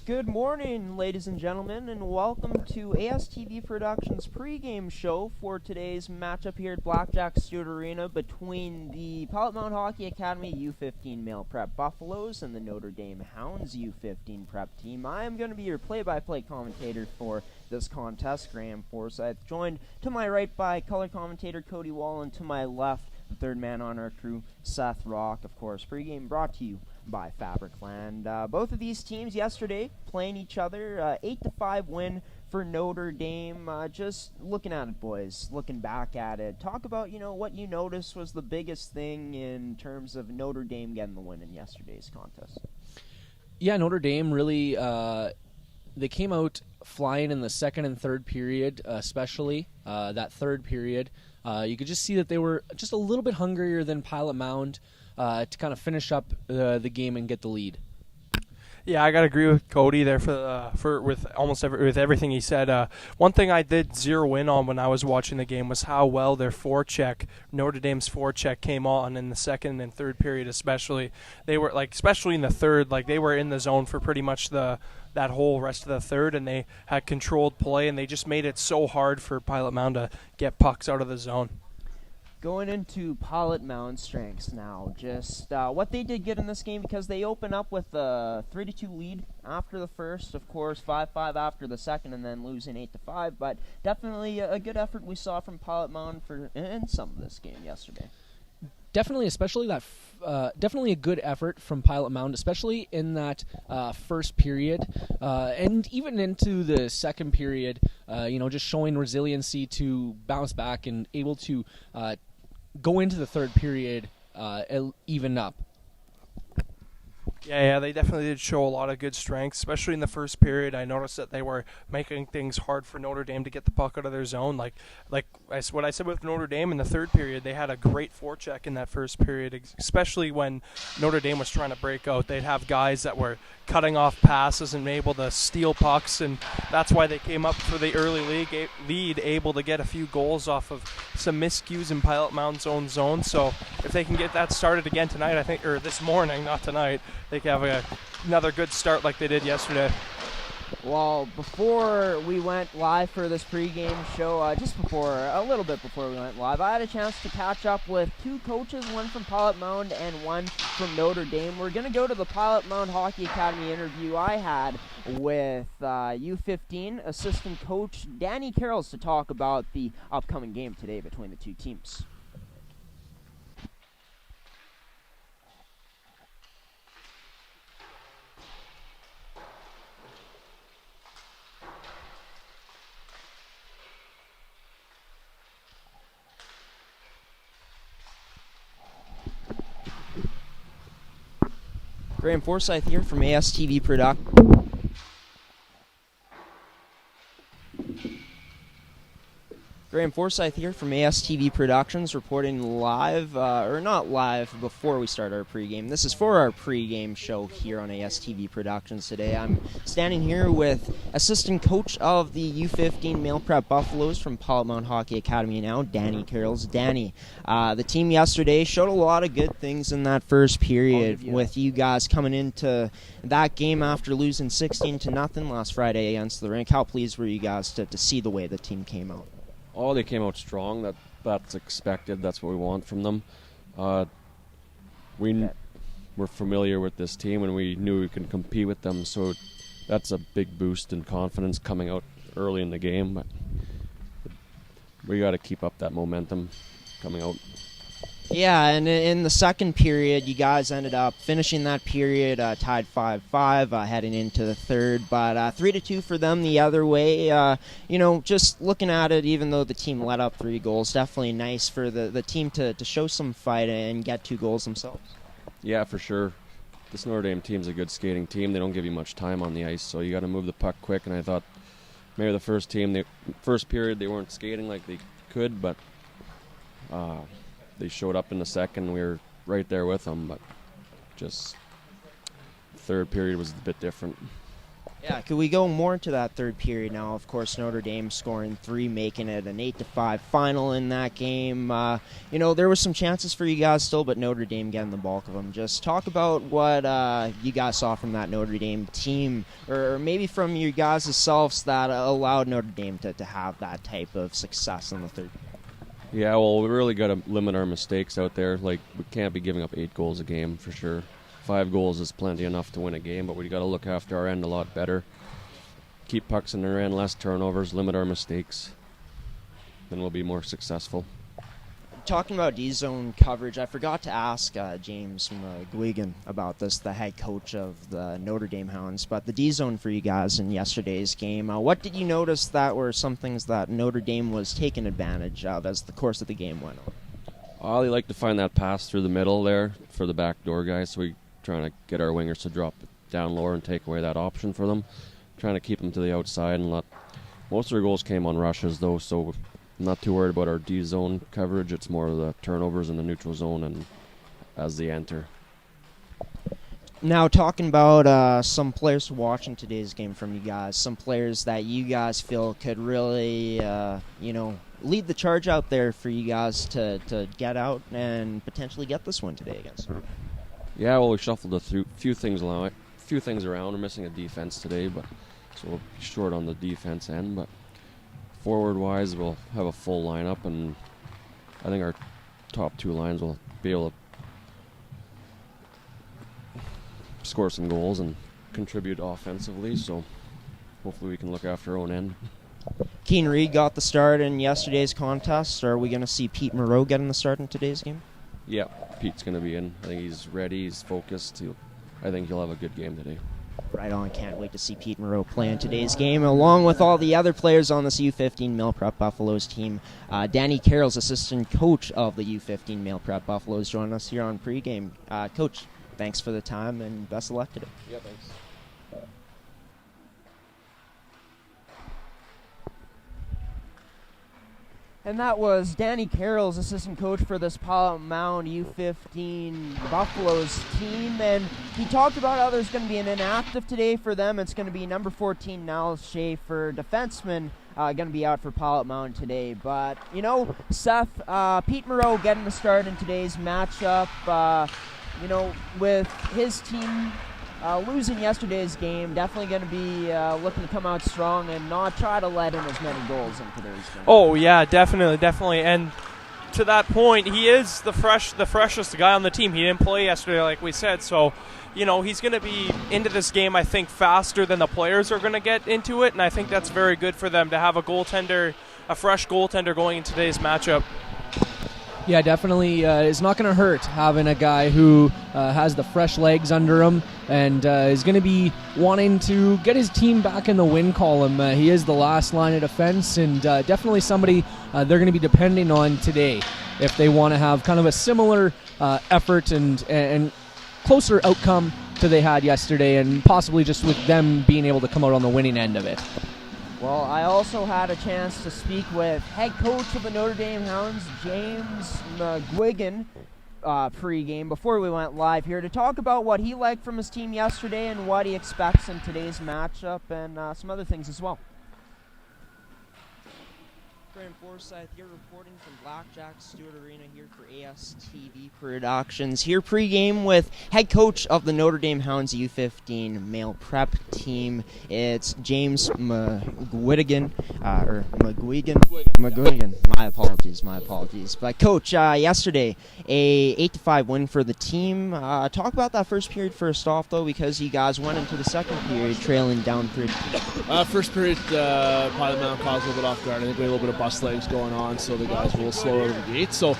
Good morning, ladies and gentlemen, and welcome to ASTV Productions pregame show for today's matchup here at Blackjack Stewart Arena between the Pilot Mound Hockey Academy U15 Male Prep Buffaloes and the Notre Dame Hounds U15 Prep team. I am going to be your play-by-play commentator for this contest, Graham Forsyth, joined to my right by color commentator Cody Wall, and to my left, the third man on our crew, Seth Rock. Of course, pregame brought to you by Fabricland. Both of these teams yesterday playing each other, 8-5 win for Notre Dame. Just looking at it, boys, looking back at it, talk about, what you noticed was the biggest thing in terms of Notre Dame getting the win in yesterday's contest. Yeah, Notre Dame really, they came out flying in the second and third period, especially that third period. You could just see that they were just a little bit hungrier than Pilot Mound to kind of finish up the game and get the lead. Yeah, I gotta agree with Cody there with everything he said. One thing I did zero in on when I was watching the game was how well their forecheck, Notre Dame's forecheck, came on in the second and third period. Especially they were especially in the third, they were in the zone for pretty much that whole rest of the third, and they had controlled play, and they just made it so hard for Pilot Mound to get pucks out of the zone. Going into Pilot Mound strengths now, just what they did good in this game, because they open up with a 3-2 lead after the first, of course 5-5 after the second, and then losing 8-5. But definitely a good effort we saw from Pilot Mound in some of this game yesterday. Definitely, especially definitely a good effort from Pilot Mound, especially in that first period, and even into the second period. Just showing resiliency to bounce back and able to go into the third period even up. Yeah, they definitely did show a lot of good strength, especially in the first period. I noticed that they were making things hard for Notre Dame to get the puck out of their zone. What I said with Notre Dame in the third period, they had a great forecheck in that first period, especially when Notre Dame was trying to break out. They'd have guys that were cutting off passes and able to steal pucks, and that's why they came up for the early lead, able to get a few goals off of some miscues in Pilot Mound's own zone. So if they can get that started again tonight, or this morning, not tonight, they can have another good start like they did yesterday. Well, before we went live for this pregame show, a little bit before we went live, I had a chance to catch up with two coaches, one from Pilot Mound and one from Notre Dame. We're going to go to the Pilot Mound Hockey Academy interview I had with U15 assistant coach Danny Carrolls to talk about the upcoming game today between the two teams. Graham Forsyth here from ASTV Productions, reporting live, or not live before we start our pregame. This is for our pregame show here on ASTV Productions today. I'm standing here with assistant coach of the U15 Male Prep Buffaloes from Pilot Mound Hockey Academy now, Danny Carrolls. Danny, the team yesterday showed a lot of good things in that first period, with you guys coming into that game after losing 16-0 last Friday against the Rink. How pleased were you guys to see the way the team came out? Oh, they came out strong. That's expected. That's what we want from them. We're familiar with this team, and we knew we could compete with them, so that's a big boost in confidence coming out early in the game. But we got to keep up that momentum coming out. Yeah, and in the second period, you guys ended up finishing that period tied 5-5, heading into the third, but 3-2 for them the other way. Just looking at it, even though the team let up 3 goals, definitely nice for the team to show some fight and get 2 goals themselves. Yeah, for sure. This Notre Dame team's a good skating team. They don't give you much time on the ice, so you got to move the puck quick, and I thought maybe the first period they weren't skating like they could, but they showed up in the second. We were right there with them, but just third period was a bit different. Yeah, could we go more into that third period now? Of course, Notre Dame scoring 3, making it an 8-5 final in that game. There was some chances for you guys still, but Notre Dame getting the bulk of them. Just talk about what you guys saw from that Notre Dame team, or maybe from you guys' selves that allowed Notre Dame to have that type of success in the third. Yeah, well, we really got to limit our mistakes out there. Like, we can't be giving up 8 goals a game for sure. 5 goals is plenty enough to win a game, but we got to look after our end a lot better. Keep pucks in their end, less turnovers, limit our mistakes. Then we'll be more successful. Talking about D-zone coverage, I forgot to ask James McGuigan about this, the head coach of the Notre Dame Hounds, but the D-zone for you guys in yesterday's game, what did you notice that were some things that Notre Dame was taking advantage of as the course of the game went on? They like to find that pass through the middle there for the backdoor guys, so we trying to get our wingers to drop down lower and take away that option for them. Trying to keep them to the outside and let. Most of their goals came on rushes though, so I'm not too worried about our D zone coverage. It's more of the turnovers in the neutral zone and as they enter. Now talking about some players watching today's game from you guys, some players that you guys feel could really, lead the charge out there for you guys to get out and potentially get this one today against. Yeah, well, we shuffled a few things around. We're missing a defense today, but so we'll be short on the defense end. But forward-wise, we'll have a full lineup, and I think our top 2 lines will be able to score some goals and contribute offensively. So hopefully we can look after our own end. Keen Reed got the start in yesterday's contest. Are we going to see Pete Moreau getting the start in today's game? Yeah, Pete's going to be in. I think he's ready. He's focused. I think he'll have a good game today. Right on. Can't wait to see Pete Moreau play in today's game, along with all the other players on this U15 Male Prep Buffaloes team. Danny Carroll's assistant coach of the U15 Male Prep Buffaloes joining us here on pregame. Coach, thanks for the time and best of luck today. Yeah, thanks. And that was Danny Carroll's assistant coach for this Mound U15 Buffaloes team. And he talked about how there's going to be an inactive today for them. It's going to be number 14, Niles Schaefer, defenseman, going to be out for Mound today. But, Seth, Pete Moreau getting the start in today's matchup. With his team losing yesterday's game, definitely going to be looking to come out strong and not try to let in as many goals in today's game. Oh yeah, definitely. And to that point, he is the freshest guy on the team. He didn't play yesterday, like we said, so he's going to be into this game, I think, faster than the players are going to get into it, and I think that's very good for them to have a fresh goaltender going in today's matchup. Yeah, definitely. It's not going to hurt having a guy who has the fresh legs under him and is going to be wanting to get his team back in the win column. He is the last line of defense and definitely somebody they're going to be depending on today if they want to have kind of a similar effort and closer outcome to they had yesterday, and possibly just with them being able to come out on the winning end of it. Well, I also had a chance to speak with head coach of the Notre Dame Hounds, James McGuigan, pre-game before we went live here to talk about what he liked from his team yesterday and what he expects in today's matchup and some other things as well. Graham Forsyth here reporting from Blackjack Stewart Arena here for ASTV Productions. Here pre-game with head coach of the Notre Dame Hounds U15 male prep team. It's James McGuigan. My apologies. But coach, yesterday a 8-5 win for the team. Talk about that first period first off though, because you guys went into the second period trailing down 3-2. First period, Pilot Mound caused a little bit off guard. I think we had a little bit of bust legs going on, so the guys were a little slow out of the gate. So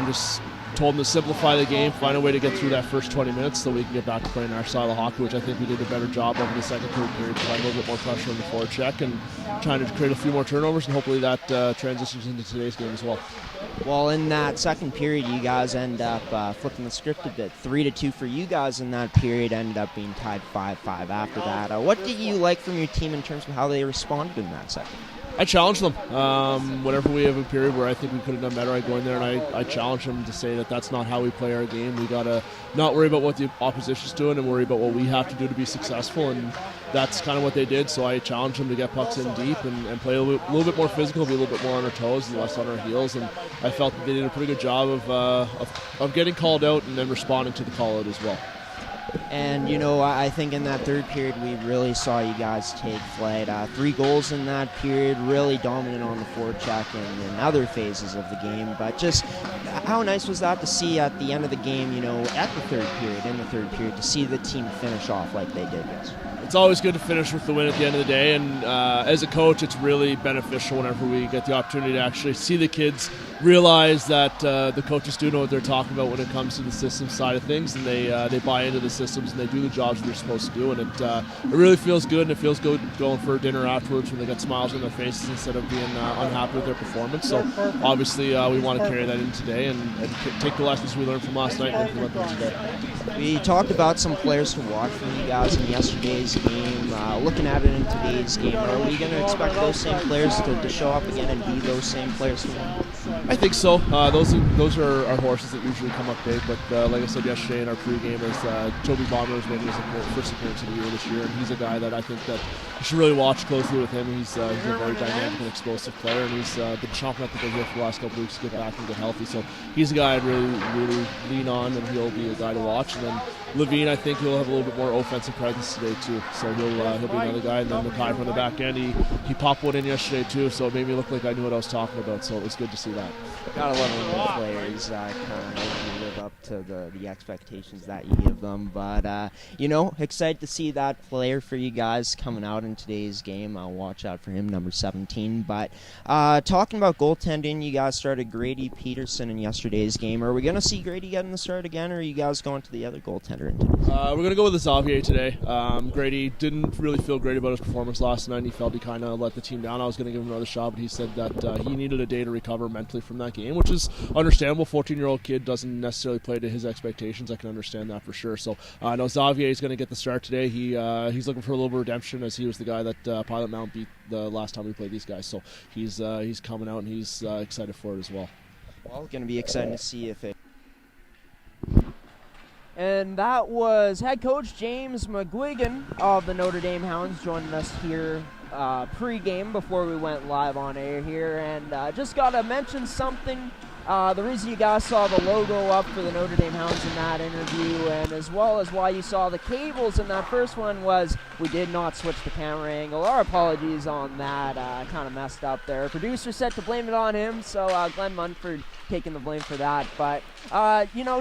just told them to simplify the game, find a way to get through that first 20 minutes so we can get back to playing our style of hockey, which I think we did a better job of in the second, third period, provide a little bit more pressure on the forward check and trying to create a few more turnovers, and hopefully that transitions into today's game as well. Well, in that second period, you guys end up flipping the script a bit. 3-2 for you guys in that period, ended up being tied 5-5 after that. What did you like from your team in terms of how they responded in that second? I challenge them. Whenever we have a period where I think we could have done better, I go in there and I challenge them to say that that's not how we play our game. We got to not worry about what the opposition's doing and worry about what we have to do to be successful, and that's kind of what they did. So I challenge them to get pucks in deep and play a little bit more physical, be a little bit more on our toes and less on our heels, and I felt that they did a pretty good job of getting called out and then responding to the call out as well. And, I think in that third period, we really saw you guys take flight. 3 goals in that period, really dominant on the forecheck and in other phases of the game. But just how nice was that to see at the end of the game, in the third period, to see the team finish off like they did yesterday. It's always good to finish with the win at the end of the day, and as a coach, it's really beneficial whenever we get the opportunity to actually see the kids realize that the coaches do know what they're talking about when it comes to the system side of things, and they buy into the systems and they do the jobs they're supposed to do, and it really feels good, and it feels good going for dinner afterwards when they got smiles on their faces instead of being unhappy with their performance. So obviously we want to carry that in today and take the lessons we learned from last night and implement them today. We talked about some players to watch from you guys in yesterday's game. Looking at it in today's game, are we going to expect those same players to show up again and be those same players tomorrow? I think so. Those are our horses that usually come up big, but like I said yesterday in our pregame, Toby Bomber is making his first appearance of the year this year, and he's a guy that I think that you should really watch closely with him. He's a very dynamic and explosive player, and he's been chomping at the bit here for the last couple of weeks to get back and get healthy. So he's a guy I'd really lean on, and he'll be a guy to watch. And then Levine, I think he'll have a little bit more offensive presence today too. So he'll be another guy. And then Mackay from the back end, he popped one in yesterday too. So it made me look like I knew what I was talking about. So it was good to see that. Gotta love when the players kind of live up to the expectations that you give them. But excited to see that player for you guys coming out in today's game. I'll watch out for him, number 17. But talking about goaltending, you guys started Grady Peterson in yesterday's game. Are we going to see Grady getting the start again, or are you guys going to the other goaltender in today's game? We're going to go with Xavier today. Grady didn't really feel great about his performance last night. He felt he kind of let the team down. I was going to give him another shot, but he said that he needed a day to recover mentally from that game, which is understandable. 14-year-old kid doesn't necessarily play to his expectations. I can understand that for sure. So I know Xavier is going to get the start today. He's looking for a little bit of redemption, as he was the guy that Pilot Mound beat the last time we played these guys. So he's coming out, and he's excited for it as well. Well, going to be exciting to see if it. And that was head coach James McGuigan of the Notre Dame Hounds joining us here pre-game before we went live on air here. And just got to mention something. The reason you guys saw the logo up for the Notre Dame Hounds in that interview, and as well as why you saw the cables in that first one, was we did not switch the camera angle. Our apologies on that. Kind of messed up there. Producer said to blame it on him, so Glenn Munford taking the blame for that. But,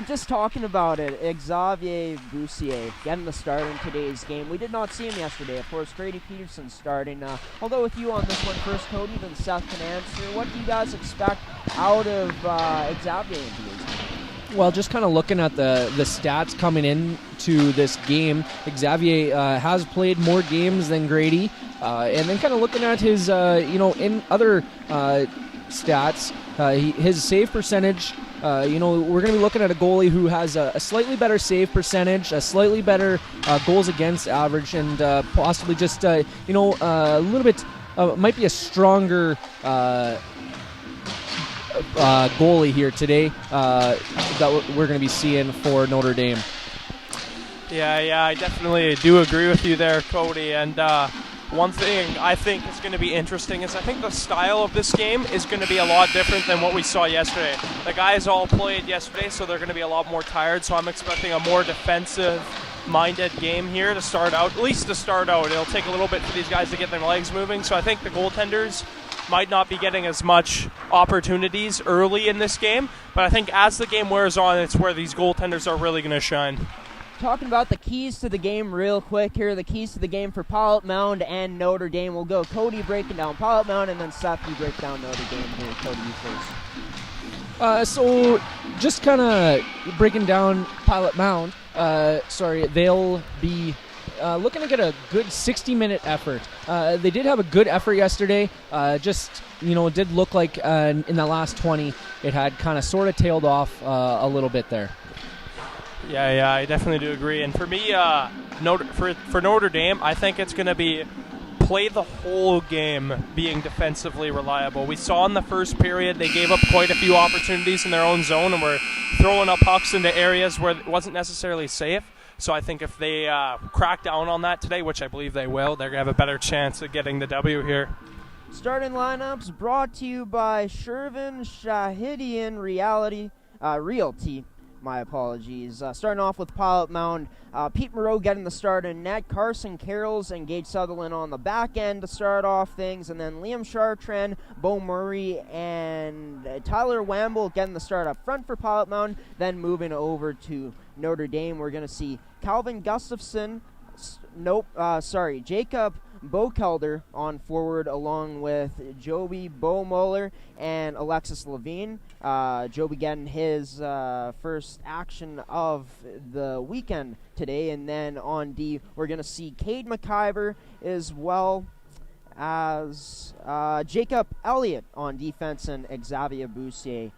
just talking about it, Xavier Boussier getting the start in today's game. We did not see him yesterday. Of course, Grady Peterson starting. Although with you on this one first, Cody, then Seth can answer. What do you guys expect out of Xavier in today's game? Well, just kind of looking at the stats coming into this game, Xavier has played more games than Grady. And then kind of looking at his, in other stats, his save percentage, we're going to be looking at a goalie who has a slightly better save percentage, a slightly better goals against average, and possibly just, a little bit, might be a stronger goalie here today that we're going to be seeing for Notre Dame. Yeah, I definitely do agree with you there, Cody. And one thing I think is going to be interesting is I think the style of this game is going to be a lot different than what we saw yesterday. The guys all played yesterday, so they're going to be a lot more tired, so I'm expecting a more defensive-minded game here to start out. At least to start out. It'll take a little bit for these guys to get their legs moving, so I think the goaltenders might not be getting as much opportunities early in this game, but I think as the game wears on, it's where these goaltenders are really going to shine. Talking about the keys to the game real quick here, the keys to the game for Pilot Mound and Notre Dame. We'll go Cody breaking down Pilot Mound, and then Seth, you break down Notre Dame here. Cody, you first. So just kind of breaking down Pilot Mound, they'll be looking to get a good 60-minute effort. They did have a good effort yesterday. It did look like in the last 20, it had kind of sort of tailed off a little bit there. Yeah, I definitely do agree. And for me, for Notre Dame, I think it's going to be play the whole game being defensively reliable. We saw in the first period they gave up quite a few opportunities in their own zone and were throwing up pucks into areas where it wasn't necessarily safe. So I think if they crack down on that today, which I believe they will, they're going to have a better chance of getting the W here. Starting lineups brought to you by Shervin Shahidian Realty. My apologies. Starting off with Pilot Mound, Pete Moreau getting the start in net, Carson Carrolls and Gage Sutherland on the back end to start off things, and then Liam Chartrand, Bo Murray, and Tyler Wamble getting the start up front for Pilot Mound. Then moving over to Notre Dame, we're going to see Calvin Gustafson, Jacob Bokelder on forward, along with Joby Bomuller and Alexis Levine. Joby getting his first action of the weekend today. And then on D, we're going to see Cade McIver as well as Jacob Elliott on defense, and Xavier Boussier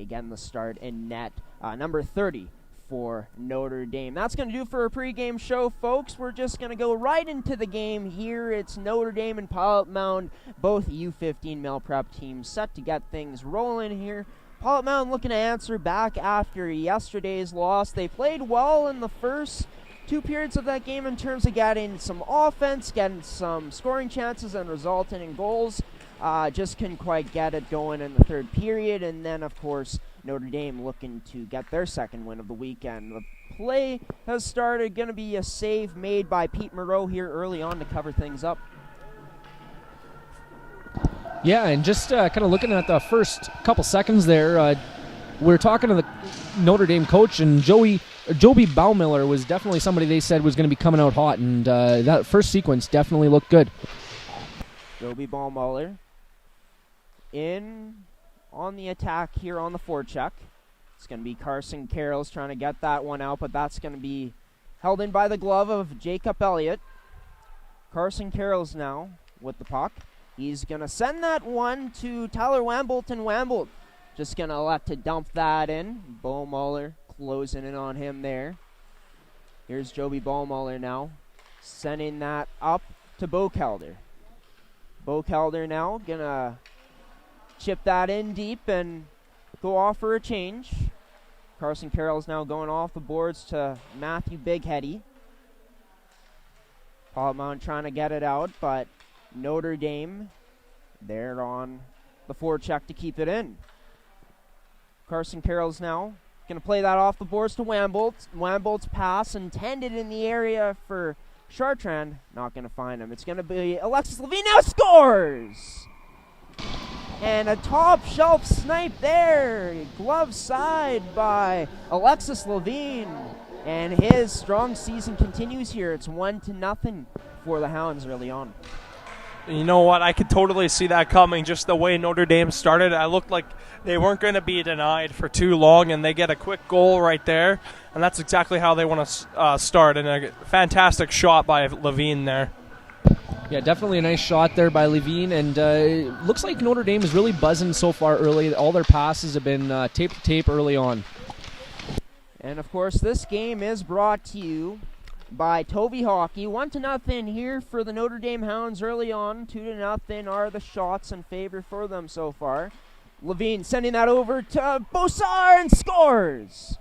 getting the start in net, number 30 for Notre Dame. That's going to do for a pregame show, folks. We're just going to go right into the game here. It's Notre Dame and Pilot Mound, both U15 male prep teams set to get things rolling here. Pilot Mound looking to answer back after yesterday's loss. They played well in the first two periods of that game in terms of getting some offense, getting some scoring chances, and resulting in goals. Just couldn't quite get it going in the third period, and then, of course, Notre Dame looking to get their second win of the weekend. The play has started. Going to be a save made by Pete Moreau here early on to cover things up. Yeah, and just kind of looking at the first couple seconds there, we're talking to the Notre Dame coach, and Joby Baumiller was definitely somebody they said was going to be coming out hot, and that first sequence definitely looked good. Joby Baumiller in on the attack here on the forecheck. It's going to be Carson Carrolls trying to get that one out, but that's going to be held in by the glove of Jacob Elliott. Carson Carrolls now with the puck. He's going to send that one to Tyler Wambolt, and Wambolt just going to elect to dump that in. Baumiller closing in on him there. Here's Joby Baumiller now, sending that up to Bokelder. Bokelder now going to chip that in deep and go off for a change. Carson Carroll's now going off the boards to Matthew Bigheady. Pilot Mound trying to get it out, but Notre Dame there on the forecheck to keep it in. Carson Carroll's now going to play that off the boards to Wambolt. Wambolt's pass intended in the area for Chartrand. Not going to find him. It's going to be Alexis Levine now scores! And a top shelf snipe there. Glove side by Alexis Levine. And his strong season continues here. It's 1-0 for the Hounds early on. You know what? I could totally see that coming, just the way Notre Dame started. I looked like they weren't going to be denied for too long, and they get a quick goal right there. And that's exactly how they want to start. And a fantastic shot by Levine there. Yeah, definitely a nice shot there by Levine, and looks like Notre Dame is really buzzing so far early. All their passes have been tape to tape early on. And, of course, this game is brought to you by Tovey Hockey. 1-0 here for the Notre Dame Hounds early on. 2-0 are the shots in favor for them so far. Levine sending that over to Beausard and scores!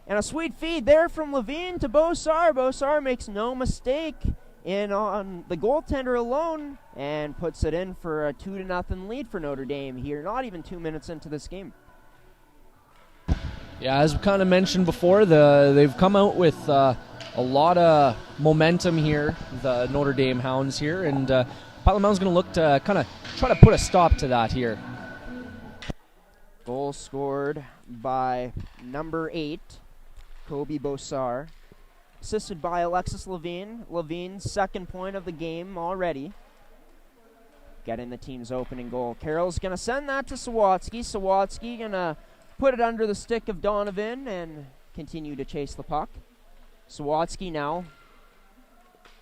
And a sweet feed there from Levine to Beausard. Beausard makes no mistake in on the goaltender alone and puts it in for a 2-0 lead for Notre Dame here, not even 2 minutes into this game. Yeah, as we kind of mentioned before, they've come out with a lot of momentum here, the Notre Dame Hounds here, and Pilot Mound's going to look to kind of try to put a stop to that here. Goal scored by number 8, Kobe Beausard. Assisted by Alexis Levine. Levine's second point of the game already. Getting the team's opening goal. Carroll's going to send that to Sawatsky. Sawatsky going to put it under the stick of Donovan and continue to chase the puck. Sawatsky now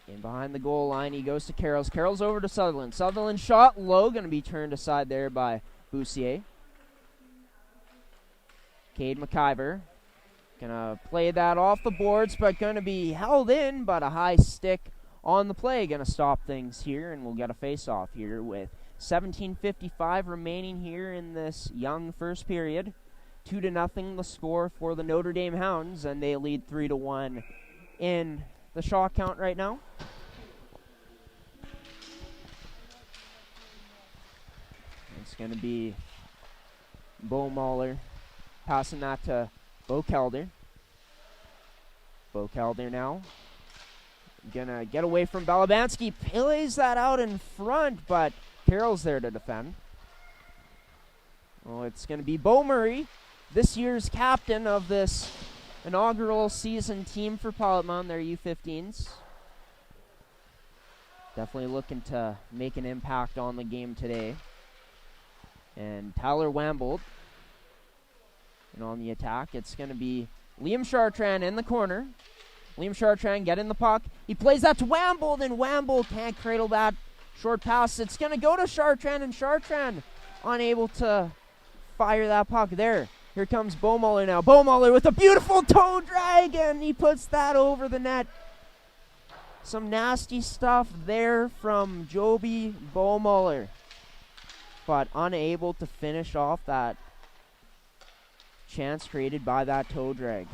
in behind the goal line. He goes to Carroll's. Carroll's over to Sutherland. Sutherland shot low. Going to be turned aside there by Boussier. Cade McIver. Gonna play that off the boards, but gonna be held in, but a high stick on the play going to stop things here, and we'll get a face-off here with 17:55 remaining here in this young first period. 2-0 the score for the Notre Dame Hounds, and they lead 3-1 in the shot count right now. It's going to be Bo Mahler passing that to Bo Kelder. Bo Kelder now gonna get away from Balabanski, plays that out in front, but Carroll's there to defend. Oh, it's gonna be Bo Murray, this year's captain of this inaugural season team for Pilot Mound, their U15s. Definitely looking to make an impact on the game today. And Tyler Wambold. And on the attack, it's going to be Liam Chartrand in the corner. Liam Chartrand getting the puck. He plays that to Wambold, and Wambold can't cradle that short pass. It's going to go to Chartrand, and Chartrand unable to fire that puck there. Here comes Bo Mahler now. Bo Mahler with a beautiful toe drag, and he puts that over the net. Some nasty stuff there from Joby Bo Mahler, but unable to finish off that chance created by that toe drag.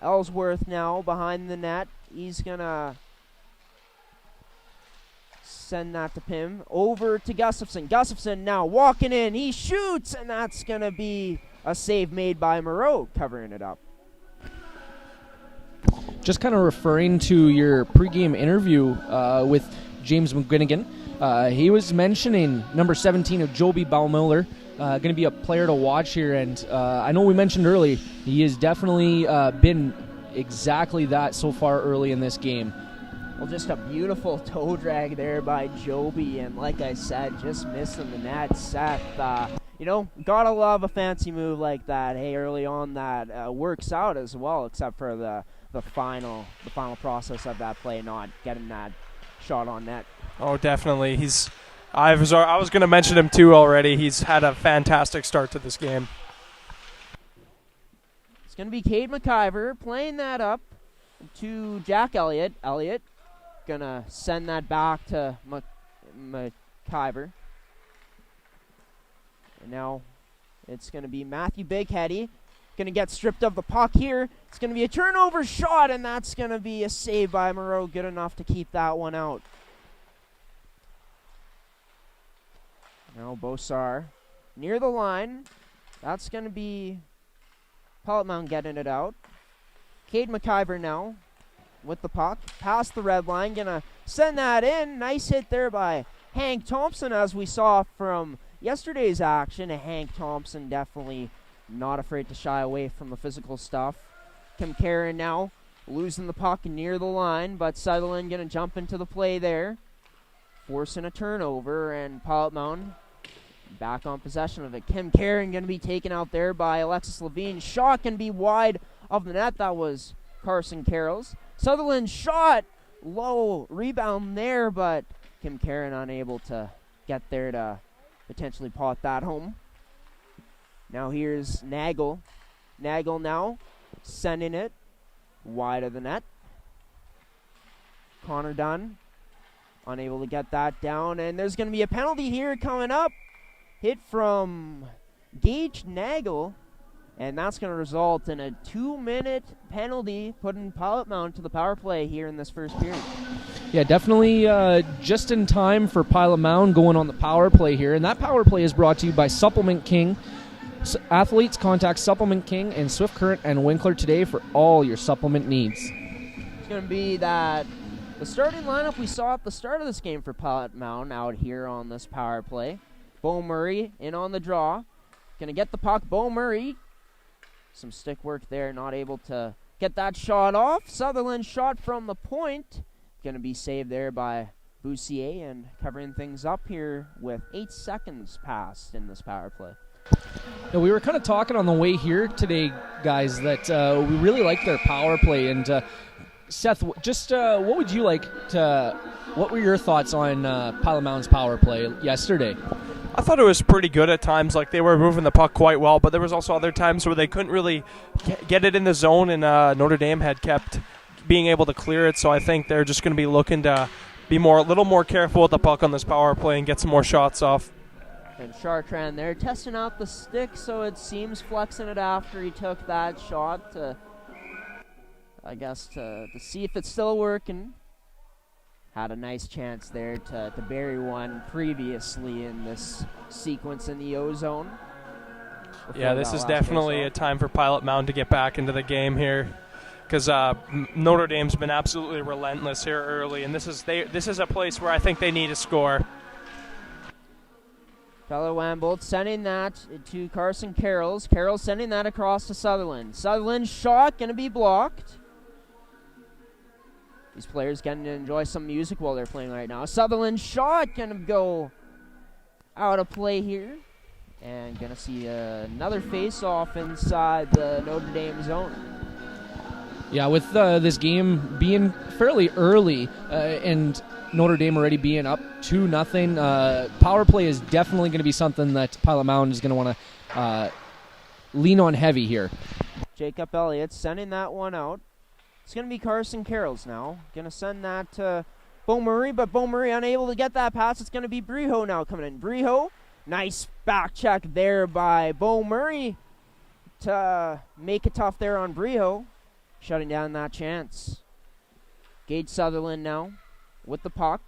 Ellsworth now behind the net. He's going to send that to Pym. Over to Gustafson. Gustafson now walking in. He shoots, and that's going to be a save made by Moreau, covering it up. Just kind of referring to your pregame interview with James McGuigan. He was mentioning number 17 of Joby Baumiller, going to be a player to watch here, and I know we mentioned early, he has definitely been exactly that so far early in this game. Well, just a beautiful toe drag there by Joby, and like I said, just missing the net. Seth, gotta love a fancy move like that. Hey, early on that works out as well, except for the final process of that play, not getting that shot on net. Oh, definitely. I was going to mention him too already. He's had a fantastic start to this game. It's going to be Cade McIver playing that up to Jack Elliott. Elliott going to send that back to McIver. And now it's going to be Matthew Bigheady. Going to get stripped of the puck here. It's going to be a turnover shot, and that's going to be a save by Moreau. Good enough to keep that one out. Now Bosar near the line. That's going to be Pilot Mound getting it out. Cade McIver now with the puck. Past the red line. Going to send that in. Nice hit there by Hank Thompson, as we saw from yesterday's action. Hank Thompson definitely not afraid to shy away from the physical stuff. Kim Karen now losing the puck near the line, but Sutherland going to jump into the play there, forcing a turnover, and Pilot Mound back on possession of it. Kim Karen going to be taken out there by Alexis Levine. Shot can be wide of the net. That was Carson Carroll's. Sutherland's shot, low rebound there, but Kim Karen unable to get there to potentially pot that home. Now here's Nagel. Nagel now sending it wide of the net. Connor Dunn unable to get that down, and there's going to be a penalty here coming up. Hit from Gage Nagel, and that's going to result in a 2-minute penalty, putting Pilot Mound to the power play here in this first period. Yeah, definitely just in time for Pilot Mound going on the power play here, and that power play is brought to you by Supplement King. Athletes, contact Supplement King and Swift Current and Winkler today for all your supplement needs. It's going to be the starting lineup we saw at the start of this game for Pilot Mound out here on this power play. Bo Murray in on the draw. Going to get the puck. Bo Murray. Some stick work there. Not able to get that shot off. Sutherland shot from the point. Going to be saved there by Boussier, and covering things up here with 8 seconds passed in this power play. Yeah, we were kind of talking on the way here today, guys, that we really like their power play. And Seth, just what were your thoughts on Pilot Mound's power play yesterday? I thought it was pretty good at times. Like, they were moving the puck quite well, but there was also other times where they couldn't really get it in the zone, and Notre Dame had kept being able to clear it. So I think they're just going to be looking to be a little more careful with the puck on this power play and get some more shots off. And Chartrand there testing out the stick, so it seems flexing it after he took that shot to, I guess, to see if it's still working. Had a nice chance there to bury one previously in this sequence in the O-zone. Yeah, this is definitely a time for Pilot Mound to get back into the game here, because Notre Dame's been absolutely relentless here early, and this is a place where I think they need a score. Tyler Wambolt sending that to Carson Carrolls. Carrolls sending that across to Sutherland. Sutherland's shot going to be blocked. These players getting to enjoy some music while they're playing right now. Sutherland's shot going to go out of play here. And going to see another face-off inside the Notre Dame zone. Yeah, with this game being fairly early and Notre Dame already being up 2-0, power play is definitely going to be something that Pilot Mound is going to want to lean on heavy here. Jacob Elliott sending that one out. It's going to be Carson Carrolls now. Going to send that to Beau Murray, but Beau Murray unable to get that pass. It's going to be Briho now coming in. Briho, nice back check there by Beau Murray to make it tough there on Briho, shutting down that chance. Gage Sutherland now with the puck,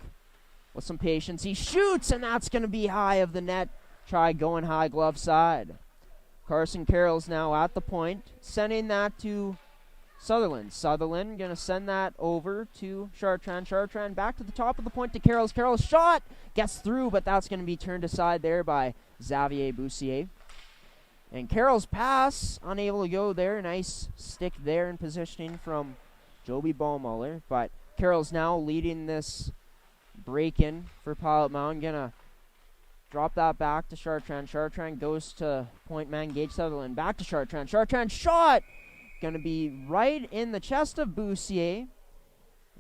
with some patience. He shoots, and that's going to be high of the net. Try going high glove side. Carson Carrolls now at the point, sending that to Sutherland. Sutherland going to send that over to Chartrand. Chartrand back to the top of the point to Carrolls. Carrolls shot gets through, but that's going to be turned aside there by Xavier Boussier. And Carroll's pass unable to go there. Nice stick there in positioning from Joby Baumüller. But Carroll's now leading this break-in for Pilot Mound. Going to drop that back to Chartrand. Chartrand goes to point man Gage Sutherland. Back to Chartrand. Chartrand shot! Going to be right in the chest of Boussier.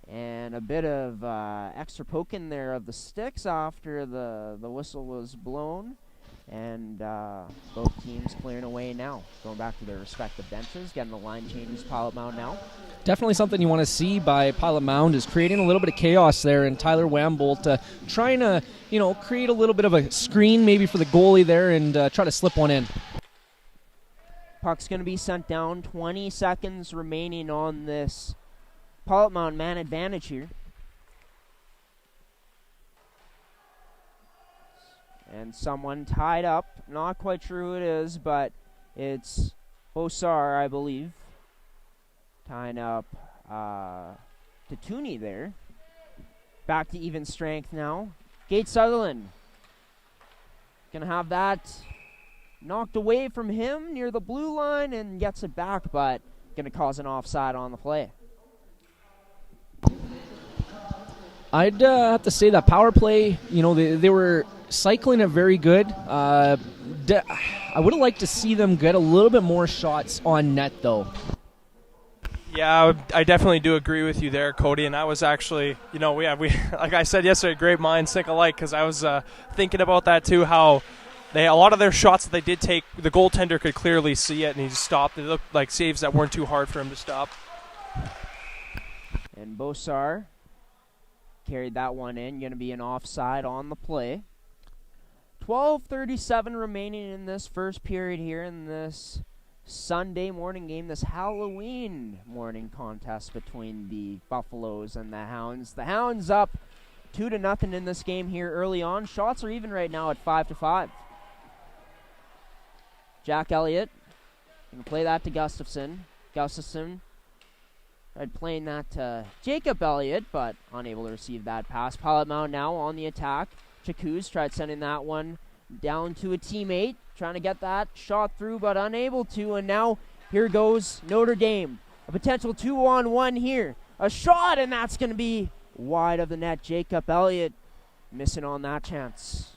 And a bit of extra poking there of the sticks after the whistle was blown. And both teams clearing away now. Going back to their respective benches. Getting the line changes. Pilot Mound now. Definitely something you want to see by Pilot Mound is creating a little bit of chaos there, and Tyler Wambolt trying to, create a little bit of a screen maybe for the goalie there and try to slip one in. Puck's going to be sent down. 20 seconds remaining on this Pilot Mound man advantage here. And someone tied up. Not quite sure who it is, but it's Bosar, I believe. Tying up Tatuni there. Back to even strength now. Gage Sutherland. Gonna have that knocked away from him near the blue line and gets it back, but gonna cause an offside on the play. I'd have to say that power play, they were cycling it very good. I would have liked to see them get a little bit more shots on net, though. Yeah, I definitely do agree with you there, Cody. And I was actually, we like I said yesterday, great minds think alike, because I was thinking about that too. How a lot of their shots that they did take, the goaltender could clearly see it, and he just stopped. They looked like saves that weren't too hard for him to stop. And Bosar carried that one in. Going to be an offside on the play. 12:37 remaining in this first period here in this Sunday morning game, this Halloween morning contest between the Buffaloes and the Hounds. The Hounds up 2-0 in this game here early on. Shots are even right now at 5-5. Jack Elliott going to play that to Gustafson. Gustafson tried playing that to Jacob Elliott, but unable to receive that pass. Pilot Mound now on the attack. Chakuz tried sending that one down to a teammate, trying to get that shot through, but unable to. And now here goes Notre Dame. A potential 2-on-1 here. A shot, and that's going to be wide of the net. Jacob Elliott missing on that chance.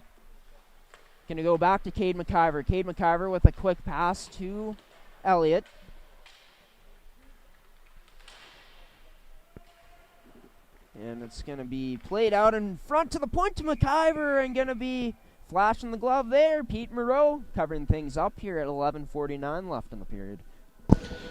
Going to go back to Cade McIver. Cade McIver with a quick pass to Elliott. And it's going to be played out in front to the point to McIver, and going to be flash in the glove there. Pete Moreau covering things up here at 11:49 left in the period.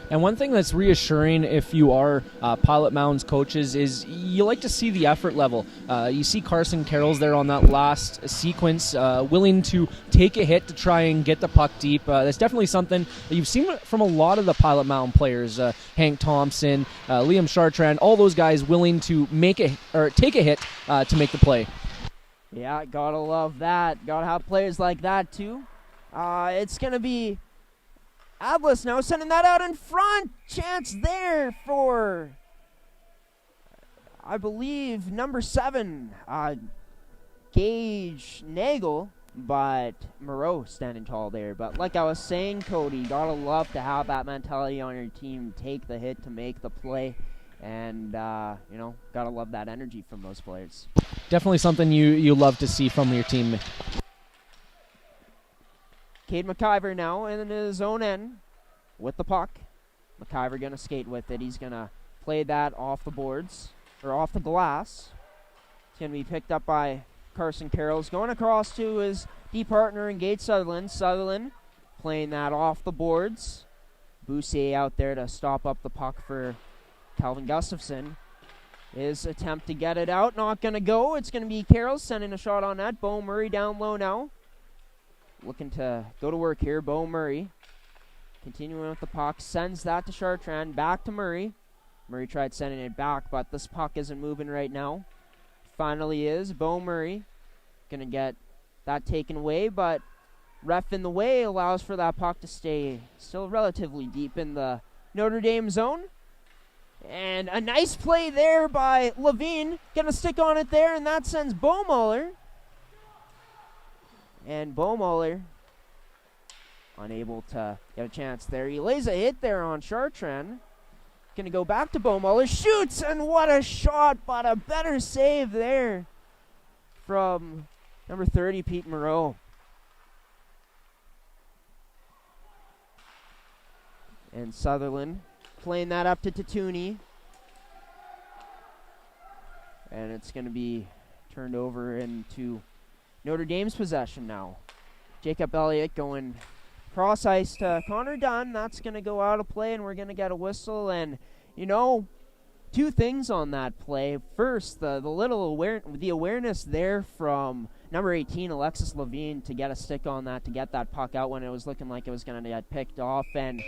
And one thing that's reassuring if you are Pilot Mound's coaches is you like to see the effort level. You see Carson Carroll's there on that last sequence, willing to take a hit to try and get the puck deep. That's definitely something that you've seen from a lot of the Pilot Mound players. Hank Thompson, Liam Chartrand, all those guys willing to take a hit to make the play. Yeah, gotta love that. Gotta have players like that too. It's gonna be Atlas now sending that out in front. Chance there for, I believe, number 7, Gage Nagel, but Moreau standing tall there. But like I was saying, Cody, gotta love to have that mentality on your team. Take the hit to make the play. And, gotta love that energy from those players. Definitely something you love to see from your team. Cade McIver now in his own end with the puck. McIver going to skate with it. He's going to play that off the boards, or off the glass. It's going to be picked up by Carson Carroll. He's going across to his D partner in Gage Sutherland. Sutherland playing that off the boards. Boussier out there to stop up the puck for Calvin Gustafson. His attempt to get it out, not going to go. It's going to be Carroll sending a shot on net. Bo Murray down low now. Looking to go to work here. Bo Murray continuing with the puck. Sends that to Chartrand. Back to Murray. Murray tried sending it back, but this puck isn't moving right now. Finally is. Bo Murray going to get that taken away, but ref in the way allows for that puck to stay still relatively deep in the Notre Dame zone. And a nice play there by Levine. Going to stick on it there, and that sends Bomuller. And Bomuller unable to get a chance there. He lays a hit there on Chartrand. Going to go back to Bomuller. Shoots, and what a shot, but a better save there from number 30, Pete Moreau. And Sutherland playing that up to Tatuni. And it's going to be turned over into Notre Dame's possession now. Jacob Elliott going cross ice to Connor Dunn. That's going to go out of play, and we're going to get a whistle. And, two things on that play. First, the awareness there from number 18, Alexis Levine, to get a stick on that, to get that puck out when it was looking like it was going to get picked off. And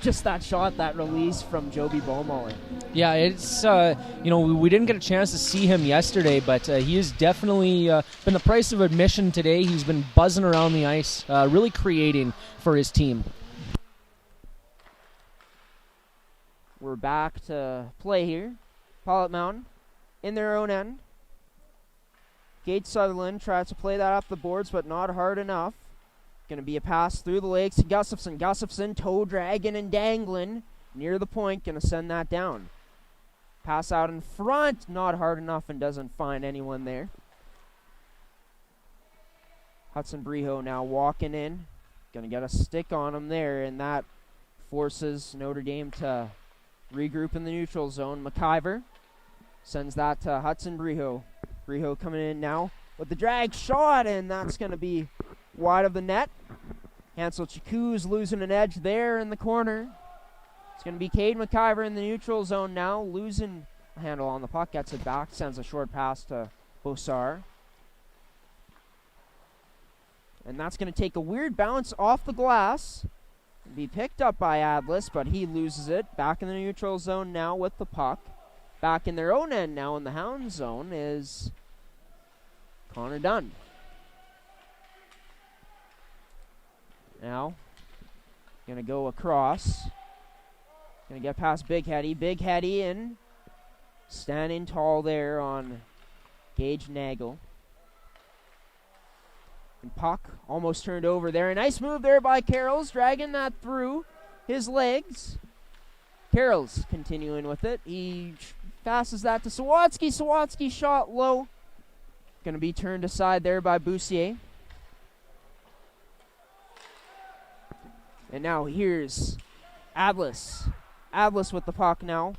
just that shot, that release from Joby Bomuller. Yeah, it's, we didn't get a chance to see him yesterday, but he has definitely been the price of admission today. He's been buzzing around the ice, really creating for his team. We're back to play here. Pilot Mound in their own end. Gage Sutherland tries to play that off the boards, but not hard enough. Going to be a pass through the legs to Gustafson. Gustafson toe dragging and dangling near the point. Going to send that down. Pass out in front, not hard enough, and doesn't find anyone there. Hudson Breho now walking in. Going to get a stick on him there, and that forces Notre Dame to regroup in the neutral zone. McIver sends that to Hudson Breho. Breho coming in now with the drag shot, and that's going to be wide of the net. Hansel Chikou's losing an edge there in the corner. It's going to be Cade McIver in the neutral zone now, losing a handle on the puck, gets it back, sends a short pass to Bossar. And that's going to take a weird bounce off the glass. Be picked up by Atlas, but he loses it. Back in the neutral zone now with the puck. Back in their own end now in the Hound zone is Connor Dunn. Now, going to go across. Going to get past Big Heady. Big Heady in. Standing tall there on Gage Nagel. And puck almost turned over there. A nice move there by Carrolls, dragging that through his legs. Carrolls continuing with it. He passes that to Sawatsky. Sawatsky shot low. Going to be turned aside there by Boussier. And now here's Atlas. Atlas with the puck now.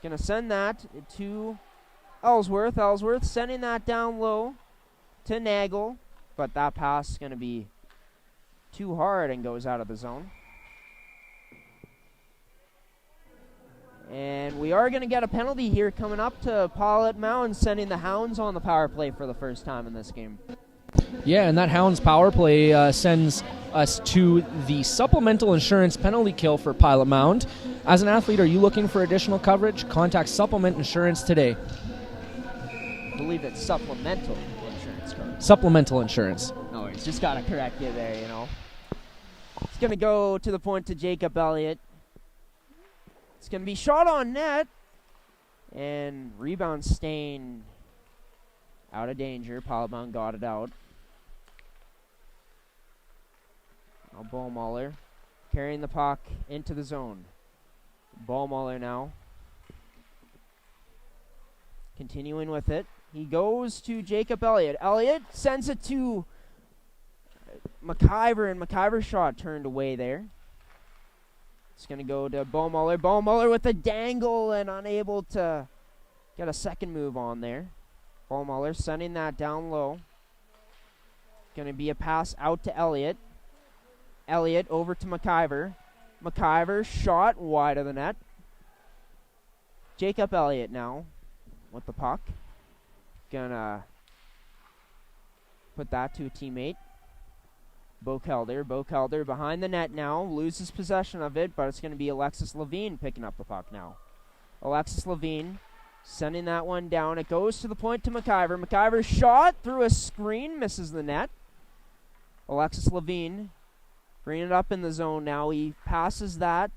Going to send that to Ellsworth. Ellsworth sending that down low to Nagel, but that pass is going to be too hard and goes out of the zone. And we are going to get a penalty here coming up to Pilot Mound, sending the Hounds on the power play for the first time in this game. Yeah, and that Hounds power play sends us to the supplemental insurance penalty kill for Pilot Mound. As an athlete, are you looking for additional coverage? Contact Supplement Insurance today. I believe it's supplemental insurance coverage. Supplemental insurance. No worries, just got to correct you there, you know. It's going to go to the point to Jacob Elliott. It's going to be shot on net. And rebound staying out of danger. Pilot Mound got it out. Now Ballmuller carrying the puck into the zone. Ballmuller now. Continuing with it. He goes to Jacob Elliott. Elliott sends it to McIver, and McIver's shot turned away there. It's going to go to Ballmuller. Ballmuller with a dangle and unable to get a second move on there. Ballmuller sending that down low. Going to be a pass out to Elliott. Elliott over to McIver. McIver shot wide of the net. Jacob Elliott now with the puck. Gonna put that to a teammate. Bokelder behind the net now. Loses possession of it, but it's going to be Alexis Levine picking up the puck now. Alexis Levine sending that one down. It goes to the point to McIver. McIver shot through a screen. Misses the net. Alexis Levine bringing it up in the zone now. He passes that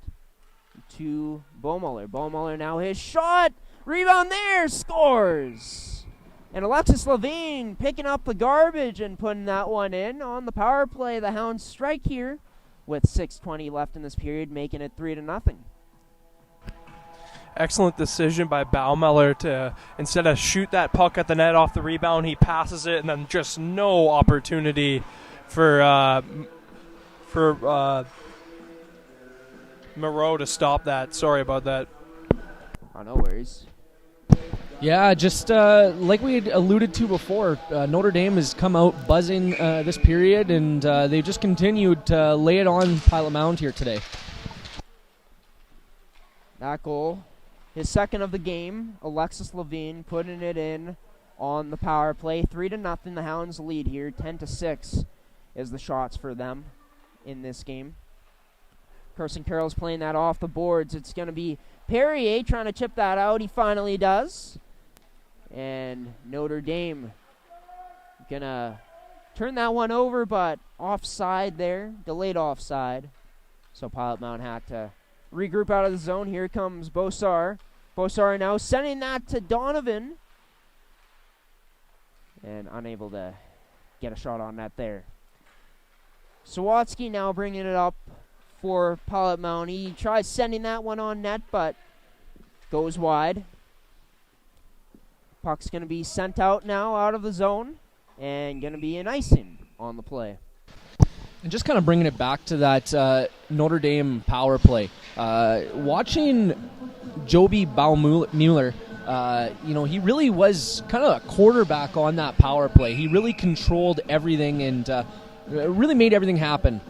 to Ballmuller. Ballmuller now his shot. Rebound there. Scores. And Alexis Levine picking up the garbage and putting that one in on the power play. The Hounds strike here with 6:20 left in this period, making it 3-0. Excellent decision by Ballmuller to, instead of shoot that puck at the net off the rebound, he passes it, and then just no opportunity for Moreau to stop that. Sorry about that. Oh, no worries. Yeah, just like we had alluded to before, Notre Dame has come out buzzing this period, and they've just continued to lay it on Pilot Mound here today. That goal, his second of the game, Alexis Levine putting it in on the power play. 3-0, the Hounds lead here. 10-6 is the shots for them in this game. Carson Carroll's playing that off the boards. It's going to be Perrier trying to chip that out. He finally does. And Notre Dame gonna turn that one over, but offside there. Delayed offside. So Pilot Mound had to regroup out of the zone. Here comes Bosar. Bosar now sending that to Donovan. And unable to get a shot on net there. Sawatsky now bringing it up for Pilot Mound. He tries sending that one on net, but goes wide. Puck's going to be sent out now out of the zone and going to be an icing on the play. And just kind of bringing it back to that Notre Dame power play. Watching Joby Baumüller, he really was kind of a quarterback on that power play. He really controlled everything and really made everything happen.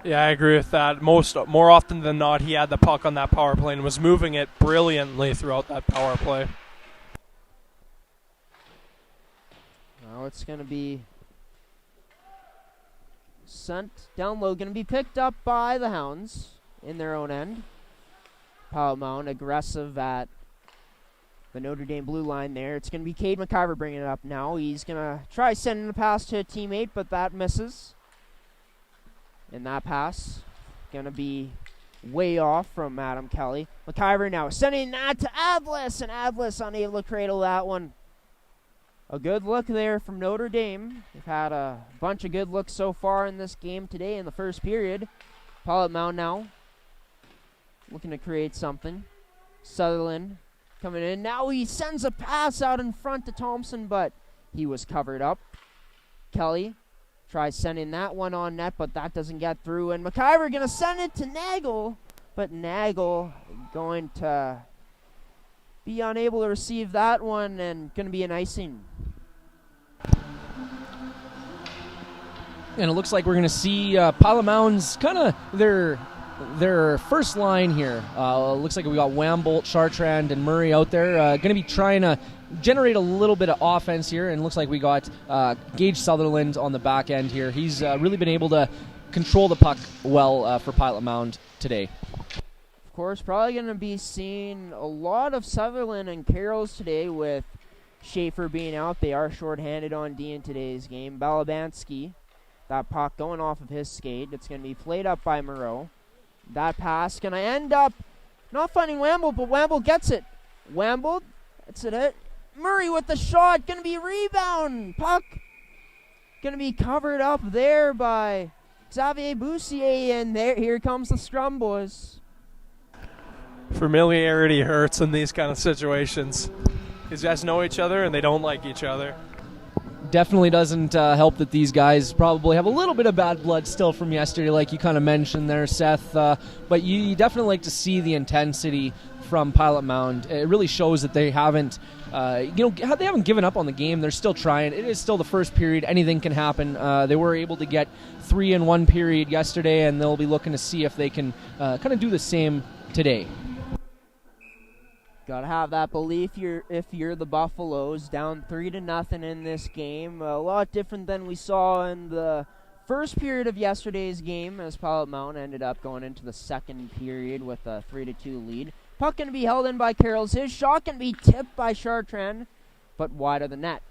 Yeah, I agree with that. More often than not, he had the puck on that power play and was moving it brilliantly throughout that power play. Now it's going to be sent down low. Going to be picked up by the Hounds in their own end. Pilot Mound aggressive at the Notre Dame blue line there. It's going to be Cade McIver bringing it up now. He's going to try sending the pass to a teammate, but that misses. And that pass going to be way off from Adam Kelly. McIver now sending that to Avlis, and Avlis unable to cradle that one. A good look there from Notre Dame. They've had a bunch of good looks so far in this game today in the first period. Pilot Mound now looking to create something. Sutherland coming in. Now he sends a pass out in front to Thompson, but he was covered up. Kelly tries sending that one on net, but that doesn't get through. And McIver going to send it to Nagel, but Nagel going to be unable to receive that one and going to be an icing. And it looks like we're going to see Pilot Mound's kind of their first line here. Looks like we got Wambolt, Chartrand, and Murray out there. Going to be trying to generate a little bit of offense here, and looks like we got Gage Sutherland on the back end here. He's really been able to control the puck well for Pilot Mound today. Of course, probably going to be seeing a lot of Sutherland and Carrolls today with Schaefer being out. They are shorthanded on D in today's game. Balabanski, that puck going off of his skate. It's going to be played up by Moreau. That pass going to end up not finding Wamble, but Wamble gets it. Wamble, that's it. Murray with the shot, going to be rebound. Puck going to be covered up there by Xavier Boussier, and here comes the scrum, boys. Familiarity hurts in these kind of situations. These guys know each other and they don't like each other. Definitely doesn't help that these guys probably have a little bit of bad blood still from yesterday, like you kind of mentioned there, Seth. But you definitely like to see the intensity from Pilot Mound. It really shows that they haven't, they haven't given up on the game. They're still trying. It is still the first period. Anything can happen. They were able to get 3 in 1 period yesterday, and they'll be looking to see if they can kind of do the same today. Gotta have that belief if you're the Buffaloes, down 3-0 in this game. A lot different than we saw in the first period of yesterday's game, as Pilot Mound ended up going into the second period with a 3-2 lead. Puck going to be held in by Carrolls. His shot can be tipped by Chartrand, but wide of the net.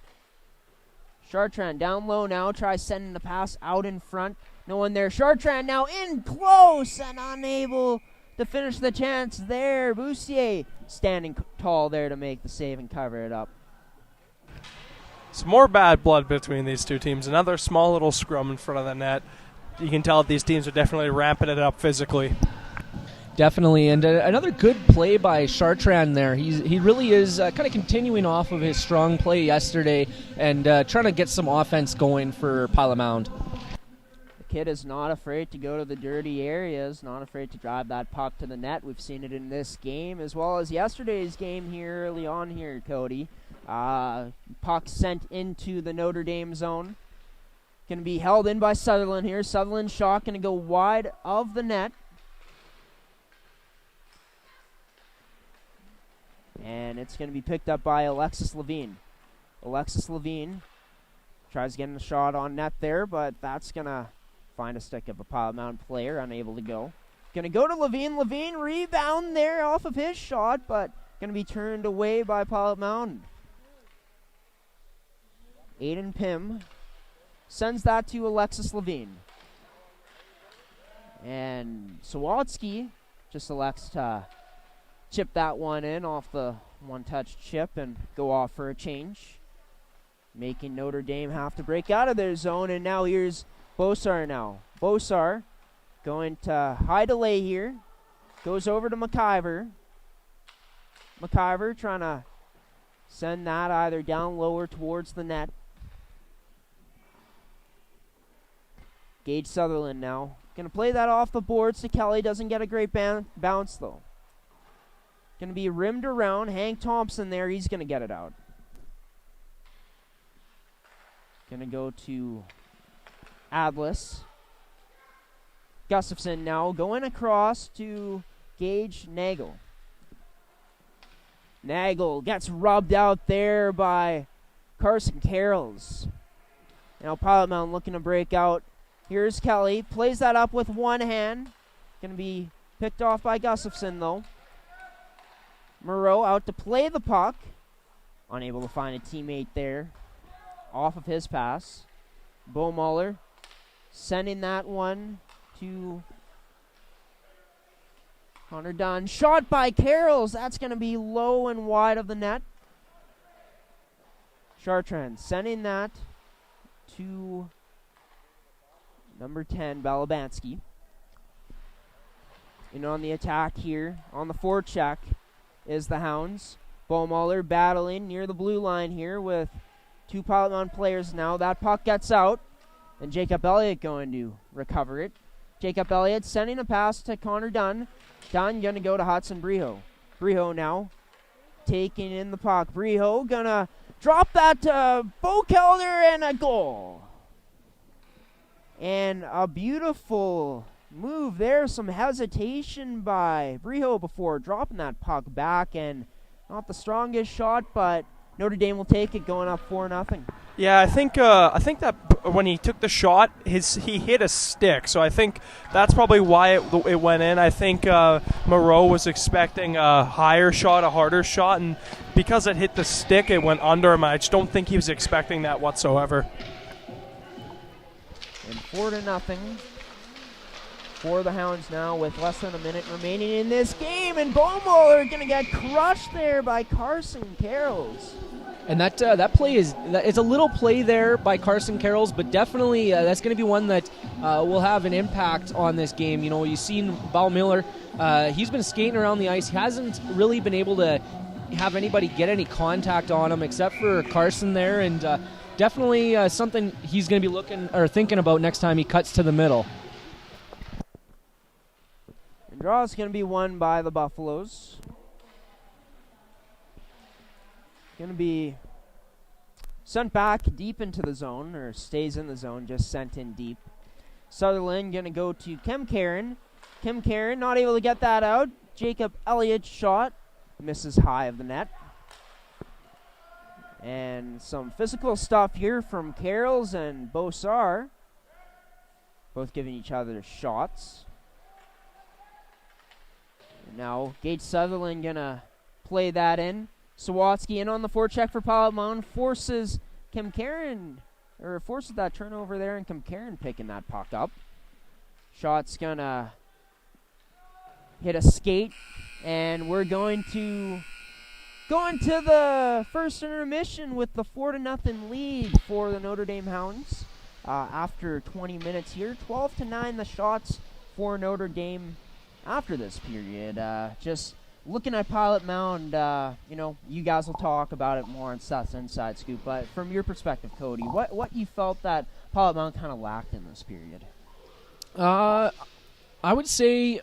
Chartrand down low now, tries sending the pass out in front. No one there. Chartrand now in close and unable to finish the chance there. Boussier standing tall there to make the save and cover it up. Some more bad blood between these two teams. Another small little scrum in front of the net. You can tell that these teams are definitely ramping it up physically. Definitely, and another good play by Chartrand there. He really is kind of continuing off of his strong play yesterday and trying to get some offense going for Pilot Mound. Kid is not afraid to go to the dirty areas, not afraid to drive that puck to the net. We've seen it in this game as well as yesterday's game here early on here, Cody. Puck sent into the Notre Dame zone. Going to be held in by Sutherland here. Sutherland's shot going to go wide of the net. And it's going to be picked up by Alexis Levine. Alexis Levine tries getting a shot on net there, but that's going to find a stick of a Pilot Mound player, unable to go. Going to go to Levine. Levine rebound there off of his shot, but going to be turned away by Pilot Mound. Aiden Pym sends that to Alexis Levine. And Sawatsky just elects to chip that one in off the one-touch chip and go off for a change, making Notre Dame have to break out of their zone. And now here's Bosar now. Bosar going to high delay here. Goes over to McIver. McIver trying to send that either down lower towards the net. Gage Sutherland now. Going to play that off the boards to Kelly. Doesn't get a great bounce though. Going to be rimmed around. Hank Thompson there. He's going to get it out. Going to go to Adlis. Gustafson now going across to Gage Nagel. Nagel gets rubbed out there by Carson Carrolls. Now Pilot Mound looking to break out. Here's Kelly. Plays that up with one hand. Going to be picked off by Gustafson though. Moreau out to play the puck. Unable to find a teammate there. Off of his pass. Bo Muller sending that one to Connor Dunn. Shot by Carrolls. That's going to be low and wide of the net. Chartrand sending that to number 10, Balabanski. And on the attack here, on the forecheck, is the Hounds. Bo Muller battling near the blue line here with two Pilot Mound players now. That puck gets out, and Jacob Elliott going to recover it. Jacob Elliott sending a pass to Connor Dunn. Dunn going to go to Hudson Briho. Briho now taking in the puck. Briho going to drop that to Bo Kelder and a goal. And a beautiful move there. Some hesitation by Brijo before dropping that puck back. And not the strongest shot, but Notre Dame will take it, going up 4-0. Yeah, I think that when he took the shot, he hit a stick. So I think that's probably why it went in. I think Moreau was expecting a higher shot, a harder shot, and because it hit the stick, it went under him. I just don't think he was expecting that whatsoever. And 4-0 for the Hounds now with less than a minute remaining in this game. And Baumwoller going to get crushed there by Carson Carrolls. And that play it's a little play there by Carson Carrolls, but definitely that's going to be one that will have an impact on this game. You know, you've seen Baumiller, he's been skating around the ice. He hasn't really been able to have anybody get any contact on him except for Carson there, and definitely something he's going to be looking or thinking about next time he cuts to the middle. And draw is going to be won by the Buffaloes. Going to be sent back deep into the zone, or stays in the zone, just sent in deep. Sutherland going to go to Kim Karen. Kim Karen not able to get that out. Jacob Elliott's shot misses high of the net. And some physical stuff here from Carrolls and Beausar. Both giving each other shots. And now Gage Sutherland going to play that in. Sawatsky in on the forecheck for Pilot Mound, forces that turnover there, and Kim Karen picking that puck up. Shot's gonna hit a skate, and we're going to go into the first intermission with the 4-0 lead for the Notre Dame Hounds. After 20 minutes here, 12-9 the shots for Notre Dame after this period. Just looking at Pilot Mound, you guys will talk about it more on Seth's Inside Scoop, but from your perspective, Cody, what you felt that Pilot Mound kind of lacked in this period? I would say,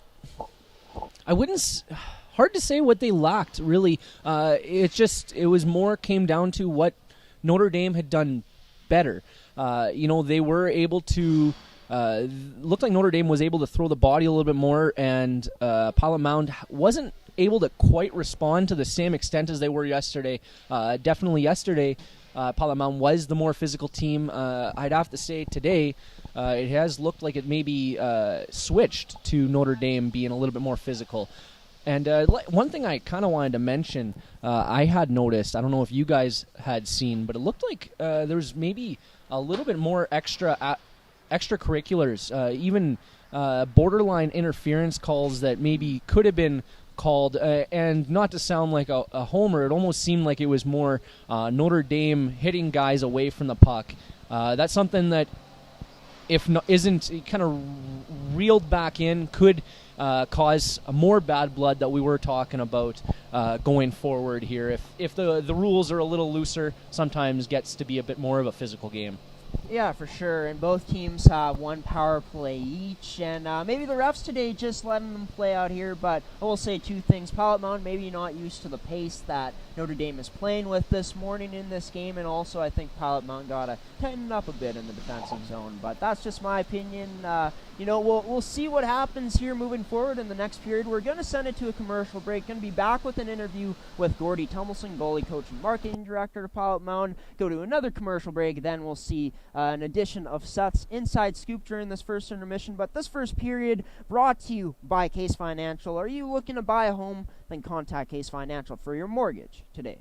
hard to say what they lacked, really. It was more came down to what Notre Dame had done better. They were able to, looked like Notre Dame was able to throw the body a little bit more, and Pilot Mound wasn't able to quite respond to the same extent as they were yesterday. Definitely yesterday, Pilot Mound was the more physical team. I'd have to say today, it has looked like it maybe switched to Notre Dame being a little bit more physical. And one thing I kind of wanted to mention, I had noticed, I don't know if you guys had seen, but it looked like there was maybe a little bit more extracurriculars, even borderline interference calls that maybe could have been called, and not to sound like a homer, it almost seemed like it was more Notre Dame hitting guys away from the puck. That's something that, if isn't kind of reeled back in, could cause more bad blood that we were talking about going forward here. If the rules are a little looser, sometimes gets to be a bit more of a physical game. Yeah, for sure. And both teams have one power play each. And maybe the refs today just letting them play out here. But I will say two things. Pilot Mound maybe not used to the pace that Notre Dame is playing with this morning in this game. And also I think Pilot Mound got to tighten up a bit in the defensive zone. But that's just my opinion. We'll see what happens here moving forward in the next period. We're going to send it to a commercial break. Going to be back with an interview with Gordy Tummelson, goalie coach and marketing director of Pilot Mound. Go to another commercial break. Then we'll see an edition of Seth's Inside Scoop during this first intermission. But this first period brought to you by Case Financial. Are you looking to buy a home? Then contact Case Financial for your mortgage today.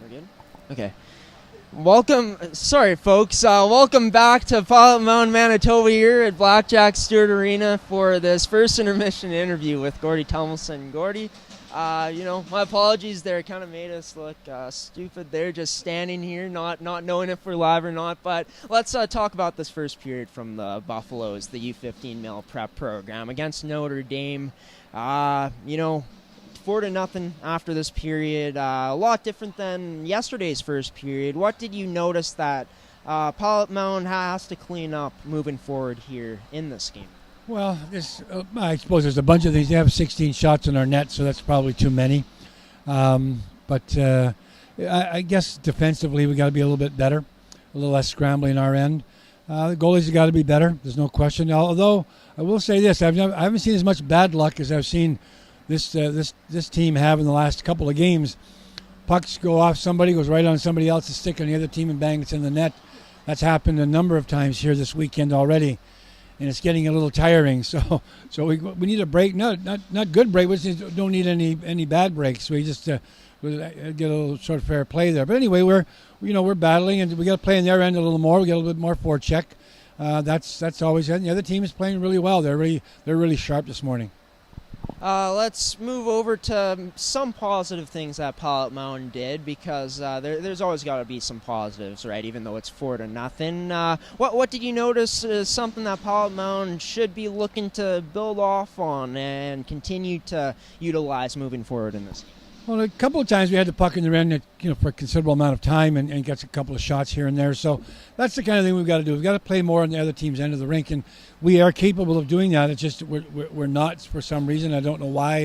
We're good? Okay. Welcome back to Pilot Mound, Manitoba here at Blackjack Stewart Arena for this first intermission interview with Gordy Tummelson. Gordy, my apologies there. Kind of made us look stupid there, just standing here, not knowing if we're live or not. But let's talk about this first period from the Buffaloes, the U15 male prep program against Notre Dame. 4-0 after this period. A lot different than yesterday's first period. What did you notice that Pilot Mound has to clean up moving forward here in this game? Well, I suppose there's a bunch of things. They have 16 shots in our net, so that's probably too many. But I guess defensively we got to be a little bit better, a little less scrambling our end. The goalies have got to be better. There's no question. Although I will say this, I haven't seen as much bad luck as I've seen this team have in the last couple of games. Pucks go off, somebody goes right on somebody else's stick on the other team and bang, it's in the net. That's happened a number of times here this weekend already, and it's getting a little tiring. So we need a break. Not good break. We just don't need any bad breaks. We just get a little sort of fair play there. But anyway, we're battling, and we got to play in their end a little more. We got a little bit more forecheck. That's always it. And the other team is playing really well. They're really sharp this morning. Let's move over to some positive things that Pilot Mound did, because there's always got to be some positives, right? Even though it's 4-0. What did you notice is something that Pilot Mound should be looking to build off on and continue to utilize moving forward in this game? Well, a couple of times we had the puck in the end, for a considerable amount of time and gets a couple of shots here and there. So that's the kind of thing we've got to do. We've got to play more on the other team's end of the rink, and we are capable of doing that. It's just we're not for some reason. I don't know why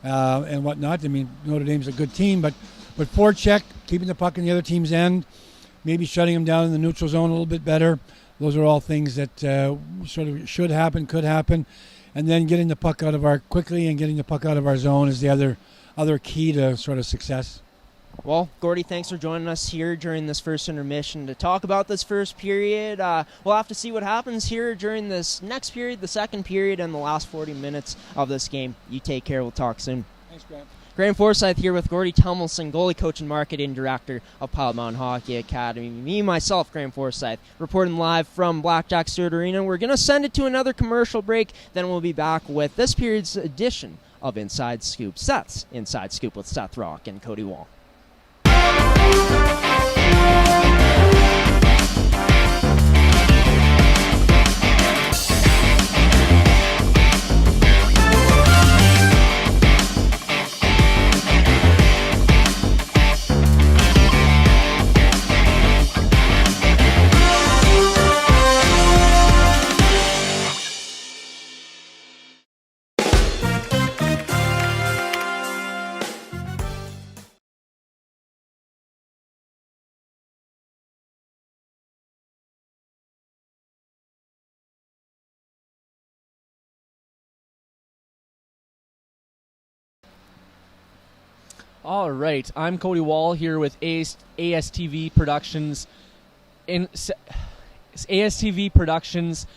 and whatnot. I mean, Notre Dame's a good team, but forecheck, keeping the puck in the other team's end, maybe shutting them down in the neutral zone a little bit better. Those are all things that sort of should happen, could happen, and then getting the puck out of our zone is the other key to sort of success. Well, Gordy, thanks for joining us here during this first intermission to talk about this first period. We'll have to see what happens here during this next period, the second period, and the last 40 minutes of this game. You take care. We'll talk soon. Thanks, Grant. Graham Forsyth here with Gordy Tummelson, goalie coach and marketing director of Pilot Mound Hockey Academy. Me, myself, Graham Forsyth, reporting live from Blackjack Stewart Arena. We're going to send it to another commercial break, then we'll be back with this period's edition of Inside Scoop, Seth's Inside Scoop with Seth Rock and Cody Wall. All right, I'm Cody Wall here with ASTV Productions. ASTV Productions'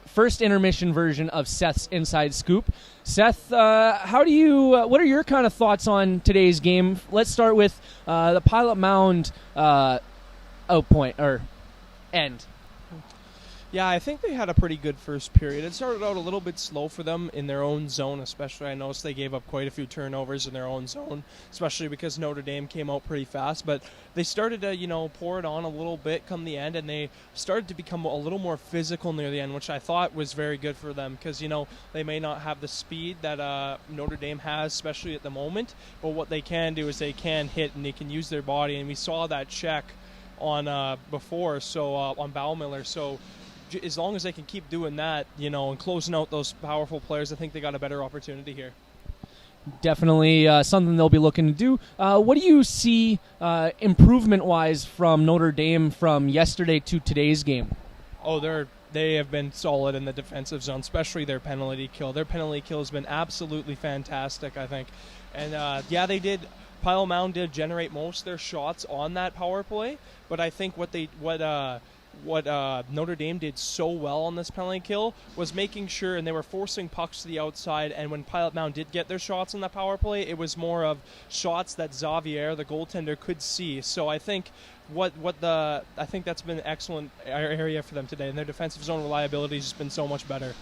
first intermission version of Seth's Inside Scoop. Seth, what are your kind of thoughts on today's game? Let's start with the Pilot Mound end. Yeah, I think they had a pretty good first period. It started out a little bit slow for them in their own zone, especially. I noticed they gave up quite a few turnovers in their own zone, especially because Notre Dame came out pretty fast. But they started to, pour it on a little bit come the end, and they started to become a little more physical near the end, which I thought was very good for them because, they may not have the speed that Notre Dame has, especially at the moment. But what they can do is they can hit and they can use their body, and we saw that check on before, so on Baumiller. So as long as they can keep doing that, and closing out those powerful players, I think they got a better opportunity here. Definitely something they'll be looking to do. What do you see improvement-wise from Notre Dame from yesterday to today's game? Oh, they have been solid in the defensive zone, especially their penalty kill. Their penalty kill has been absolutely fantastic, I think. And, they did. Pilot Mound did generate most of their shots on that power play, but I think what what Notre Dame did so well on this penalty kill was making sure, and they were forcing pucks to the outside, and when Pilot Mound did get their shots in that power play, it was more of shots that Xavier, the goaltender, could see. So I think I think that's been an excellent area for them today, and their defensive zone reliability has just been so much better.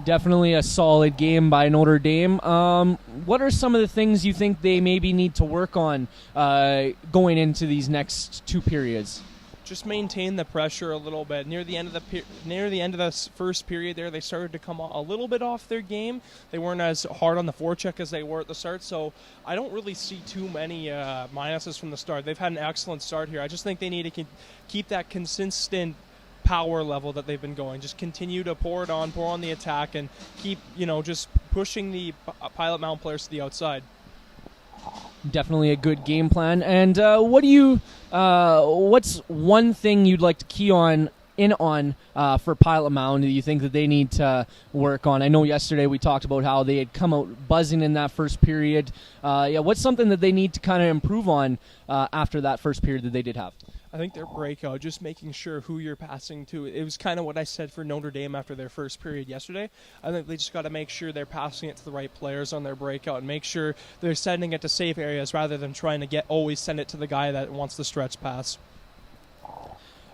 Definitely a solid game by Notre Dame. What are some of the things you think they maybe need to work on going into these next two periods? Just maintain the pressure a little bit. Near the end of the first period there, they started to come a little bit off their game. They weren't as hard on the forecheck as they were at the start, so I don't really see too many minuses from the start. They've had an excellent start here. I just think they need to keep that consistent power level that they've been going. Just continue to pour on the attack, and keep, just pushing the Pilot Mound players to the outside. Definitely a good game plan. And what's one thing you'd like to key on for Pilot Mound that you think that they need to work on? I know yesterday we talked about how they had come out buzzing in that first period. What's something that they need to kind of improve on after that first period that they did have? I think their breakout, just making sure who you're passing to. It was kind of what I said for Notre Dame after their first period yesterday. I think they just got to make sure they're passing it to the right players on their breakout, and make sure they're sending it to safe areas rather than trying to always send it to the guy that wants the stretch pass.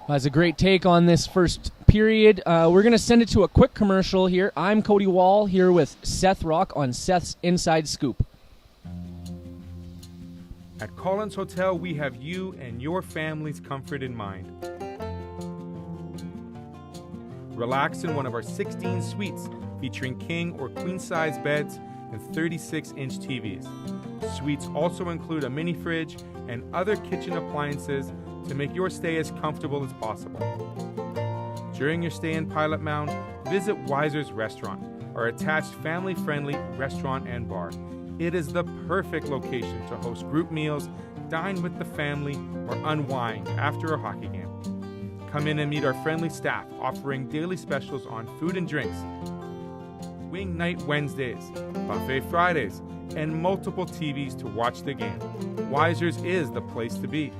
That's a great take on this first period. We're going to send it to a quick commercial here. I'm Cody Wall here with Seth Rock on Seth's Inside Scoop. At Collins Hotel, we have you and your family's comfort in mind. Relax in one of our 16 suites featuring king or queen-size beds and 36-inch TVs. Suites also include a mini fridge and other kitchen appliances to make your stay as comfortable as possible. During your stay in Pilot Mound, visit Weiser's Restaurant, our attached family-friendly restaurant and bar. It is the perfect location to host group meals, dine with the family, or unwind after a hockey game. Come in and meet our friendly staff offering daily specials on food and drinks, Wing Night Wednesdays, Buffet Fridays, and multiple TVs to watch the game. Weiser's is the place to be.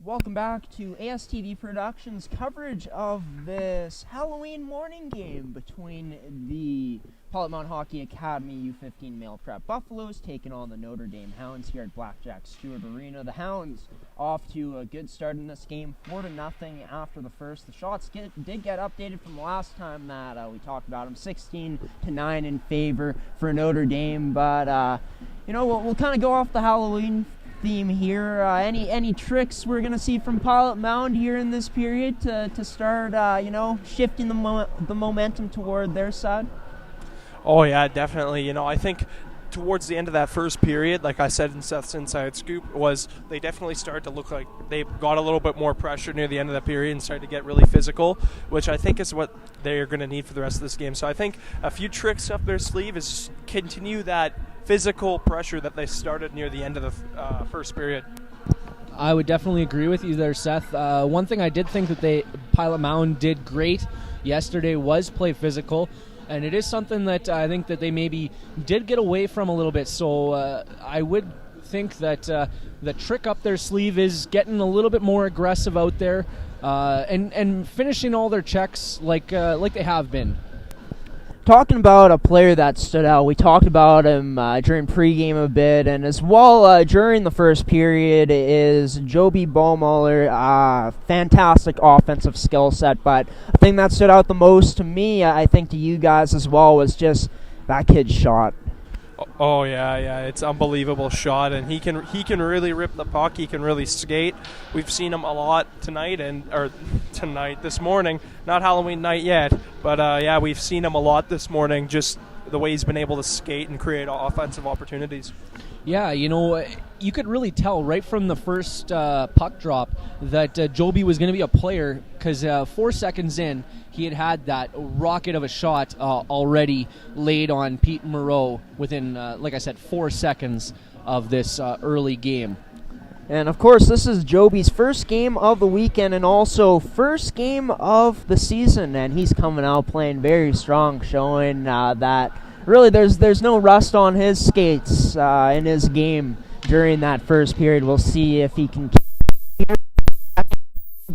Welcome back to ASTV Productions coverage of this Halloween morning game between the Pilot Mound Hockey Academy U15 Male Prep Buffaloes taking on the Notre Dame Hounds here at Blackjack Stewart Arena. The Hounds off to a good start in this game, 4-0 after the first. The shots did get updated from the last time that we talked about them, 16-9 in favor for Notre Dame. But we'll kind of go off the Halloween theme here. Any tricks we're gonna see from Pilot Mound here in this period to start shifting the momentum toward their side? Oh yeah, definitely. I think towards the end of that first period, like I said in Seth's Inside Scoop, they definitely started to look like they got a little bit more pressure near the end of the period and started to get really physical, which I think is what they're going to need for the rest of this game. So I think a few tricks up their sleeve is continue that physical pressure that they started near the end of the first period. I would definitely agree with you there, Seth. One thing I did think that Pilot Mound did great yesterday was play physical. And it is something that I think that they maybe did get away from a little bit. So I would think that the trick up their sleeve is getting a little bit more aggressive out there and finishing all their checks like they have been. talking about a player that stood out, we talked about him during pregame a bit, and as well during the first period is Joby Baumüller. Fantastic offensive skill set, but the thing that stood out the most to me, I think to you guys as well, was just that kid's shot. Oh yeah, it's unbelievable shot, and he can really rip the puck. He can really skate. We've seen him a lot this morning. Not Halloween night yet, but we've seen him a lot this morning. Just the way he's been able to skate and create offensive opportunities. Yeah, you could really tell right from the first puck drop that Joby was going to be a player, because 4 seconds in, he had that rocket of a shot already laid on Pete Moreau within, like I said, 4 seconds of this early game. And of course, this is Joby's first game of the weekend and also first game of the season, and he's coming out playing very strong, showing that really there's no rust on his skates in his game during that first period. We'll see if he can.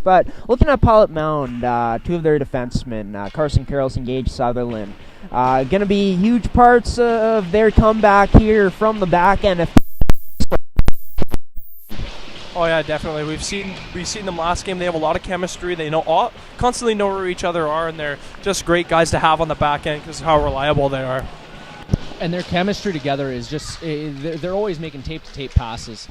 But looking at Pilot Mound, two of their defensemen, Carson Carroll's and Gage Sutherland, going to be huge parts of their comeback here from the back end. Oh yeah, definitely. We've seen them last game. They have a lot of chemistry. They constantly know where each other are, and they're just great guys to have on the back end because of how reliable they are. And their chemistry together is just, they're always making tape-to-tape passes.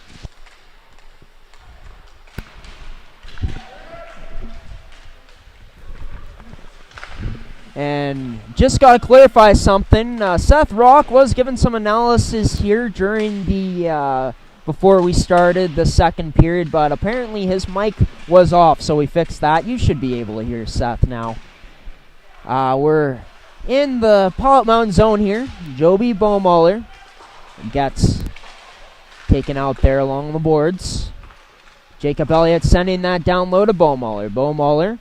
And just got to clarify something. Seth Rock was given some analysis here during the before we started the second period, but apparently his mic was off, so we fixed that. You should be able to hear Seth now. We're in the Pilot Mound zone here. Joby Baumüller gets taken out there along the boards. Jacob Elliott sending that down low to Baumüller. Baumüller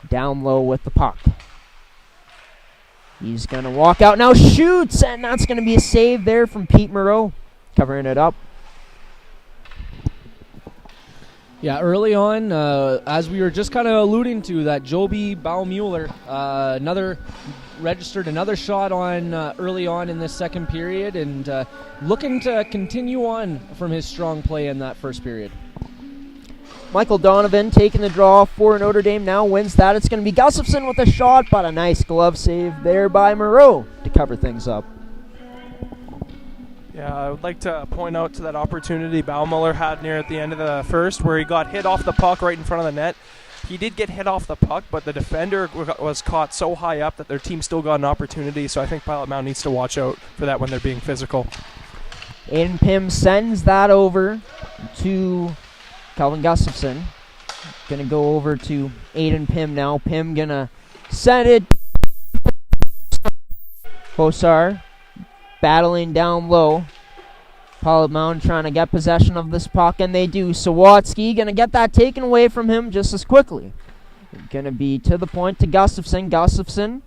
down low with the puck. He's going to walk out now, shoots, and that's going to be a save there from Pete Moreau, covering it up. Yeah, early on, as we were just kind of alluding to, that Joby Baumüller registered another shot on early on in this second period, and looking to continue on from his strong play in that first period. Michael Donovan taking the draw for Notre Dame, now wins that. It's going to be Gustafson with a shot, but a nice glove save there by Moreau to cover things up. Yeah, I would like to point out to that opportunity Baumüller had near at the end of the first where he got hit off the puck right in front of the net. He did get hit off the puck, but the defender was caught so high up that their team still got an opportunity, so I think Pilot Mound needs to watch out for that when they're being physical. Aiden Pym sends that over to Calvin Gustafson. Going to go over to Aiden Pym now. Pym going to send it. Bosar battling down low. Pilot Mound trying to get possession of this puck, and they do. Sawatsky going to get that taken away from him just as quickly. Going to be to the point to Gustafson. Gustafson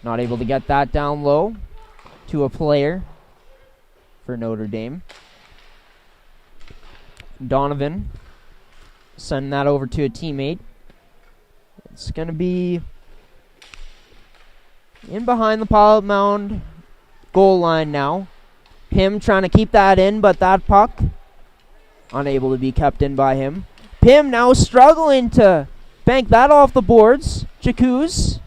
not able to get that down low to a player for Notre Dame. Donovan sending that over to a teammate. It's going to be in behind the Pilot Mound goal line now. Pym trying to keep that in, but that puck unable to be kept in by him. Pym now struggling to bank that off the boards. Jacuz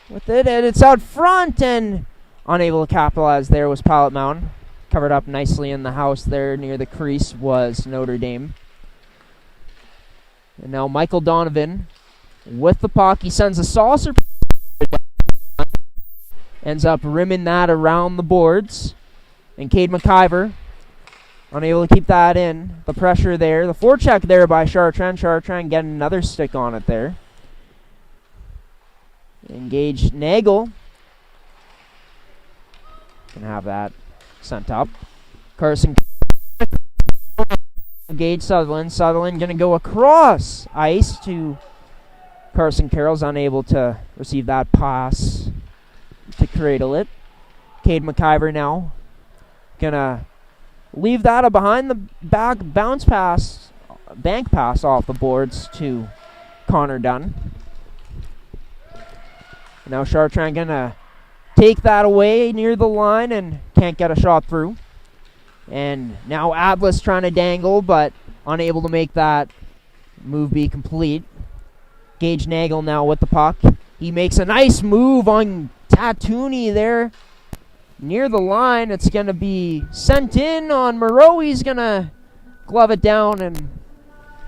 with it, and it's out front, and unable to capitalize there was Pilot Mound. Covered up nicely in the house there near the crease was Notre Dame. And now Michael Donovan with the puck. He sends a saucer. Ends up rimming that around the boards. And Cade McIver unable to keep that in. The pressure there. The forecheck there by Chartrand. Chartrand getting another stick on it there. Engaged Nagel. Can have that sent up. Carson Gage Sutherland. Sutherland going to go across ice to Carson Carroll's unable to receive that pass to cradle it. Cade McIver now going to leave that a behind the back bank pass off the boards to Connor Dunn. Now Chartrand gonna take that away near the line and can't get a shot through. And now Atlas trying to dangle, but unable to make that move be complete. Gage Nagel now with the puck. He makes a nice move on Tatooni there near the line. It's going to be sent in on Moreau. He's going to glove it down and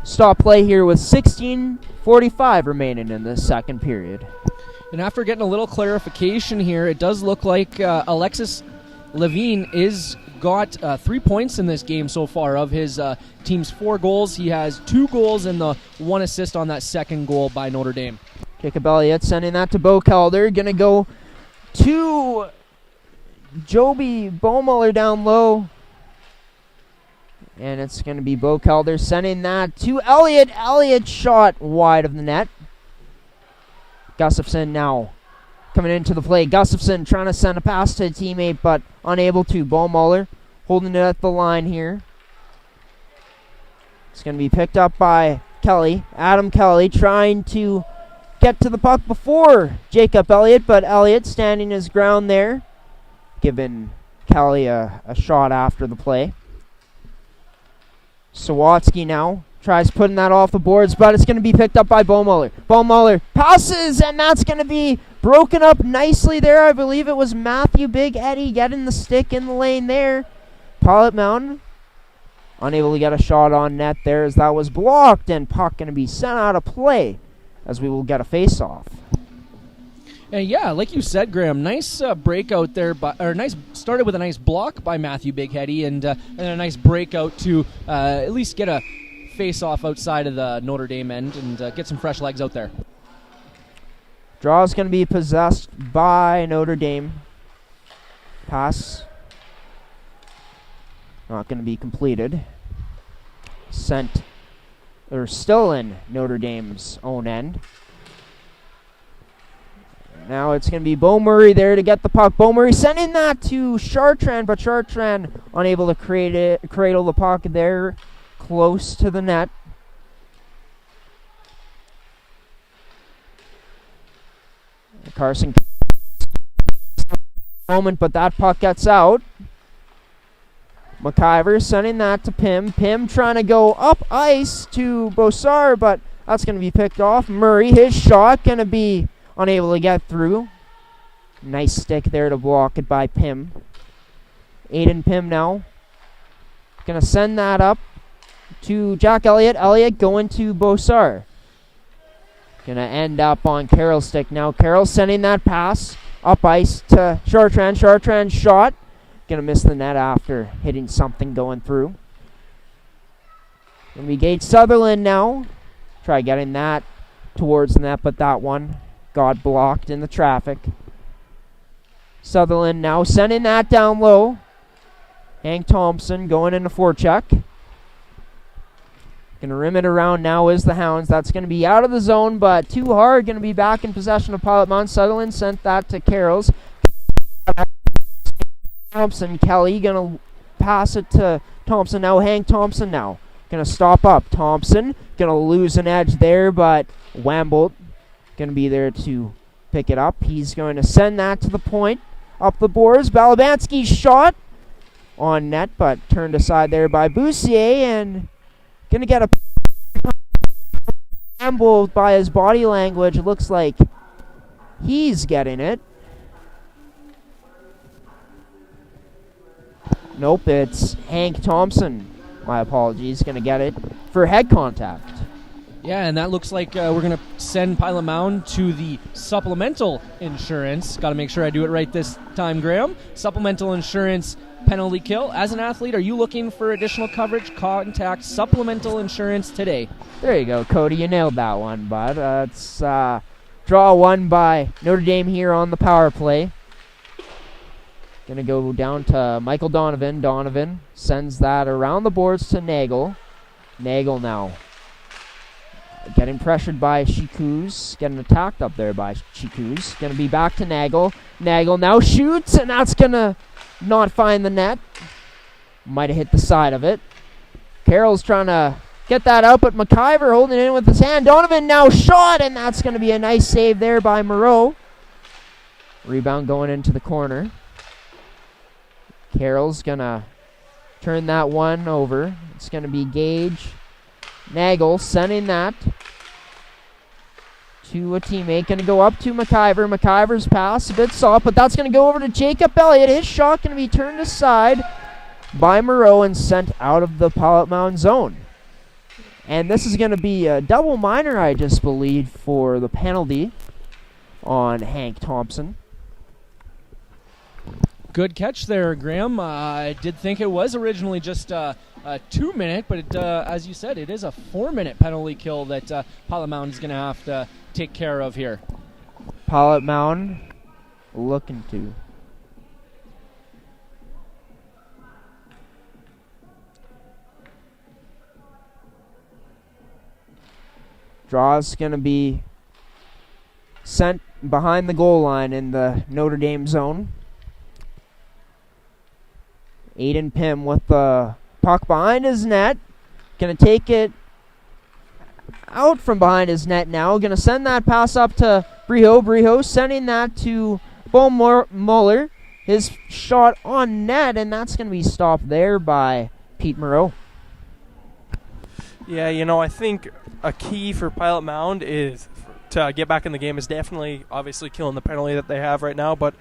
stop play here with 16:45 remaining in the second period. And after getting a little clarification here, it does look like Alexis Levine is got 3 points in this game so far. Of his team's 4 goals, he has 2 goals and the 1 assist on that second goal by Notre Dame. Jacob Elliott sending that to Bo Calder. Going to go to Joby Bowmuller down low. And it's going to be Bo Calder sending that to Elliott. Elliott shot wide of the net. Gustafson now coming into the play. Gustafson trying to send a pass to a teammate, but unable to. Bowmuller holding it at the line here. It's going to be picked up by Kelly. Adam Kelly trying to get to the puck before Jacob Elliott, but Elliott standing his ground there, giving Kelly a shot after the play. Sawatsky now tries putting that off the boards, but it's going to be picked up by Bowmuller. Bowmuller passes, and that's going to be broken up nicely there. I believe it was Matthew Big Eddie getting the stick in the lane there. Pilot Mountain unable to get a shot on net there as that was blocked, and puck going to be sent out of play as we will get a face-off. And yeah, like you said, Graham, nice breakout there, started with a nice block by Matthew Bigheady and a nice breakout to at least get a face-off outside of the Notre Dame end and get some fresh legs out there. Draw is going to be possessed by Notre Dame. Pass not going to be completed. Still in Notre Dame's own end. Now it's going to be Bo Murray there to get the puck. Bo Murray sending that to Chartrand, but Chartrand unable to cradle the puck there close to the net. Carson moment, but that puck gets out. McIver sending that to Pym. Pym trying to go up ice to Bossar, but that's going to be picked off. Murray, his shot going to be unable to get through. Nice stick there to block it by Pym. Aiden Pym now going to send that up to Jack Elliott. Elliott going to Bossar. Going to end up on Carroll's stick now. Carroll sending that pass up ice to Chartrand. Chartrand's shot. Going to miss the net after hitting something going through. Going to be Gage Sutherland now. Try getting that towards the net, but that one got blocked in the traffic. Sutherland now sending that down low. Hank Thompson going into forecheck. Going to rim it around now is the Hounds. That's going to be out of the zone, but too hard. Going to be back in possession of Pilot Mound. Sutherland sent that to Carrolls. Thompson, Kelly going to pass it to Thompson now. Hank Thompson now going to stop up. Thompson going to lose an edge there, but Wambolt going to be there to pick it up. He's going to send that to the point. Up the boards. Balabanski's shot on net, but turned aside there by Boussier, and going to get a Wambolt by his body language. It looks like he's getting it. Nope, it's Hank Thompson. My apologies. Going to get it for head contact. Yeah, and that looks like we're going to send Pilot Mound to the supplemental insurance. Got to make sure I do it right this time, Graham. Supplemental insurance penalty kill. As an athlete, are you looking for additional coverage? Contact supplemental insurance today. There you go, Cody. You nailed that one, bud. It's draw one by Notre Dame here on the power play. Going to go down to Michael Donovan. Donovan sends that around the boards to Nagel. Nagel now getting pressured by Chikuz. Getting attacked up there by Chikuz. Going to be back to Nagel. Nagel now shoots, and that's going to not find the net. Might have hit the side of it. Carroll's trying to get that out, but McIver holding it in with his hand. Donovan now shot, and that's going to be a nice save there by Moreau. Rebound going into the corner. Carroll's going to turn that one over. It's going to be Gage Nagel sending that to a teammate. Going to go up to McIver. McIver's pass, a bit soft, but that's going to go over to Jacob Elliott. His shot going to be turned aside by Moreau and sent out of the Pilot Mound zone. And this is going to be a double minor, I just believe, for the penalty on Hank Thompson. Good catch there, Graham. I did think it was originally just a 2-minute, but as you said, it is a 4-minute penalty kill that Pilot Mound is going to have to take care of here. Pilot Mound looking to. Draw's going to be sent behind the goal line in the Notre Dame zone. Aiden Pym with the puck behind his net. Going to take it out from behind his net now. Going to send that pass up to Briho. Briho sending that to Bo Muller. His shot on net, and that's going to be stopped there by Pete Moreau. Yeah, I think a key for Pilot Mound is to get back in the game is definitely, obviously, killing the penalty that they have right now. But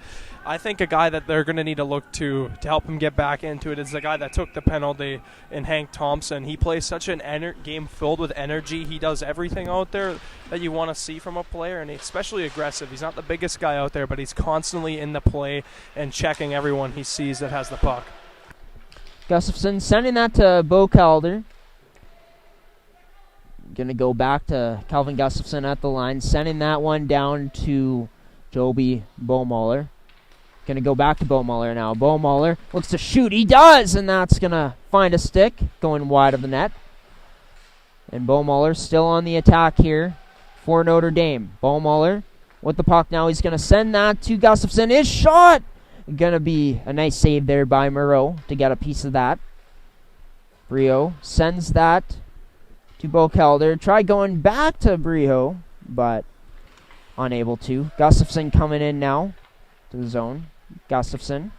I think a guy that they're going to need to look to help him get back into it is the guy that took the penalty in Hank Thompson. He plays such an game filled with energy. He does everything out there that you want to see from a player, and he's especially aggressive. He's not the biggest guy out there, but he's constantly in the play and checking everyone he sees that has the puck. Gustafson sending that to Bo Calder. Going to go back to Calvin Gustafson at the line, sending that one down to Joby Bomuller. Going to go back to Bomuller now. Bomuller looks to shoot. He does, and that's going to find a stick going wide of the net. And Bomuller still on the attack here for Notre Dame. Bomuller with the puck now. He's going to send that to Gustafson. His shot! Going to be a nice save there by Moreau to get a piece of that. Brio sends that to Bo Calder. Try going back to Briho, but unable to. Gustafson coming in now to the zone. Gustafson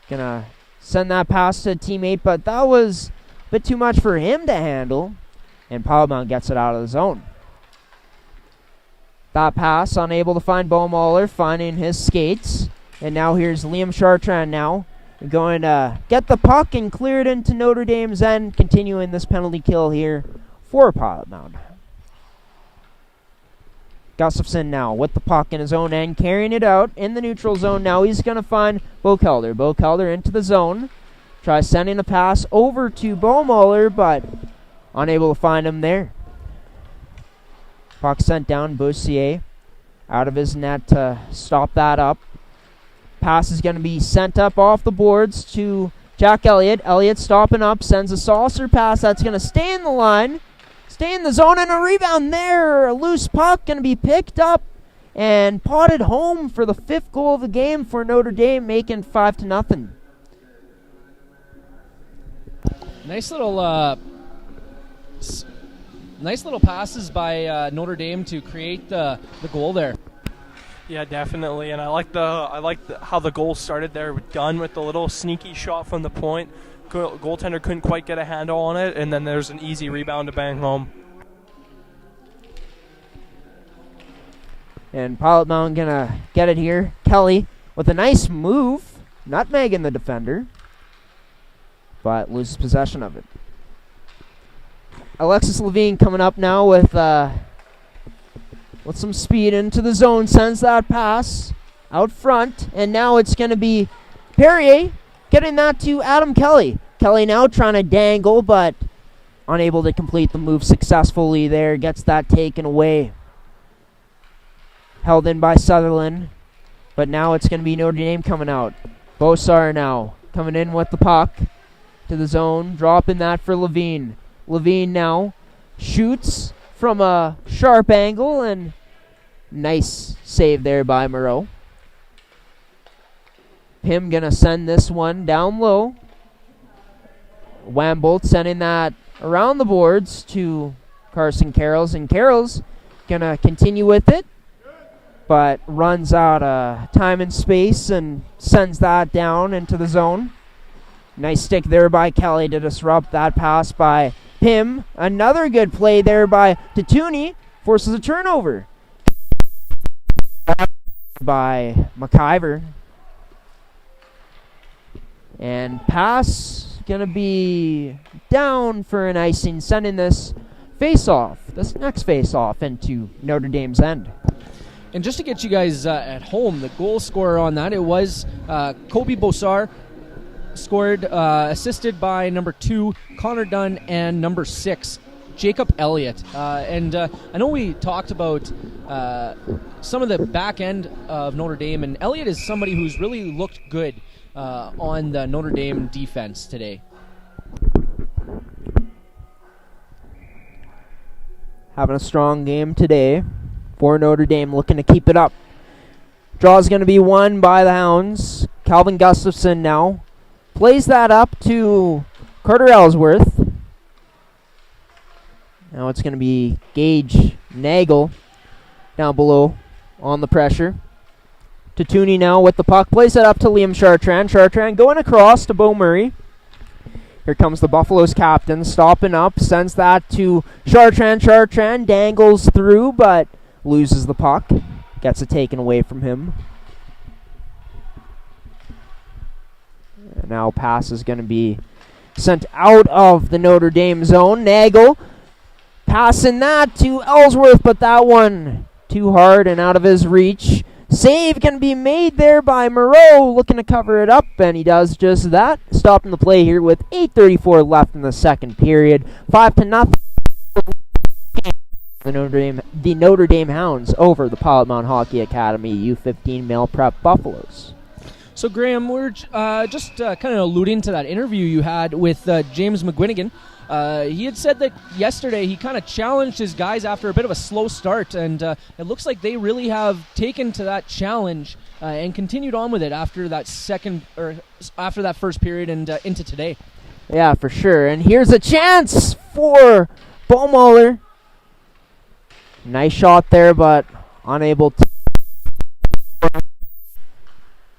gonna send that pass to a teammate, but that was a bit too much for him to handle, and Pilot Mound gets it out of the zone. That pass, unable to find Bomuller, finding his skates, and now here's Liam Chartrand now. Going to get the puck and clear it into Notre Dame's end, continuing this penalty kill here for Pilot Mound. Gustafson now with the puck in his own end, carrying it out in the neutral zone. Now he's going to find Bo Calder. Bo Calder into the zone. Tries sending a pass over to Bomuller, but unable to find him there. Puck sent down. Boussier out of his net to stop that up. Pass is going to be sent up off the boards to Jack Elliott. Elliott stopping up, sends a saucer pass that's going to stay in the line, stay in the zone, and a rebound there. A loose puck going to be picked up and potted home for the 5th goal of the game for Notre Dame, making 5-0. Nice little passes by Notre Dame to create the goal there. Yeah, definitely, and I like how the goal started there, done with the little sneaky shot from the point. Goaltender couldn't quite get a handle on it, and then there's an easy rebound to bang home. And Pilot Mound gonna get it here. Kelly with a nice move, nutmegging the defender, but loses possession of it. Alexis Levine coming up now with some speed into the zone, sends that pass out front, and now it's going to be Perrier getting that to Adam Kelly. Kelly now trying to dangle, but unable to complete the move successfully there, gets that taken away. Held in by Sutherland, but now it's going to be Notre Dame coming out. Bosar now coming in with the puck to the zone, dropping that for Levine. Levine now shoots from a sharp angle, and nice save there by Moreau. Pym gonna send this one down low. Wambolt sending that around the boards to Carson Carrolls, and Carrolls gonna continue with it. but runs out of time and space and sends that down into the zone. Nice stick there by Kelly to disrupt that pass by Pim. Another good play there by Tatuni. Forces a turnover by McIver. And pass going to be down for an icing, sending this next face-off into Notre Dame's end. And just to get you guys at home, the goal scorer on that, it was Kobe Bosar, scored, assisted by number 2, Connor Dunn, and number 6, Jacob Elliott. And I know we talked about some of the back end of Notre Dame, and Elliott is somebody who's really looked good on the Notre Dame defense today. Having a strong game today for Notre Dame, looking to keep it up. Draw is going to be won by the Hounds. Calvin Gustafson now plays that up to Carter Ellsworth. Now it's going to be Gage Nagel down below on the pressure. Tatuni now with the puck. Plays it up to Liam Chartrand. Chartrand going across to Bo Murray. Here comes the Buffaloes captain, stopping up, sends that to Chartrand. Chartrand dangles through, but loses the puck. Gets it taken away from him. And now pass is going to be sent out of the Notre Dame zone. Nagel passing that to Ellsworth, but that one too hard and out of his reach. Save can be made there by Moreau, looking to cover it up, and he does just that. Stopping the play here with 8:34 left in the second period. 5-0. The Notre Dame Hounds over the Pilot Mound Hockey Academy U15 Male Prep Buffaloes. So, Graham, we're just kind of alluding to that interview you had with James McGuinegan. He had said that yesterday he kind of challenged his guys after a bit of a slow start, and it looks like they really have taken to that challenge and continued on with it after that first period and into today. Yeah, for sure. And here's a chance for Baumholler. Nice shot there, but unable to.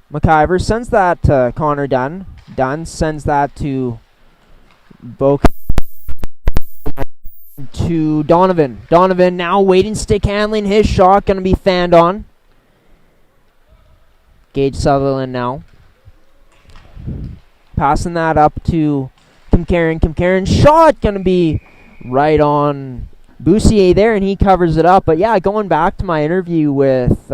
McIver sends that to Connor Dunn. Dunn sends that to to Donovan. Donovan now waiting, stick handling. His shot going to be fanned on. Gage Sutherland now. Passing that up to Kimkaren. Kimkaren's shot going to be right on Boussier there, and he covers it up. But yeah, going back to my interview with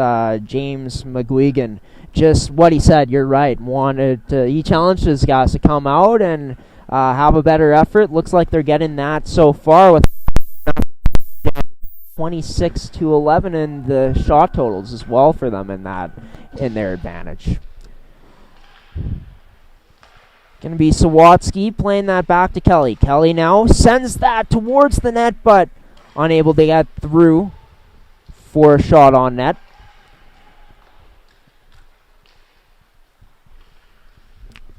James McGuigan, just what he said, you're right. He challenged his guys to come out and have a better effort. Looks like they're getting that so far with 26-11 in the shot totals as well for them in their advantage. Going to be Sawatsky playing that back to Kelly. Kelly now sends that towards the net, but unable to get through for a shot on net.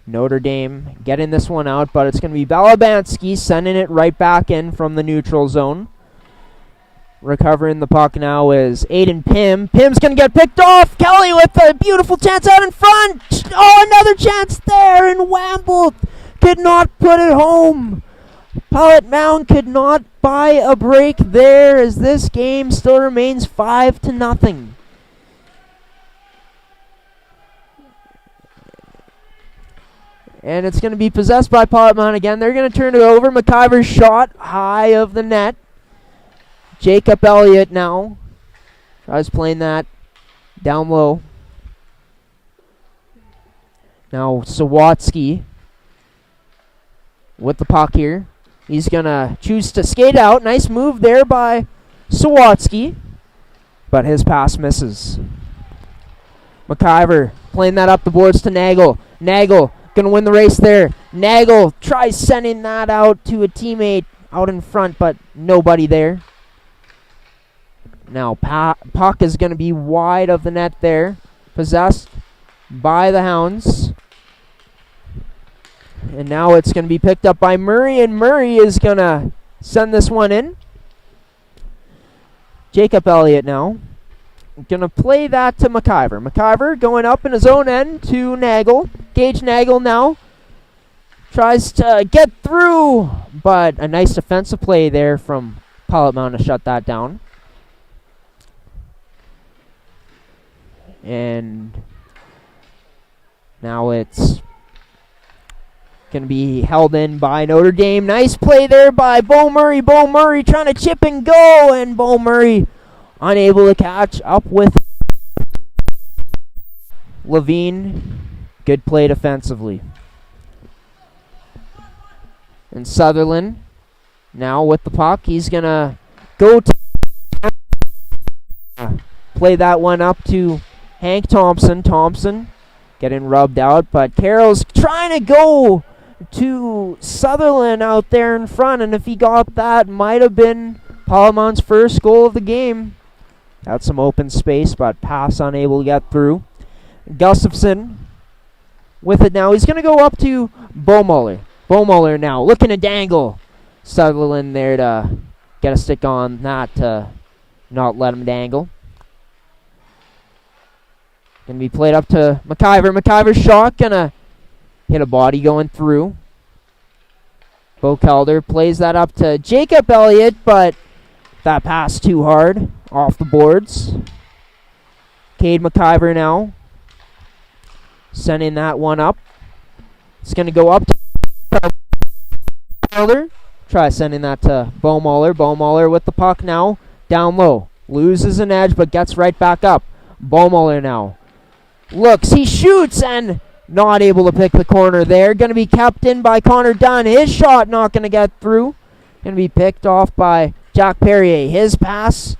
Notre Dame getting this one out, but it's going to be Balabansky sending it right back in from the neutral zone. Recovering the puck now is Aiden Pim. Pim's going to get picked off. Kelly with a beautiful chance out in front. Oh, another chance there, and Wamble could not put it home. Pilot Mound could not buy a break there as this game still remains 5-0. And it's going to be possessed by Pilot Mound again. They're going to turn it over. McIver's shot high of the net. Jacob Elliott now tries playing that down low. Now Sawatsky with the puck here. He's going to choose to skate out. Nice move there by Sawatsky, but his pass misses. McIver playing that up the boards to Nagel. Nagel going to win the race there. Nagel tries sending that out to a teammate out in front, but nobody there. Now puck is going to be wide of the net there. Possessed by the Hounds. And now it's going to be picked up by Murray, and Murray is going to send this one in. Jacob Elliott now Gonna play that to McIver. McIver going up in his own end to Nagel. Gage Nagel now tries to get through, but a nice defensive play there from Pilot Mound to shut that down. And now it's going to be held in by Notre Dame. Nice play there by Bo Murray. Bo Murray trying to chip and go, and Bo Murray unable to catch up with Levine. Good play defensively. And Sutherland now with the puck. He's going to go to play that one up to Hank Thompson. Thompson getting rubbed out, but Carroll's trying to go to Sutherland out there in front, and if he got that, might have been Palamon's first goal of the game. Had some open space, but pass unable to get through. Gustafson with it now. He's going to go up to Beaumuller. Beaumuller now looking to dangle Sutherland there to get a stick on that to not let him dangle. Going to be played up to McIver. McIver's shot going to hit a body going through. Bo Calder plays that up to Jacob Elliott, but that pass too hard off the boards. Cade McIver now sending that one up. It's going to go up to Calder. Try sending that to Beaumuller. Beaumuller with the puck now. Down low. Loses an edge, but gets right back up. Beaumuller now looks, he shoots, and not able to pick the corner there. Going to be kept in by Connor Dunn. His shot not going to get through. Going to be picked off by Jack Perrier. His pass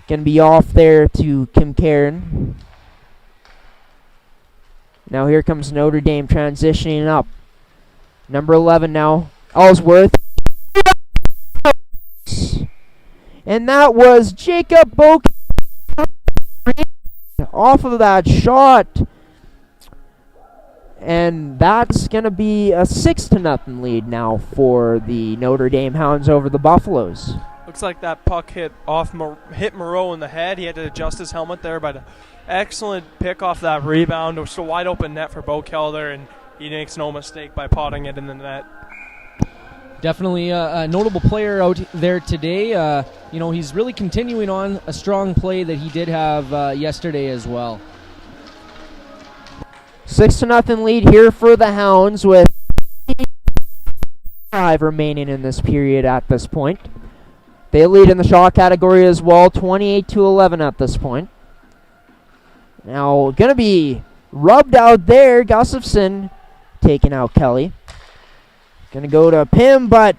going to be off there to Kim Karen. Now here comes Notre Dame transitioning up. Number 11 now, Ellsworth. And that was Jacob Boak off of that shot. And that's going to be a 6-0 lead now for the Notre Dame Hounds over the Buffaloes. Looks like that puck hit Moreau in the head. He had to adjust his helmet there, but excellent pick off that rebound. It was a wide open net for Bo Kelder, and he makes no mistake by potting it in the net. Definitely a notable player out there today. He's really continuing on a strong play that he did have yesterday as well. 6-0 lead here for the Hounds with 5 remaining in this period at this point. They lead in the shot category as well, 28-11 at this point. Now, going to be rubbed out there. Gustafson taking out Kelly. Going to go to Pim, but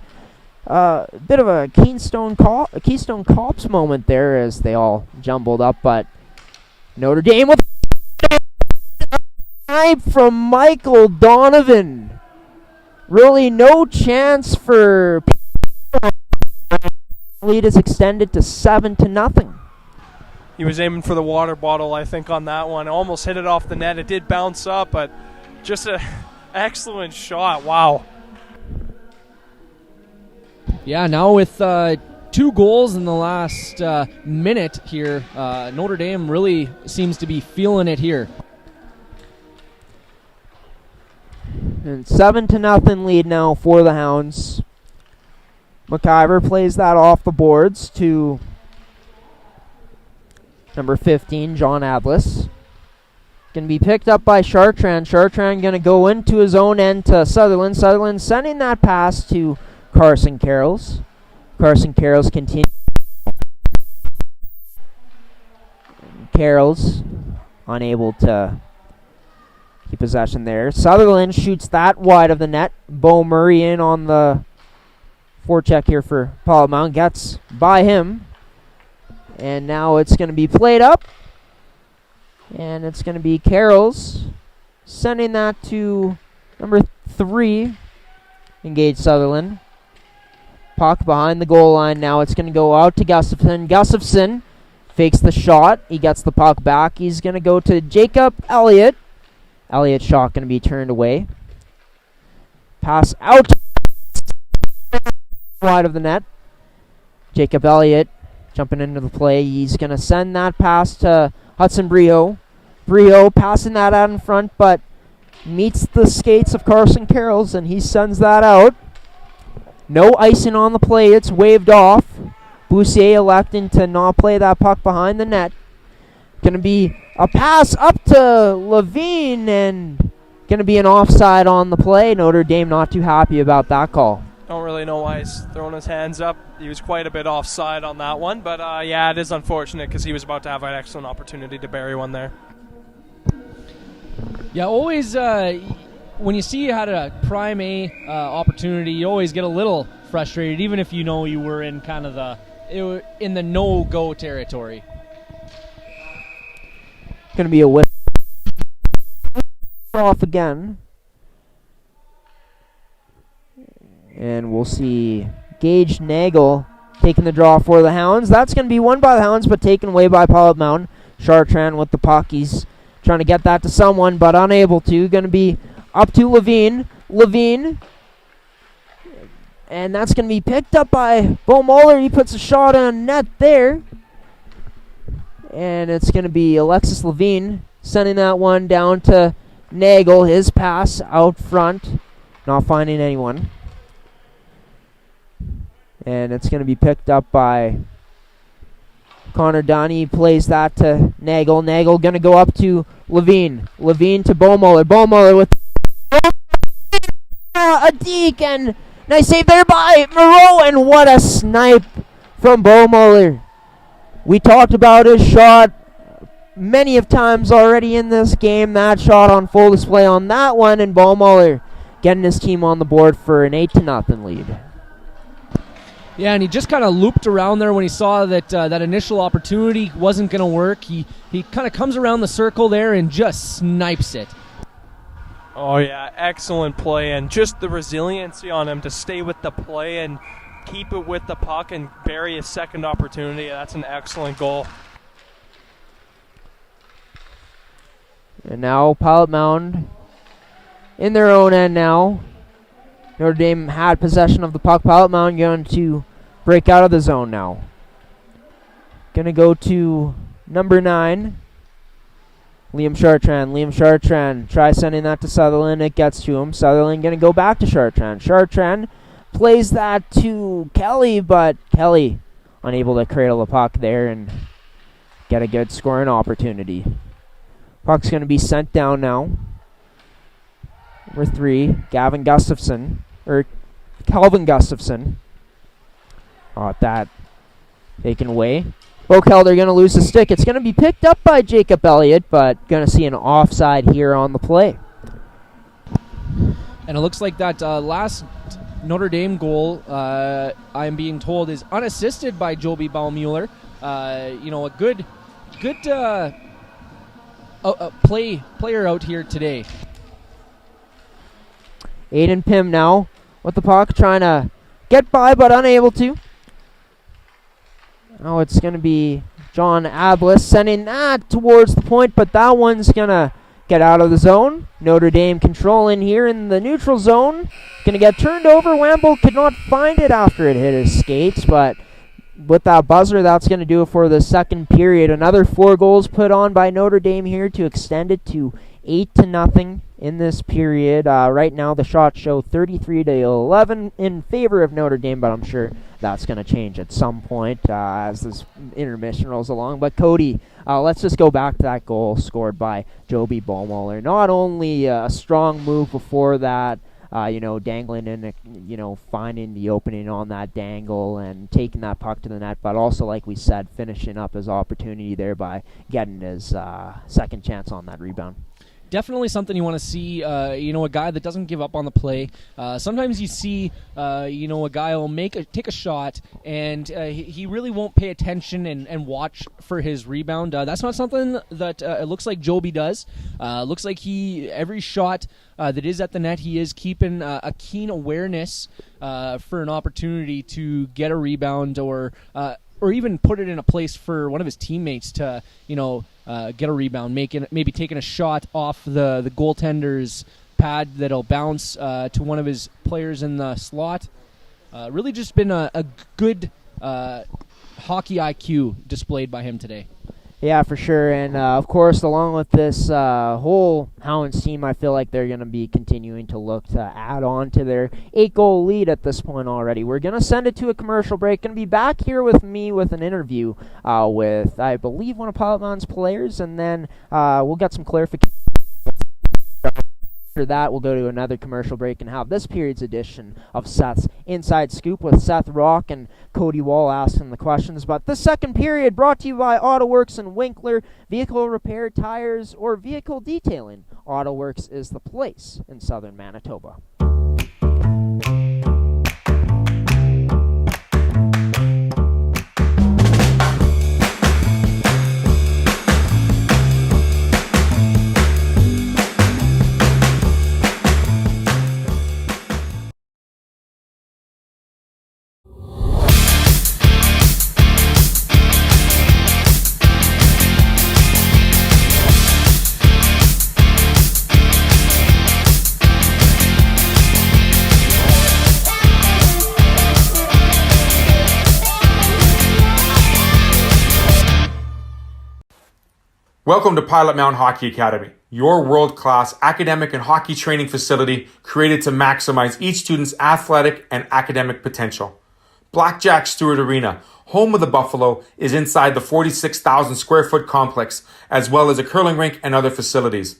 a bit of a Keystone Cops moment there as they all jumbled up. But Notre Dame with from Michael Donovan. Really no chance for lead is extended to 7-0. He was aiming for the water bottle, I think, on that one. Almost hit it off the net. It did bounce up, but just an excellent shot. Wow. Yeah, now with 2 goals in the last minute here, Notre Dame really seems to be feeling it here. And 7-0 lead now for the Hounds. McIver plays that off the boards to number 15, John Adlis. Going to be picked up by Chartrand. Chartrand going to go into his own end to Sutherland. Sutherland sending that pass to Carson Carrolls. Carson Carrolls continues. Carrolls unable to keep possession there. Sutherland shoots that wide of the net. Bo Murray in on the forecheck here for Paul Mound. Gets by him. And now it's going to be played up. And it's going to be Carrolls sending that to number 3, Engage Sutherland. Puck behind the goal line now. It's going to go out to Gustafson. Gustafson fakes the shot. He gets the puck back. He's going to go to Jacob Elliott. Elliott's shot going to be turned away. Pass out wide of the net. Jacob Elliott jumping into the play. He's going to send that pass to Hudson Brio. Brio passing that out in front, but meets the skates of Carson Carrolls, and he sends that out. No icing on the play. It's waved off. Boussier electing to not play that puck behind the net. Going to be a pass up to Levine, and going to be an offside on the play. Notre Dame not too happy about that call. Don't really know why he's throwing his hands up. He was quite a bit offside on that one, but yeah, it is unfortunate because he was about to have an excellent opportunity to bury one there. Yeah, always when you see you had a prime A opportunity, you always get a little frustrated, even if you know you were in kind of in the no-go territory. Going to be a whip off again. And we'll see Gage Nagel taking the draw for the Hounds. That's going to be won by the Hounds, but taken away by Pilot Mound. Chartrand with the puck. He's trying to get that to someone, but unable to. Going to be up to Levine. Levine. And that's going to be picked up by Bo Muller. He puts a shot on net there. And it's going to be Alexis Levine sending that one down to Nagel. His pass out front. Not finding anyone. And it's going to be picked up by Connor Donnie. Plays that to Nagel. Nagel going to go up to Levine. Levine to Bo Muller. Bo Muller with a deke, and nice save there by Moreau, and what a snipe from Bo Muller. We talked about his shot many of times already in this game. That shot on full display on that one, and Bo Muller getting his team on the board for an 8-0 lead. Yeah, and he just kind of looped around there when he saw that that initial opportunity wasn't going to work. He kind of comes around the circle there and just snipes it. Oh, yeah, excellent play, and just the resiliency on him to stay with the play and keep it with the puck and bury a second opportunity. That's an excellent goal. And now Pilot Mound in their own end now. Notre Dame had possession of the puck. Pilot Mound going to break out of the zone now. Going to go to number 9, Liam Chartrand. Liam Chartrand tries sending that to Sutherland. It gets to him. Sutherland going to go back to Chartrand. Chartrand plays that to Kelly, but Kelly unable to cradle the puck there and get a good scoring opportunity. Puck's going to be sent down now. Number 3, Calvin Gustafson. That taken away. Bokelder going to lose the stick. It's going to be picked up by Jacob Elliott, but going to see an offside here on the play. And it looks like that last Notre Dame goal, I'm being told, is unassisted by Joby Baummuller. A good player out here today. Aiden Pym now with the puck, trying to get by but unable to. Now it's going to be John Ablis sending that towards the point, but that one's going to get out of the zone. Notre Dame controlling here in the neutral zone. Going to get turned over. Wamble could not find it after it hit his skates, but with that buzzer, that's going to do it for the second period. Another 4 goals put on by Notre Dame here to extend it to 8-0 in this period. Right now, the shots show 33-11 in favor of Notre Dame, but I'm sure that's going to change at some point as this intermission rolls along. But Cody, let's just go back to that goal scored by Joby Baummuller. Not only a strong move before that, dangling in, finding the opening on that dangle and taking that puck to the net, but also, like we said, finishing up his opportunity there by getting his second chance on that rebound. Definitely something you want to see, a guy that doesn't give up on the play. Sometimes you see, a guy will take a shot, and he really won't pay attention and watch for his rebound. That's not something that it looks like Joby does. Looks like every shot that is at the net, he is keeping a keen awareness for an opportunity to get a rebound or even put it in a place for one of his teammates to, get a rebound, maybe taking a shot off the goaltender's pad that'll bounce to one of his players in the slot. Really just been a good hockey IQ displayed by him today. Yeah, for sure. And, of course, along with this whole Hounds team, I feel like they're going to be continuing to look to add on to their 8-goal lead at this point already. We're going to send it to a commercial break. Going to be back here with me with an interview with, I believe, one of Pilot Mound's players, and then we'll get some clarification. After that, we'll go to another commercial break and have this period's edition of Seth's Inside Scoop with Seth Rock and Cody Wall asking the questions. But this second period brought to you by AutoWorks and Winkler. Vehicle repair, tires, or vehicle detailing. AutoWorks is the place in southern Manitoba. Welcome to Pilot Mound Hockey Academy, your world-class academic and hockey training facility created to maximize each student's athletic and academic potential. Blackjack Stewart Arena, home of the Buffalo, is inside the 46,000 square foot complex, as well as a curling rink and other facilities.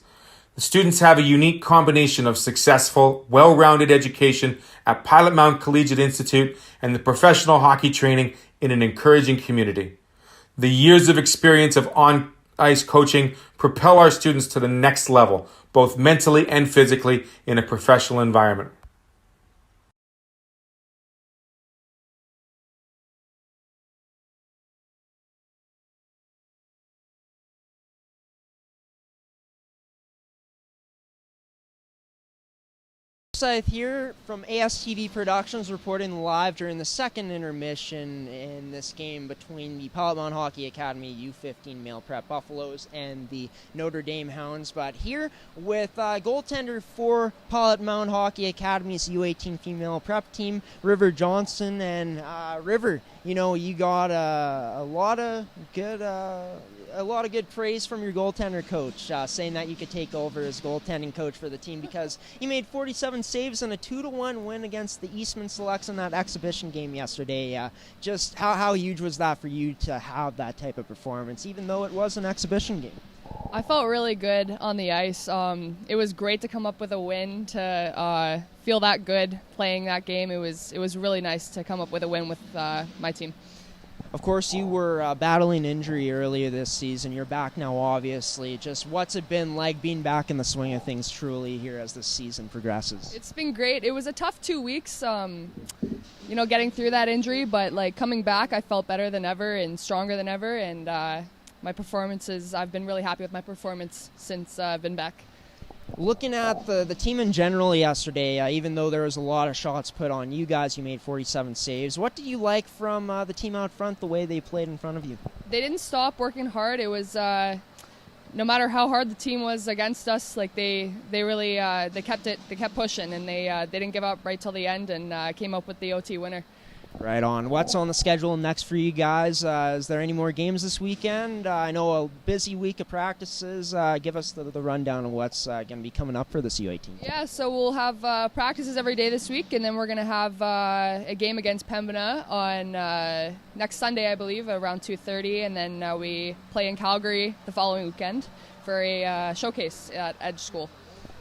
The students have a unique combination of successful, well-rounded education at Pilot Mound Collegiate Institute and the professional hockey training in an encouraging community. The years of experience of on-ice coaching propel our students to the next level, both mentally and physically, in a professional environment. Seth here from ASTV Productions, reporting live during the second intermission in this game between the Pilot Mound Hockey Academy U15 Male Prep Buffaloes and the Notre Dame Hounds. But here with goaltender for Pilot Mound Hockey Academy's U18 Female Prep team, River Johnson. And River, you know, you got a lot of good praise from your goaltender coach, saying that you could take over as goaltending coach for the team because you made 47 saves in a 2-1 win against the Eastman Selects in that exhibition game yesterday. Just how huge was that for you to have that type of performance, even though it was an exhibition game? I felt really good on the ice. It was great to come up with a win, to feel that good playing that game. It was really nice to come up with a win with my team. Of course, you were battling injury earlier this season. You're back now, obviously. Just what's it been like being back in the swing of things truly here as the season progresses? It's been great. It was a tough 2 weeks, getting through that injury, but coming back, I felt better than ever and stronger than ever, and my performances, I've been really happy with my performance since I've been back. Looking at the team in general yesterday, even though there was a lot of shots put on you guys, you made 47 saves. What did you like from the team out front, the way they played in front of you? They didn't stop working hard. It was no matter how hard the team was against us, they really they kept pushing, and they didn't give up right till the end, and came up with the OT winner. Right on. What's on the schedule next for you guys? Is there any more games this weekend? I know a busy week of practices. Give us the rundown of what's going to be coming up for this UA team. Yeah, so we'll have practices every day this week, and then we're going to have a game against Pembina on next Sunday, I believe, around 2:30, and then we play in Calgary the following weekend for a showcase at Edge School.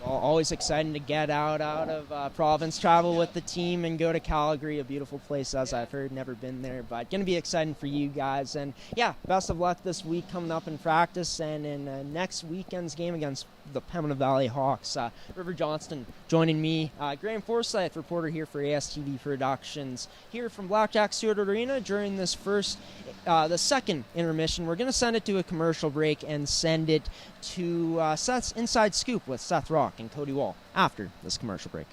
Always exciting to get out of province, travel with the team, and go to Calgary, a beautiful place, as I've heard. Never been there, but going to be exciting for you guys. And yeah, best of luck this week coming up in practice and in next weekend's game against the Pembina Valley Hawks. River Johnston joining me. Graham Forsyth, reporter here for ASTV Productions, here from Blackjack Stewart Arena during this the second intermission. We're going to send it to a commercial break and send it to Seth's Inside Scoop with Seth Rock and Cody Wall after this commercial break.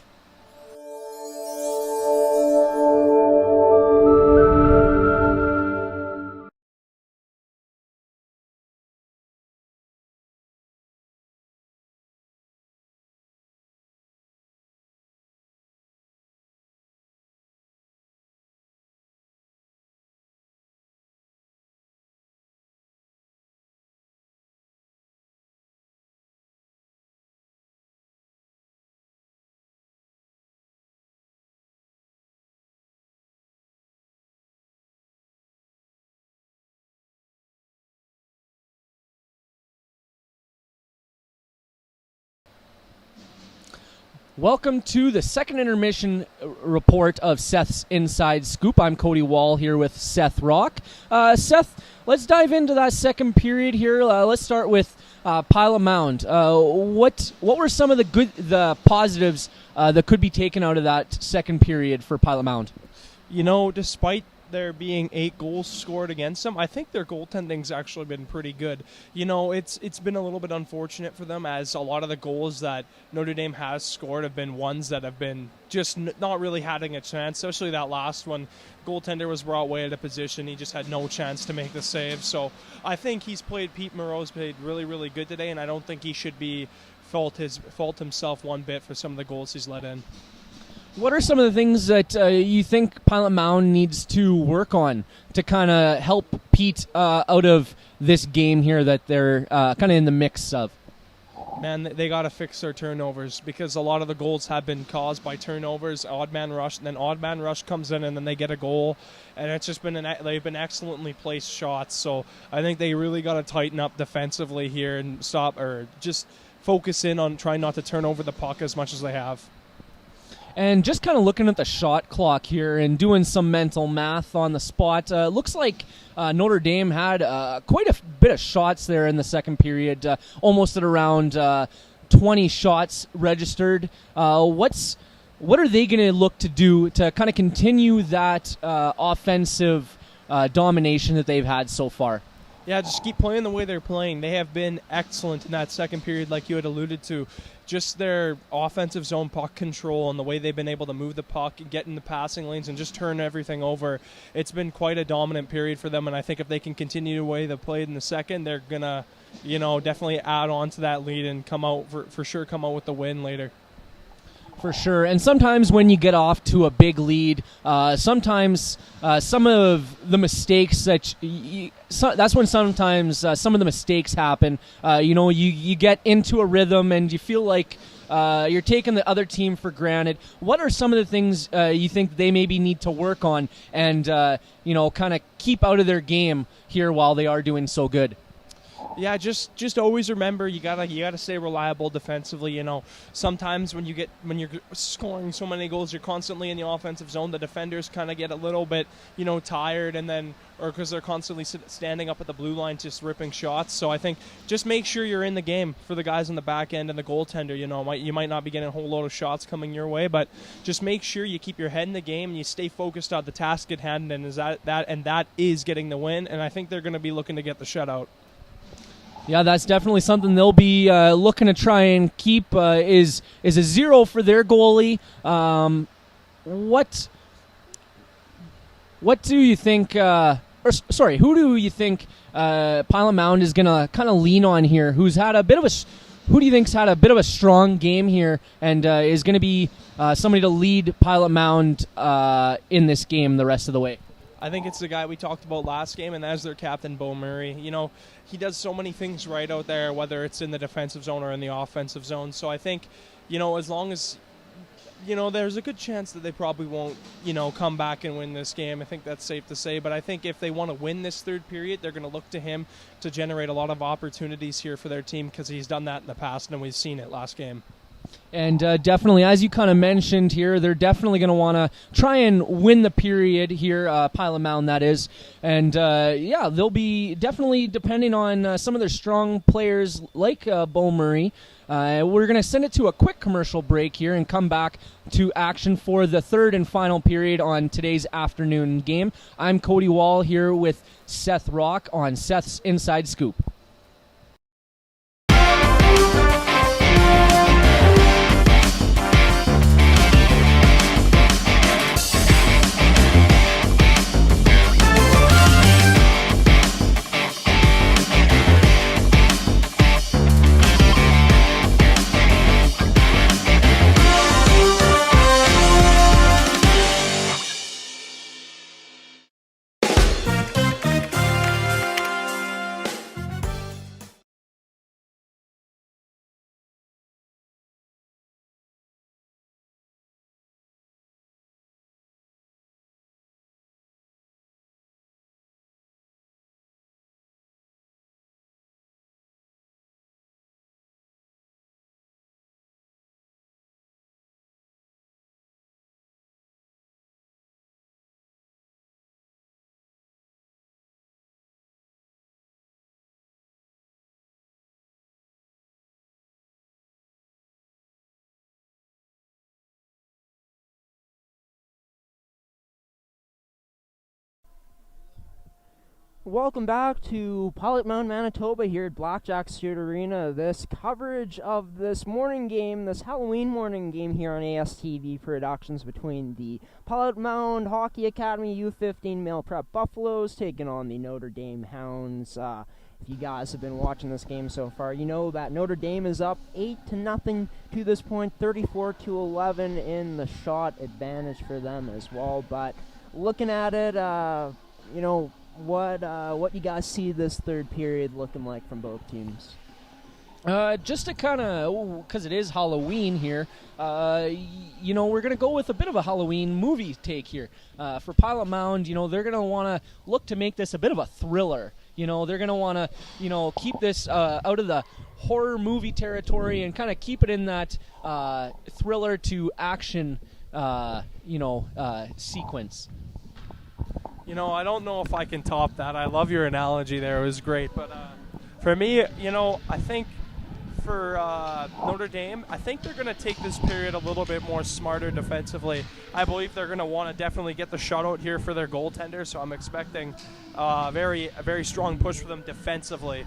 Welcome to the second intermission report of Seth's Inside Scoop. I'm Cody Wall here with Seth Rock. Seth, let's dive into that second period here. Let's start with Pilot Mound. What were some of the positives that could be taken out of that second period for Pilot Mound? You know, despite there being 8 goals scored against them, I think their goaltending's actually been pretty good. You know, it's been a little bit unfortunate for them, as a lot of the goals that Notre Dame has scored have been ones that have been just not really having a chance, especially that last one. Goaltender was brought way out of position. He just had no chance to make the save. So I think Pete Moreau's played really, really good today, and I don't think he should be fault himself one bit for some of the goals he's let in. What are some of the things that you think Pilot Mound needs to work on to kind of help Pete out of this game here that they're kind of in the mix of? Man, they got to fix their turnovers, because a lot of the goals have been caused by turnovers, odd man rush, and then odd man rush comes in and then they get a goal, and it's just been they've been excellently placed shots. So I think they really got to tighten up defensively here and stop, or just focus in on trying not to turn over the puck as much as they have. And just kind of looking at the shot clock here and doing some mental math on the spot, looks like Notre Dame had quite a bit of shots there in the second period, almost at around 20 shots registered. What are they going to look to do to kind of continue that offensive domination that they've had so far? Yeah, just keep playing the way they're playing. They have been excellent in that second period, like you had alluded to. Just their offensive zone puck control and the way they've been able to move the puck and get in the passing lanes and just turn everything over. It's been quite a dominant period for them, and I think if they can continue the way they played in the second, they're going to, definitely add on to that lead and come out with the win later. For sure. And sometimes when you get off to a big lead, sometimes some of the mistakes that's when sometimes some of the mistakes happen. You get into a rhythm and you feel like you're taking the other team for granted. What are some of the things you think they maybe need to work on and, kind of keep out of their game here while they are doing so good? Yeah, just always remember you gotta stay reliable defensively. Sometimes when you're scoring so many goals, you're constantly in the offensive zone. The defenders kind of get a little bit tired, or because they're constantly standing up at the blue line just ripping shots. So I think just make sure you're in the game for the guys on the back end and the goaltender. You might not be getting a whole load of shots coming your way, but just make sure you keep your head in the game and you stay focused on the task at hand, and that is getting the win. And I think they're going to be looking to get the shutout. Yeah, that's definitely something they'll be looking to try and keep. Is a 0 for their goalie. What do you think? Who do you think Pilot Mound is going to kind of lean on here? Who do you think's had a bit of a strong game here and is going to be somebody to lead Pilot Mound in this game the rest of the way? I think it's the guy we talked about last game, and that's their captain, Bo Murray. He does so many things right out there, whether it's in the defensive zone or in the offensive zone. So I think, as long as, there's a good chance that they probably won't, come back and win this game. I think that's safe to say. But I think if they want to win this third period, they're going to look to him to generate a lot of opportunities here for their team, because he's done that in the past, and we've seen it last game. And definitely, as you kind of mentioned here, they're definitely going to want to try and win the period here, Pilot Mound, that is. And, they'll be definitely depending on some of their strong players like Bo Murray. We're going to send it to a quick commercial break here and come back to action for the third and final period on today's afternoon game. I'm Cody Wall here with Seth Rock on Seth's Inside Scoop. Welcome back to Pilot Mound, Manitoba here at Blackjack Stewart Arena. This coverage of this morning game, this Halloween morning game here on ASTV Productions between the Pilot Mound Hockey Academy U15 Male Prep Buffaloes taking on the Notre Dame Hounds. If you guys have been watching this game so far, you know that Notre Dame is up 8-0 to this point, 34-11 in the shot advantage for them as well. But looking at it, what you guys see this third period looking like from both teams? Just to kind of, because it is Halloween here, we're going to go with a bit of a Halloween movie take here. For Pilot Mound, they're going to want to look to make this a bit of a thriller. They're going to want to, keep this out of the horror movie territory and kind of keep it in that thriller to action, sequence. I don't know if I can top that. I love your analogy there. It was great. But for me, I think for Notre Dame, I think they're going to take this period a little bit more smarter defensively. I believe they're going to want to definitely get the shutout here for their goaltender, so I'm expecting a very strong push for them defensively.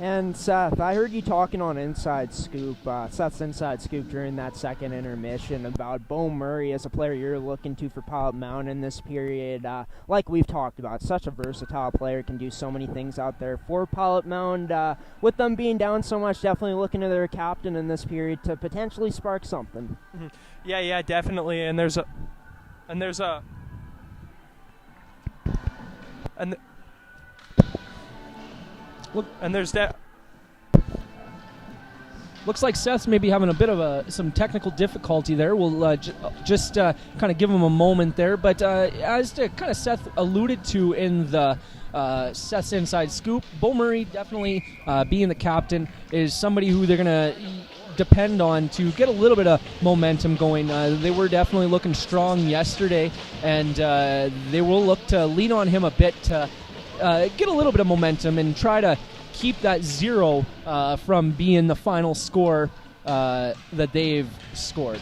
And Seth, I heard you talking on Inside Scoop, Seth's Inside Scoop during that second intermission about Bo Murray as a player you're looking to for Pilot Mound in this period. Like we've talked about, such a versatile player, can do so many things out there for Pilot Mound. With them being down so much, definitely looking to their captain in this period to potentially spark something. Mm-hmm. Yeah, definitely. And there's Looks like Seth's maybe having a bit of some technical difficulty there. We'll just kind of give him a moment there. But as to kind of Seth alluded to in the Seth's Inside Scoop, Bo Murray definitely being the captain is somebody who they're going to depend on to get a little bit of momentum going. They were definitely looking strong yesterday, and they will look to lean on him a bit to get a little bit of momentum and try to keep that 0 from being the final score that they've scored.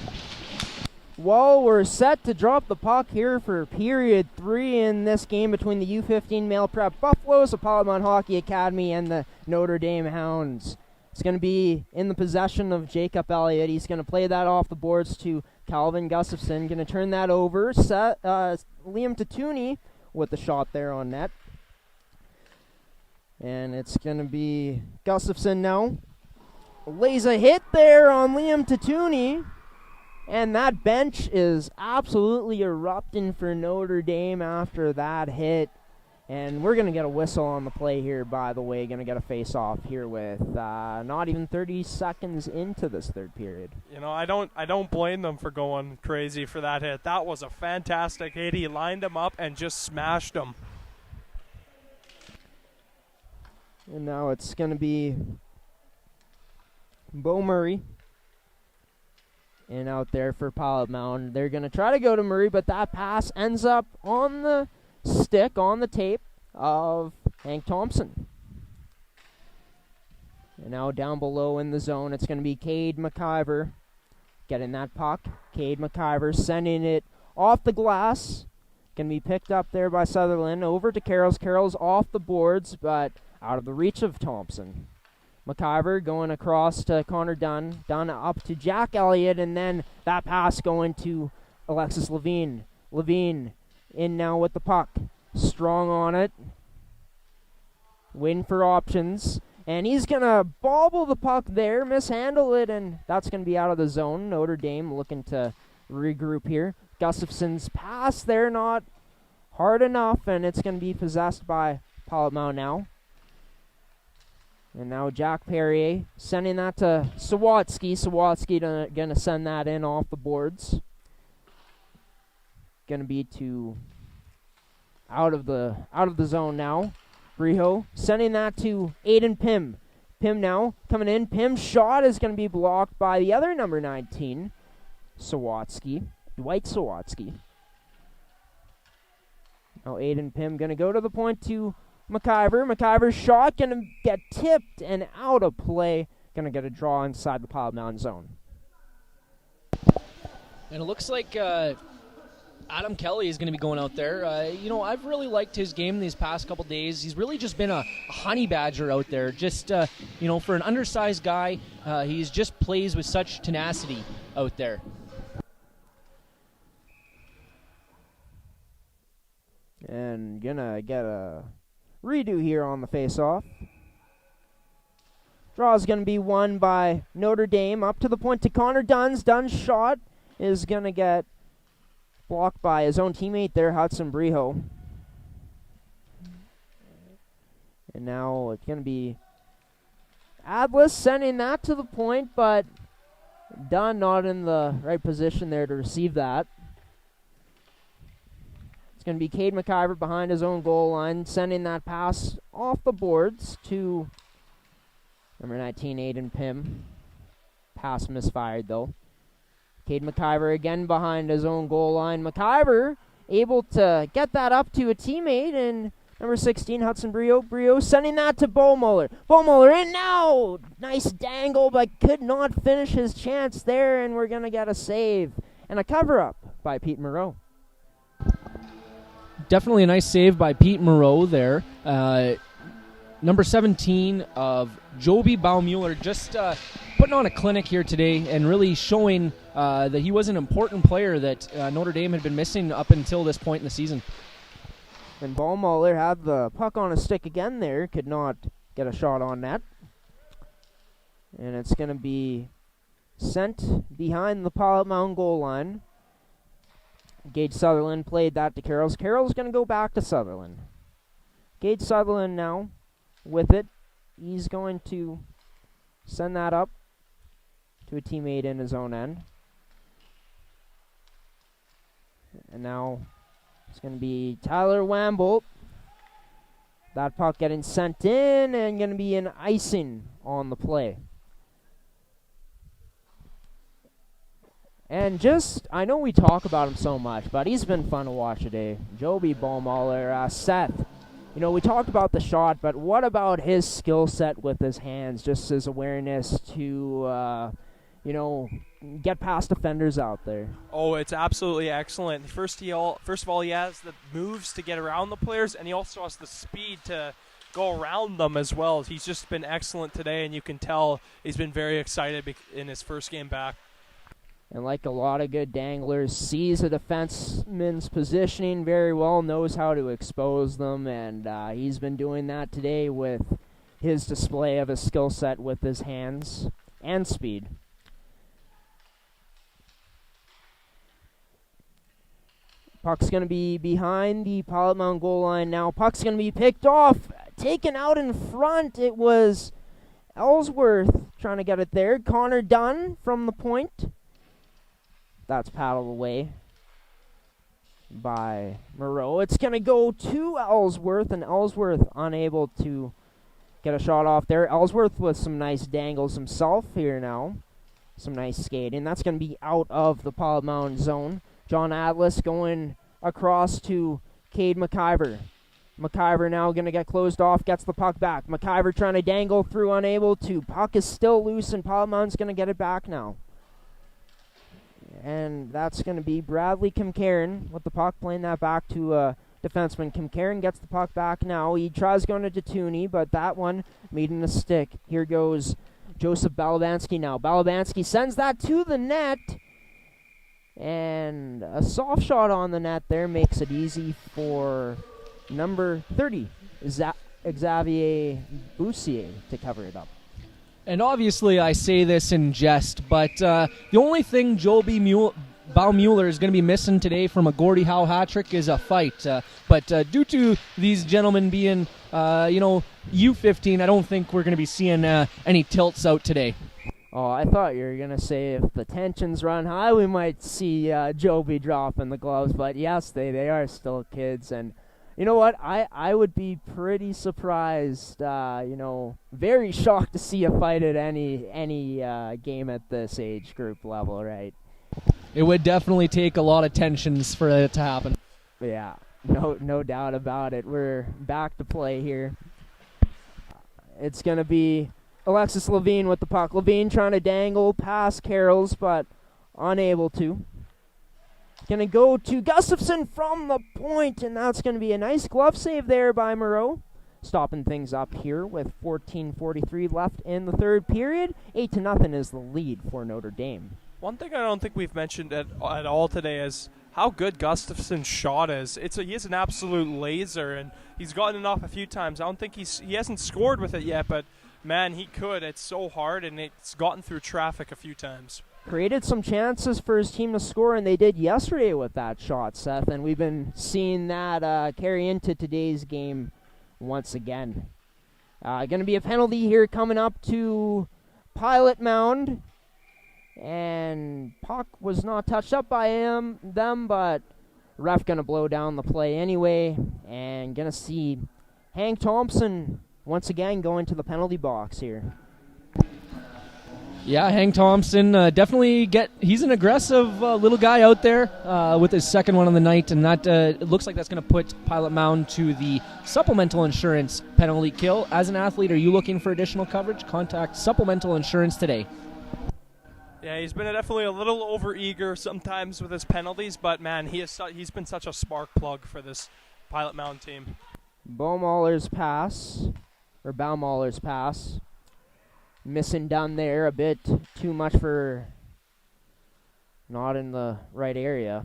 Well, we're set to drop the puck here for period 3 in this game between the U15 Male Prep Buffaloes, the Pilot Mound Hockey Academy, and the Notre Dame Hounds. It's going to be in the possession of Jacob Elliott. He's going to play that off the boards to Calvin Gustafson. Going to turn that over. Liam Tatuni with the shot there on net. And it's going to be Gustafson now. Lays a hit there on Liam Tatuni. And that bench is absolutely erupting for Notre Dame after that hit. And we're going to get a whistle on the play here, by the way. Going to get a face-off here with not even 30 seconds into this third period. I don't blame them for going crazy for that hit. That was a fantastic hit. He lined him up and just smashed him. And now it's going to be Bo Murray. And out there for Pilot Mound. They're going to try to go to Murray, but that pass ends up on the stick, on the tape of Hank Thompson. And now down below in the zone, it's going to be Cade McIver getting that puck. Cade McIver sending it off the glass. Going to be picked up there by Sutherland. Over to Carroll's. Carroll's off the boards, but out of the reach of Thompson. McIver going across to Connor Dunn. Dunn up to Jack Elliott, and then that pass going to Alexis Levine. Levine in now with the puck. Strong on it. Waiting for options. And he's going to bobble the puck there, mishandle it, and that's going to be out of the zone. Notre Dame looking to regroup here. Gustafson's pass there, not hard enough, and it's going to be possessed by Pilot Mound now. And now Jack Perrier sending that to Sawatsky. Sawatsky going to send that in off the boards. Going to be to out of the zone now. Riho sending that to Aiden Pym. Pym now coming in. Pym's shot is going to be blocked by the other number 19, Sawatsky. Dwight Sawatsky. Now Aiden Pym going to go to the point to McIver. McIver's shot going to get tipped and out of play. Going to get a draw inside the Pilot Mound zone. And it looks like Adam Kelly is going to be going out there. I've really liked his game these past couple days. He's really just been a honey badger out there. Just, for an undersized guy, he's just plays with such tenacity out there. And gonna get a redo here on the face-off. Draw is gonna be won by Notre Dame. Up to the point to Connor Dunn's. Dunn's shot is gonna get blocked by his own teammate there, Hudson Briho. And now it's going to be Adlis sending that to the point, but Dunn not in the right position there to receive that. It's going to be Cade McIver behind his own goal line, sending that pass off the boards to number 19, Aiden Pym. Pass misfired, though. Cade McIver again behind his own goal line. McIver able to get that up to a teammate, and number 16, Hudson Brio. Brio sending that to Bowmuller. Bowmuller in now! Nice dangle, but could not finish his chance there, and we're going to get a save and a cover-up by Pete Moreau. Definitely a nice save by Pete Moreau there. Number 17 of Joby Baumuller just putting on a clinic here today and really showing that he was an important player that Notre Dame had been missing up until this point in the season. And Baumuller had the puck on his stick again there, could not get a shot on net. And it's going to be sent behind the Pilot Mound goal line. Gage Sutherland played that to Carroll's. Carroll's going to go back to Sutherland. Gage Sutherland now with it. He's going to send that up to a teammate in his own end. And now it's going to be Tyler Wambolt. That puck getting sent in and going to be an icing on the play. And I know we talk about him so much, but he's been fun to watch today. Joby Baumuller, Seth. We talked about the shot, but what about his skill set with his hands, just his awareness to, get past defenders out there? Oh, it's absolutely excellent. First of all, he has the moves to get around the players, and he also has the speed to go around them as well. He's just been excellent today, and you can tell he's been very excited in his first game back. And like a lot of good danglers, sees a defenseman's positioning very well, knows how to expose them, and he's been doing that today with his display of his skill set with his hands and speed. Puck's going to be behind the Pilot Mound goal line now. Puck's going to be picked off, taken out in front. It was Ellsworth trying to get it there. Connor Dunn from the point. That's paddled away by Moreau. It's going to go to Ellsworth, and Ellsworth unable to get a shot off there. Ellsworth with some nice dangles himself here now. Some nice skating. That's going to be out of the Pilot Mound zone. John Atlas going across to Cade McIver. McIver now going to get closed off, gets the puck back. McIver trying to dangle through, unable to. Puck is still loose, and Pilot Mound's going to get it back now. And that's going to be Bradley Kimcairn with the puck, playing that back to defenseman. Kimcairn gets the puck back now. He tries going to Detuni, but that one meeting the stick. Here goes Joseph Balabansky now. Balabansky sends that to the net. And a soft shot on the net there makes it easy for number 30, Xavier Boussier, to cover it up. And obviously I say this in jest, but the only thing Joby Baumuller is going to be missing today from a Gordie Howe hat trick is a fight. But due to these gentlemen being, U15, I don't think we're going to be seeing any tilts out today. Oh, I thought you were going to say if the tensions run high, we might see Joby dropping the gloves. But yes, they are still kids. And you know what? I would be pretty surprised, very shocked to see a fight at any game at this age group level, right? It would definitely take a lot of tensions for it to happen. Yeah, no doubt about it. We're back to play here. It's going to be Alexis Levine with the puck. Levine trying to dangle past Carroll's, but unable to. It's going to go to Gustafson from the point, and that's going to be a nice glove save there by Moreau. Stopping things up here with 14:43 left in the third period. 8-0 is the lead for Notre Dame. One thing I don't think we've mentioned at all today is how good Gustafson's shot is. He is an absolute laser, and he's gotten it off a few times. I don't think he hasn't scored with it yet, but man, he could. It's so hard, and it's gotten through traffic a few times. Created some chances for his team to score, and they did yesterday with that shot, Seth, and we've been seeing that carry into today's game once again. Going to be a penalty here coming up to Pilot Mound. And puck was not touched up by them, but ref going to blow down the play anyway. And going to see Hank Thompson once again going to the penalty box here. Yeah, Hank Thompson definitely he's an aggressive little guy out there with his second one on the night, and that it looks like that's going to put Pilot Mound to the supplemental insurance penalty kill. As an athlete, are you looking for additional coverage? Contact supplemental insurance today. Yeah, he's been definitely a little overeager sometimes with his penalties, but man, he's been such a spark plug for this Pilot Mound team. Baumoller's pass. Missing down there a bit too much for not in the right area.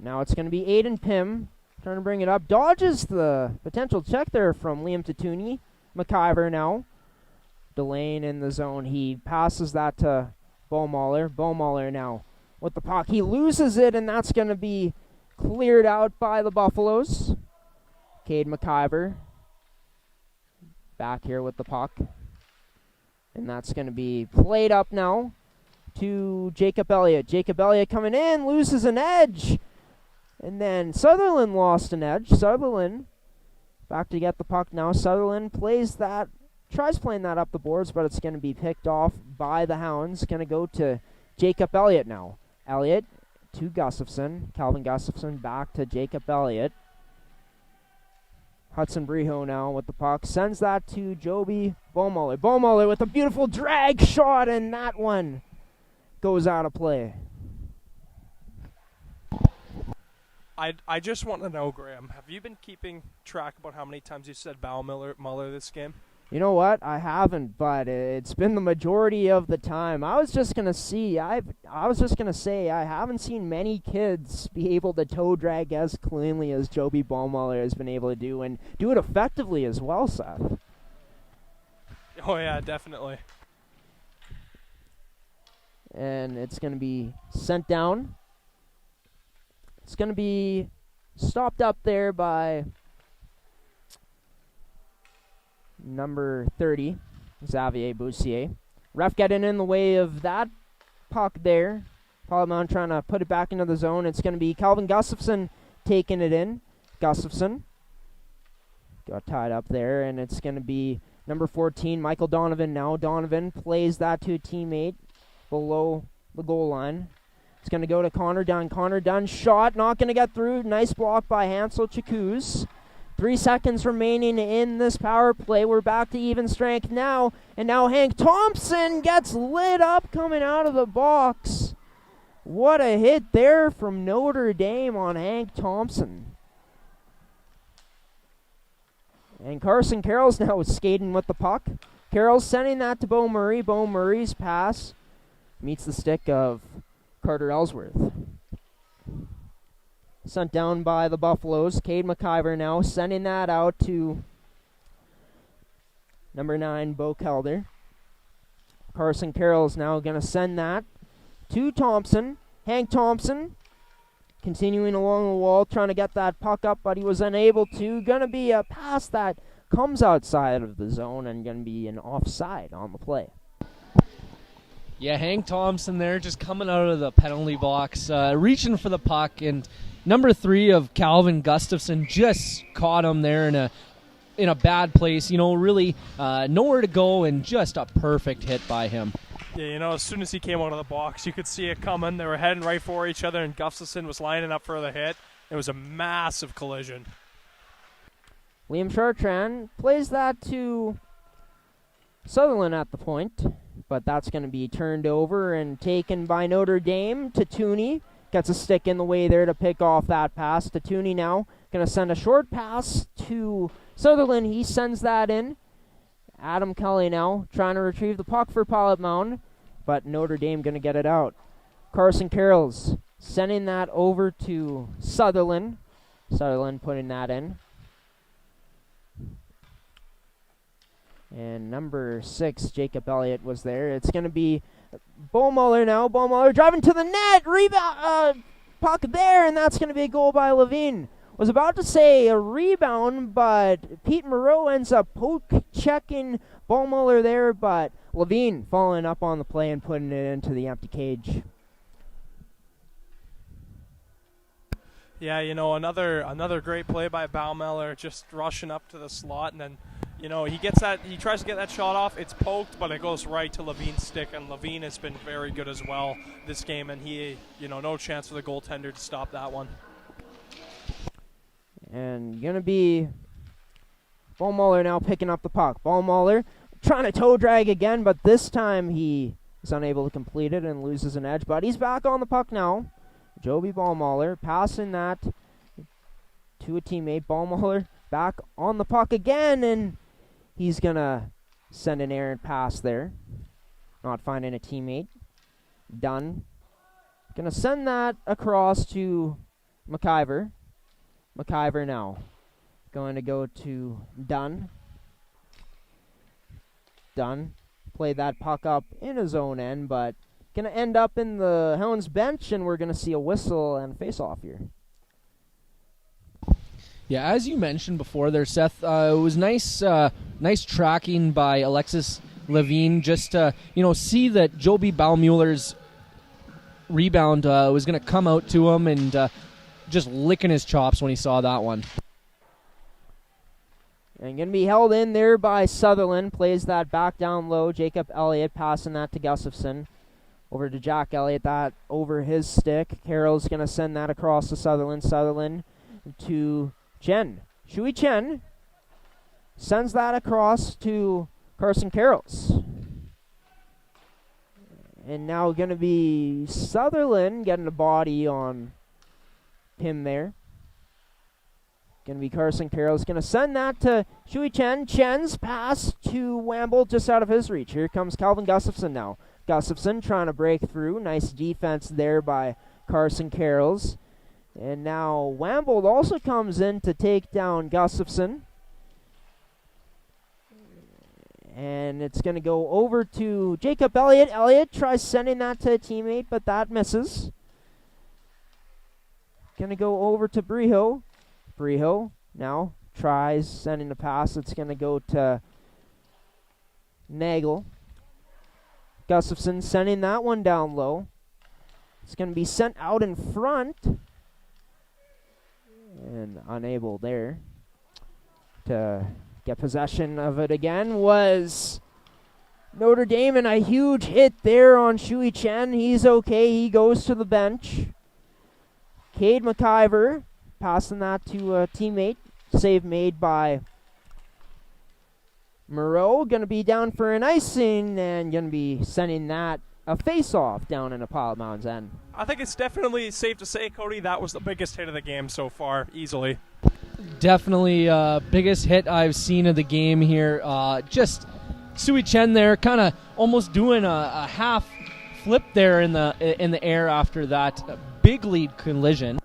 Now it's going to be Aiden Pym trying to bring it up. Dodges the potential check there from Liam Tatuni. McIver now delaying in the zone. He passes that to Baumoller. Baumoller now with the puck. He loses it, and that's going to be cleared out by the Buffaloes. Cade McIver back here with the puck. And that's going to be played up now to Jacob Elliott. Jacob Elliott coming in, loses an edge. And then Sutherland lost an edge. Sutherland back to get the puck now. Sutherland tries playing that up the boards, but it's going to be picked off by the Hounds. Going to go to Jacob Elliott now. Elliott to Gustafson. Calvin Gustafson back to Jacob Elliott. Hudson Breho now with the puck. Sends that to Joby Baumoller. Baumoller with a beautiful drag shot, and that one goes out of play. I just want to know, Graham, have you been keeping track about how many times you said Baumoller this game? You know what? I haven't, but it's been the majority of the time. I was just gonna say I haven't seen many kids be able to toe drag as cleanly as Joby Baumoller has been able to do, and do it effectively as well, Seth. Oh yeah, definitely. And it's gonna be sent down. It's gonna be stopped up there by number 30, Xavier Boussier. Ref getting in the way of that puck there. Mound trying to put it back into the zone. It's going to be Calvin Gustafson taking it in. Gustafson got tied up there, and it's going to be number 14, Michael Donovan now. Donovan plays that to a teammate below the goal line. It's going to go to Connor Dunn. Connor Dunn shot, not going to get through. Nice block by Hansel Chakuz. 3 seconds remaining in this power play. We're back to even strength now. And now Hank Thompson gets lit up coming out of the box. What a hit there from Notre Dame on Hank Thompson. And Carson Carroll's now skating with the puck. Carroll's sending that to Bo Murray. Bo Murray's pass meets the stick of Carter Ellsworth. Sent down by the Buffaloes. Cade McIver now sending that out to number 9, Bo Kelder. Carson Carroll's now going to send that to Thompson. Hank Thompson continuing along the wall, trying to get that puck up, but he was unable to. Going to be a pass that comes outside of the zone and going to be an offside on the play. Yeah, Hank Thompson there just coming out of the penalty box, reaching for the puck, and number 3 of Calvin Gustafson just caught him there in a bad place. You know, really nowhere to go, and just a perfect hit by him. Yeah, you know, as soon as he came out of the box, you could see it coming. They were heading right for each other, and Gustafson was lining up for the hit. It was a massive collision. Liam Chartrand plays that to Sutherland at the point. but that's going to be turned over and taken by Notre Dame. Tooney gets a stick in the way there to pick off that pass. Tooney now going to send a short pass to Sutherland. He sends that in. Adam Kelly now trying to retrieve the puck for Pilot Mound, but Notre Dame going to get it out. Carson Carroll's sending that over to Sutherland. Sutherland putting that in. And number 6, Jacob Elliott, was there. It's going to be Bowmuller now. Bowmuller driving to the net. Rebound, puck there, and that's going to be a goal by Levine. Was about to say a rebound, but Pete Moreau ends up poke-checking Bowmuller there, but Levine following up on the play and putting it into the empty cage. Yeah, another great play by Baumiller, just rushing up to the slot, and then, he tries to get that shot off. It's poked, but it goes right to Levine's stick, and Levine has been very good as well this game, and he, no chance for the goaltender to stop that one. And going to be Ballmuller now picking up the puck. Ballmuller trying to toe drag again, but this time he is unable to complete it and loses an edge, but he's back on the puck now. Joby Ballmuller passing that to a teammate. Ballmuller back on the puck again, and he's going to send an errant pass there. Not finding a teammate. Dunn. Going to send that across to McIver. McIver now going to go to Dunn. Dunn played that puck up in his own end, but going to end up in the Hounds bench, and we're going to see a whistle and face-off here. Yeah, as you mentioned before there, Seth, it was nice tracking by Alexis Levine just to, see that Joby Baumuller's rebound was going to come out to him and just licking his chops when he saw that one. And going to be held in there by Sutherland. Plays that back down low. Jacob Elliott passing that to Gustafson. Over to Jack Elliott, that over his stick. Carroll's going to send that across to Sutherland. Sutherland to Chen. Shui Chen sends that across to Carson Carrolls. And now going to be Sutherland getting a body on him there. Going to be Carson Carrolls. Going to send that to Shui Chen. Chen's pass to Wamble just out of his reach. Here comes Calvin Gustafson now. Gustafson trying to break through. Nice defense there by Carson Carrolls. And now Wamble also comes in to take down Gustafson. And it's going to go over to Jacob Elliott. Elliott tries sending that to a teammate, but that misses. Going to go over to Brijo. Brijo now tries sending the pass. It's going to go to Nagel. Gustafson sending that one down low. It's going to be sent out in front. And unable there to get possession of it again was Notre Dame, and a huge hit there on Shui Chen. He's okay. He goes to the bench. Cade McIver passing that to a teammate. Save made by Moreau. Going to be down for an icing and going to be sending that a face-off down in a Pilot Mound's end. I think it's definitely safe to say, Cody, that was the biggest hit of the game so far, easily. Definitely biggest hit I've seen of the game here. Just Sui Chen there, kind of almost doing a half flip there in the air after that big lead collision.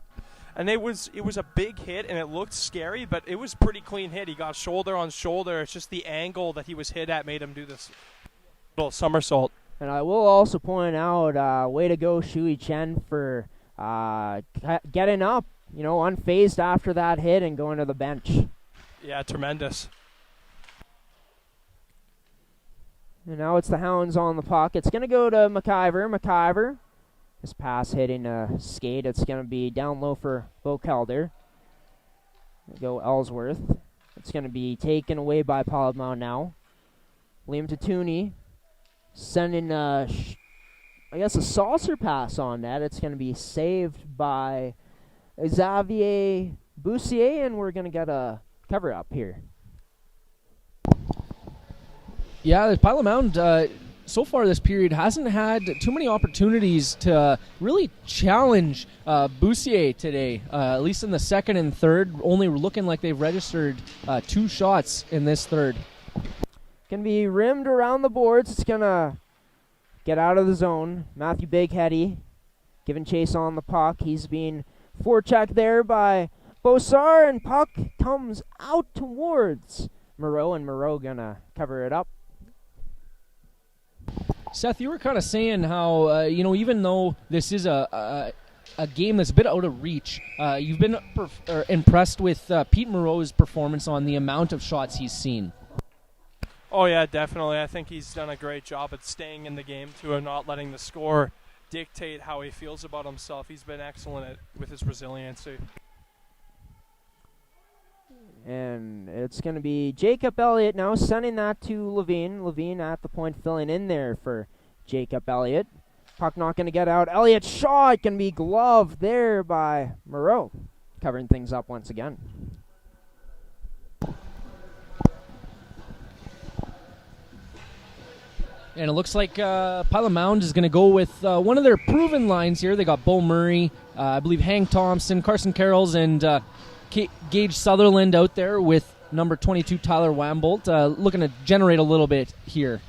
And it was a big hit, and it looked scary, but it was a pretty clean hit. He got shoulder on shoulder. It's just the angle that he was hit at made him do this little somersault. And I will also point out, way to go, Shui Chen, for getting up, unfazed after that hit and going to the bench. Yeah, tremendous. And now it's the Hounds on the puck. It's going to go to McIver. McIver, his pass hitting a skate. It's going to be down low for Bo Calder. Go Ellsworth. It's going to be taken away by Pilot Mound now. Liam Tooney sending a saucer pass on that. It's going to be saved by Xavier Boussier, and we're going to get a cover-up here. Yeah, the Pilot Mound so far this period hasn't had too many opportunities to really challenge Boussier today, at least in the second and third, only looking like they've registered 2 shots in this third. Going to be rimmed around the boards. It's going to get out of the zone. Matthew Bigheady giving chase on the puck. He's being forechecked there by Beausard, and puck comes out towards Moreau, and Moreau going to cover it up. Seth, you were kind of saying how, even though this is a game that's a bit out of reach, you've been impressed with Pete Moreau's performance on the amount of shots he's seen. Oh, yeah, definitely. I think he's done a great job at staying in the game, too, and not letting the score dictate how he feels about himself. He's been excellent with his resiliency. And it's going to be Jacob Elliott now sending that to Levine. Levine at the point filling in there for Jacob Elliott. Puck not going to get out. Elliott's shot going to be gloved there by Moreau. Covering things up once again. And it looks like Pilot Mound is going to go with one of their proven lines here. They got Bo Murray, I believe Hank Thompson, Carson Carrolls, and Gage Sutherland out there with number 22 Tyler Wambolt, looking to generate a little bit here.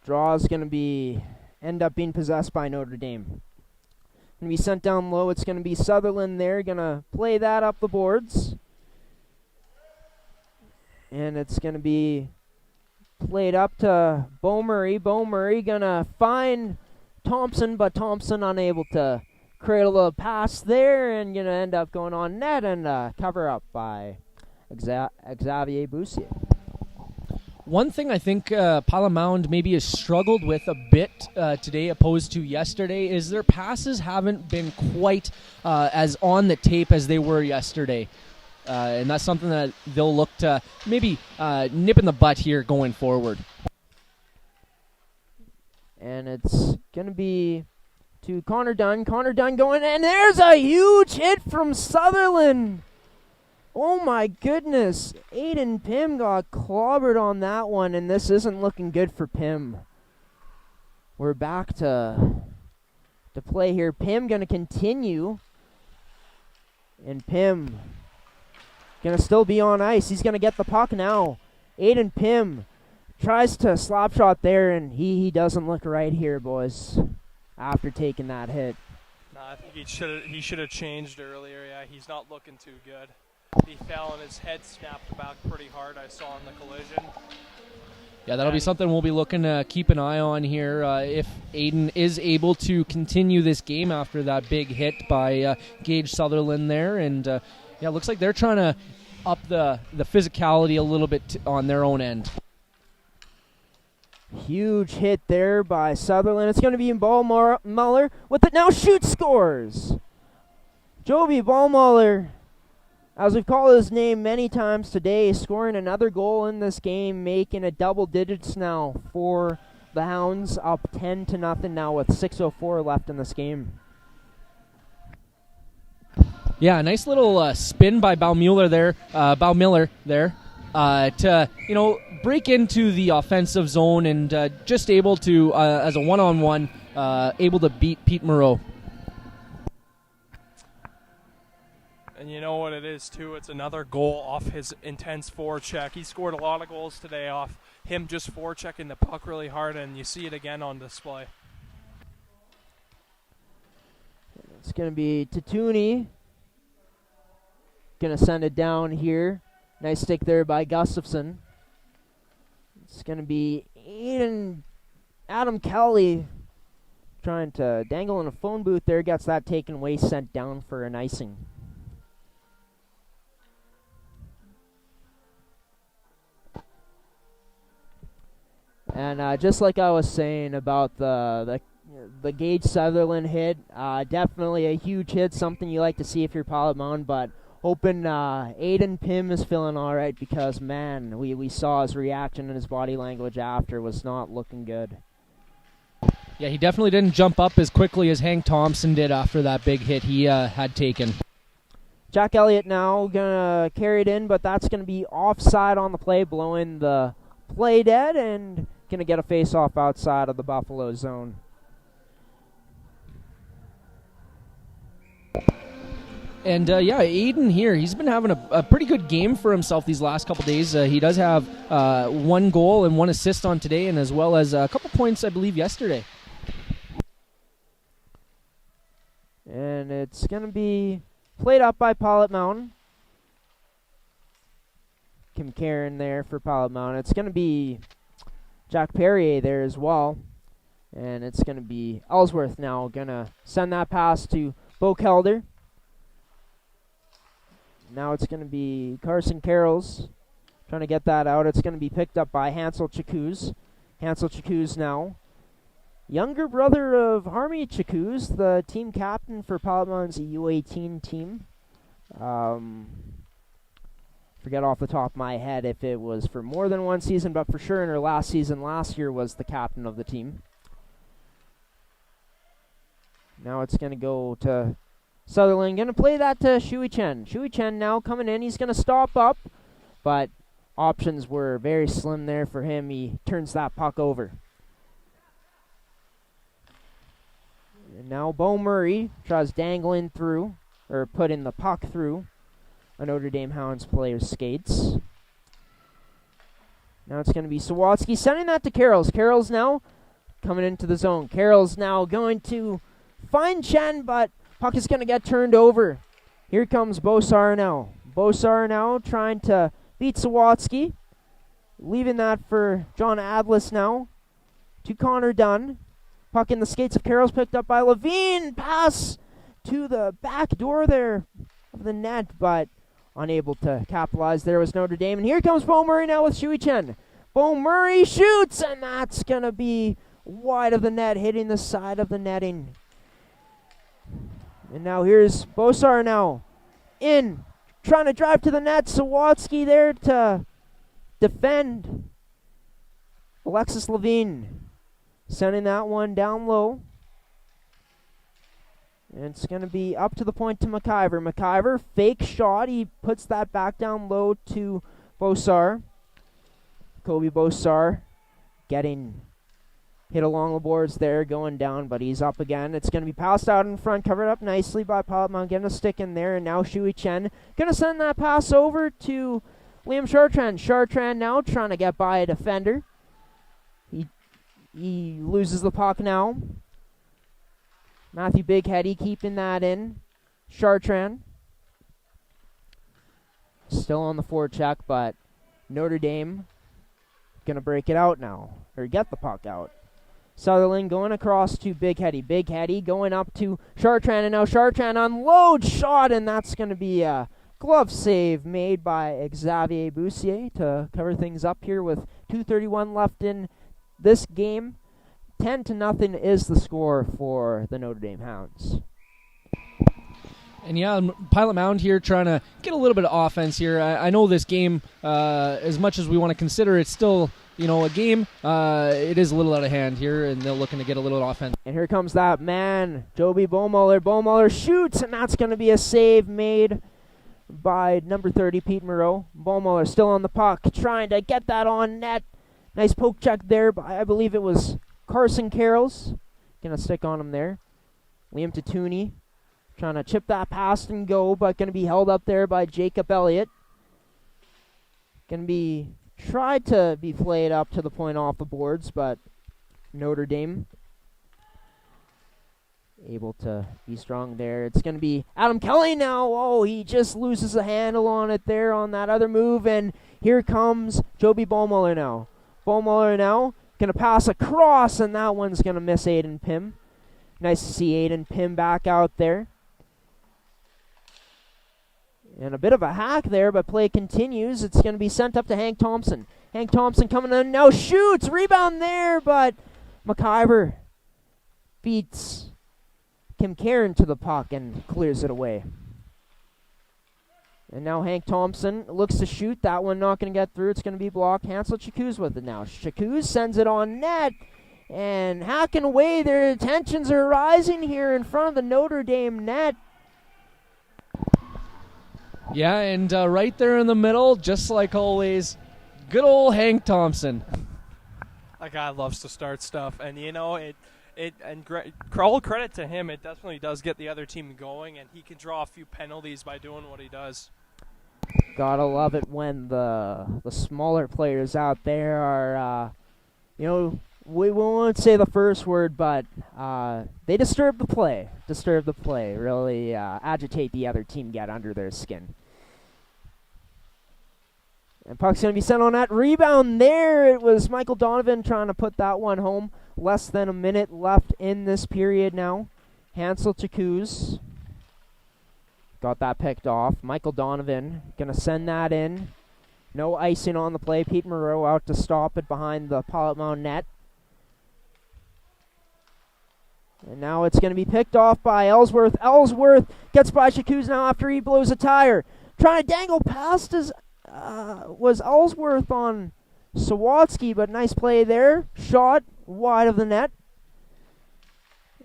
Draw is going to end up being possessed by Notre Dame. Going to be sent down low. It's going to be Sutherland there, going to play that up the boards. And it's going to be played up to Bo Murray. Bo Murray going to find Thompson, but Thompson unable to cradle a pass there, and going to end up going on net and cover up by Xavier Boussier. One thing I think Pilot Mound maybe has struggled with a bit today opposed to yesterday is their passes haven't been quite as on the tape as they were yesterday. And that's something that they'll look to maybe nip in the butt here going forward. And it's going to be to Connor Dunn. Connor Dunn going, and there's a huge hit from Sutherland. Oh my goodness. Aiden Pym got clobbered on that one, and this isn't looking good for Pym. We're back to play here. Pym going to continue. And Pym going to still be on ice. He's going to get the puck now. Aiden Pym tries to slap shot there, and he doesn't look right here, boys, after taking that hit. No, I think he should have changed earlier. Yeah, he's not looking too good. He fell and his head snapped back pretty hard, I saw in the collision. Yeah, that'll be something we'll be looking to keep an eye on here if Aiden is able to continue this game after that big hit by Gage Sutherland there. And yeah, looks like they're trying to up the physicality a little bit on their own end. Huge hit there by Sutherland. It's going to be in Ballmuller with it now. Shoot, scores. Joby Ballmuller, as we've called his name many times today, scoring another goal in this game, making it double digits now for the Hounds, up 10-0 now with 6:04 left in this game. Yeah, nice little spin by Baumiller there, to break into the offensive zone and just able to, as a one-on-one, able to beat Pete Moreau. And you know what it is, too? It's another goal off his intense forecheck. He scored a lot of goals today off him just forechecking the puck really hard, and you see it again on display. It's going to be Tatuni. Going to send it down here. Nice stick there by Gustafson. It's going to be Adam Kelly trying to dangle in a phone booth there. Gets that taken away, sent down for an icing. And just like I was saying about the Gage Sutherland hit, definitely a huge hit, something you like to see if you're Pilot Mound, but hoping Aiden Pym is feeling all right because, man, we saw his reaction and his body language after was not looking good. Yeah, he definitely didn't jump up as quickly as Hank Thompson did after that big hit he had taken. Jack Elliott now going to carry it in, but that's going to be offside on the play, blowing the play dead, and going to get a face-off outside of the Buffalo zone. And Aiden here, he's been having a pretty good game for himself these last couple days. He does have 1 goal and 1 assist on today, and as well as a couple points, I believe, yesterday. And it's going to be played up by Pilot Mountain. Kim Karen there for Pilot Mountain. It's going to be Jack Perrier there as well. And it's going to be Ellsworth now going to send that pass to Bo Kelder. Now it's going to be Carson Carrolls trying to get that out. It's going to be picked up by Hansel Chakuz. Hansel Chakuz now. Younger brother of Harmy Chakuz, the team captain for Pilot Mountain's U18 team. Forget off the top of my head if it was for more than 1 season, but for sure in her last season last year was the captain of the team. Now it's going to go to Sutherland. Going to play that to Shui Chen. Shui Chen now coming in. He's going to stop up, but options were very slim there for him. He turns that puck over. And now Bo Murray tries dangling through, or putting the puck through a Notre Dame Hounds player's skates. Now it's going to be Sawatsky sending that to Carrolls. Carrolls now coming into the zone. Carrolls now going to find Chen, but puck is going to get turned over. Here comes Bo Sarnell. Bo Sarnell trying to beat Sawatsky. Leaving that for John Adlis now. To Connor Dunn. Puck in the skates of Carrolls picked up by Levine. Pass to the back door there of the net, but unable to capitalize. There was Notre Dame. And here comes Bo Murray now with Shui Chen. Bo Murray shoots, and that's going to be wide of the net, hitting the side of the netting. And now here's Bosar now in, trying to drive to the net. Sawatsky there to defend. Alexis Levine sending that one down low. And it's going to be up to the point to McIver. McIver, fake shot. He puts that back down low to Bosar. Kobe Bosar getting hit along the boards there, going down, but he's up again. It's going to be passed out in front, covered up nicely by Pilot Mountain, getting a stick in there, and now Shui Chen going to send that pass over to Liam Chartrand. Chartrand now trying to get by a defender. He loses the puck now. Matthew Bigheady keeping that in. Chartrand still on the forecheck, but Notre Dame going to break it out now, or get the puck out. Sutherland going across to Bigheady. Bigheady going up to Chartrand, and now Chartrand unloads shot, and that's going to be a glove save made by Xavier Boussier to cover things up here with 2:31 left in this game. 10-0 is the score for the Notre Dame Hounds. And yeah, Pilot Mound here trying to get a little bit of offense here. I know this game, as much as we want to consider it still, a game, it is a little out of hand here, and they're looking to get a little offense. And here comes that man, Joby Beaumuller. Beaumuller shoots, and that's going to be a save made by number 30, Pete Moreau. Beaumuller still on the puck, trying to get that on net. Nice poke check there by, I believe it was Carson Carrolls. Going to stick on him there. Liam Tatuni trying to chip that past and go, but going to be held up there by Jacob Elliott. Going to be tried to be played up to the point off the boards, but Notre Dame able to be strong there. It's going to be Adam Kelly now. Oh, he just loses a handle on it there on that other move, and here comes Joby Beaumuller now. Beaumuller now going to pass across, and that one's going to miss Aiden Pym. Nice to see Aiden Pym back out there. And a bit of a hack there, but play continues. It's going to be sent up to Hank Thompson. Hank Thompson coming in now, shoots, rebound there, but McIver beats Kim Karen to the puck and clears it away. And now Hank Thompson looks to shoot. That one not going to get through. It's going to be blocked. Hansel Chakuz with it now. Chakuz sends it on net. And hacking away. Their tensions are rising here in front of the Notre Dame net. Yeah, and right there in the middle, just like always, good old Hank Thompson. That guy loves to start stuff, and all credit to him. It definitely does get the other team going, and he can draw a few penalties by doing what he does. Gotta love it when the smaller players out there are, we won't say the first word, but they disturb the play. Really agitate the other team, get under their skin. And puck's going to be sent on that rebound there. It was Michael Donovan trying to put that one home. Less than a minute left in this period now. Hansel Chakuz got that picked off. Michael Donovan going to send that in. No icing on the play. Pete Moreau out to stop it behind the Pilot Mound net. And now it's going to be picked off by Ellsworth. Ellsworth gets by Chakuz now after he blows a tire. Trying to dangle past his... was Ellsworth on Sawatsky, but nice play there. Shot wide of the net.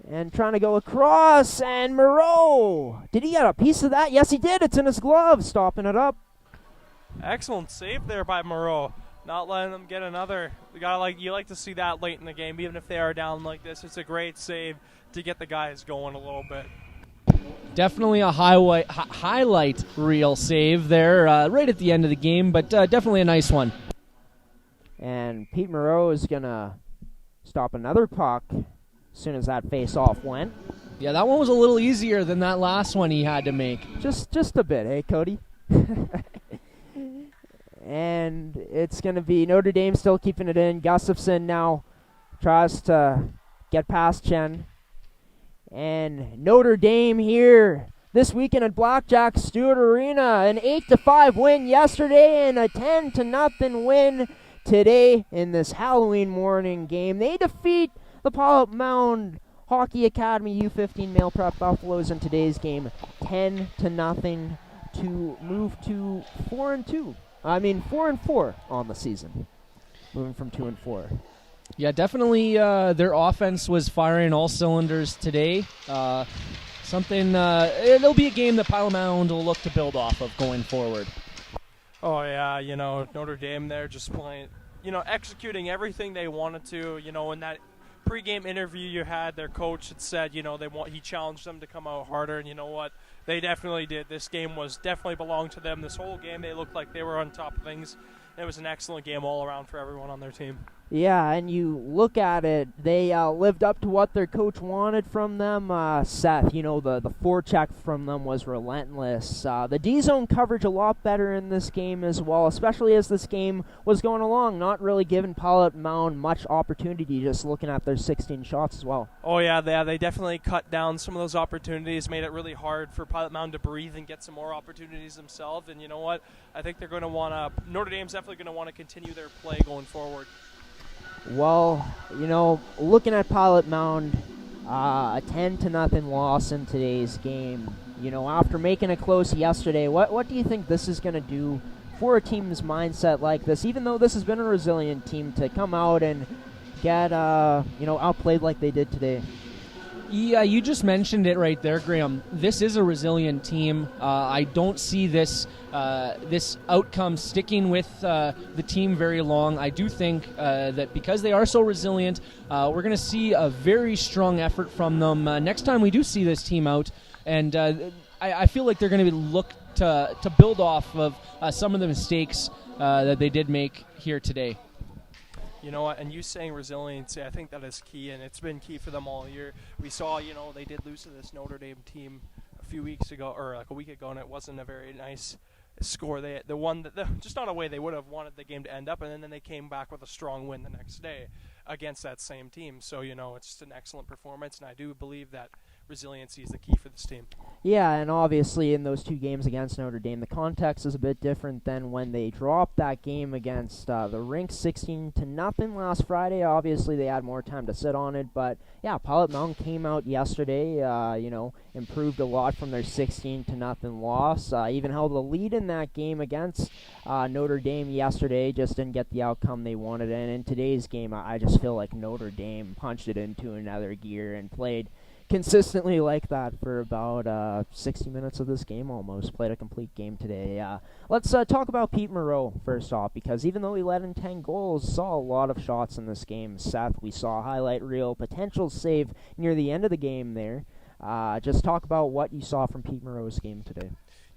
And trying to go across, and Moreau. Did he get a piece of that? Yes, he did. It's in his glove, stopping it up. Excellent save there by Moreau. Not letting them get another. You like to see that late in the game, even if they are down like this. It's a great save to get the guys going a little bit. Definitely a highlight reel save there right at the end of the game, but definitely a nice one. And Pete Moreau is going to stop another puck as soon as that face-off went. Yeah, that one was a little easier than that last one he had to make. Just a bit, hey, Cody? And it's going to be Notre Dame still keeping it in. Gustafson now tries to get past Chen. And Notre Dame here this weekend at Blackjack Stewart Arena. An 8-5 win yesterday and a 10-0 win today in this Halloween morning game. They defeat the Pilot Mound Hockey Academy U15 Male Prep Buffaloes in today's game 10-0 to move to 4-2. 4-4 on the season, moving from 2-4. Yeah, definitely their offense was firing all cylinders today. It'll be a game that Pilot Mound will look to build off of going forward. Oh, yeah, Notre Dame there just playing, executing everything they wanted to. In that pregame interview you had, their coach had said, he challenged them to come out harder, and you know what? They definitely did. This game definitely belonged to them. This whole game, they looked like they were on top of things. It was an excellent game all around for everyone on their team. Yeah, and you look at it, they lived up to what their coach wanted from them. Seth, the forecheck from them was relentless. The D-zone coverage a lot better in this game as well, especially as this game was going along, not really giving Pilot Mound much opportunity, just looking at their 16 shots as well. Oh, yeah, they definitely cut down some of those opportunities, made it really hard for Pilot Mound to breathe and get some more opportunities themselves. And you know what? I think they're going to want to, Notre Dame's definitely going to want to continue their play going forward. Well, looking at Pilot Mound, a 10-0 loss in today's game. After making it close yesterday, what do you think this is going to do for a team's mindset like this? Even though this has been a resilient team, to come out and get outplayed like they did today. Yeah, you just mentioned it right there, Graham. This is a resilient team. I don't see this outcome sticking with the team very long. I do think that because they are so resilient, we're going to see a very strong effort from them next time we do see this team out. And I feel like they're going to look to build off of some of the mistakes that they did make here today. You know what, and you saying resiliency, I think that is key, and it's been key for them all year. We saw, they did lose to this Notre Dame team a few weeks ago, or like a week ago, and it wasn't a very nice score. They won just not a way they would have wanted the game to end up, and then they came back with a strong win the next day against that same team. So, it's just an excellent performance, and I do believe that resiliency is the key for this team. Yeah, and obviously in those two games against Notre Dame, the context is a bit different than when they dropped that game against the Rink 16-0 last Friday. Obviously they had more time to sit on it, but yeah, Pilot Mound came out yesterday, improved a lot from their 16-0 loss. Even held a lead in that game against Notre Dame yesterday, just didn't get the outcome they wanted. And in today's game, I just feel like Notre Dame punched it into another gear and played consistently like that for about 60 minutes of this game almost. Played a complete game today. Let's talk about Pete Moreau first off, because even though he led in 10 goals, saw a lot of shots in this game. Seth, we saw a highlight reel, potential save near the end of the game there. Just talk about what you saw from Pete Moreau's game today.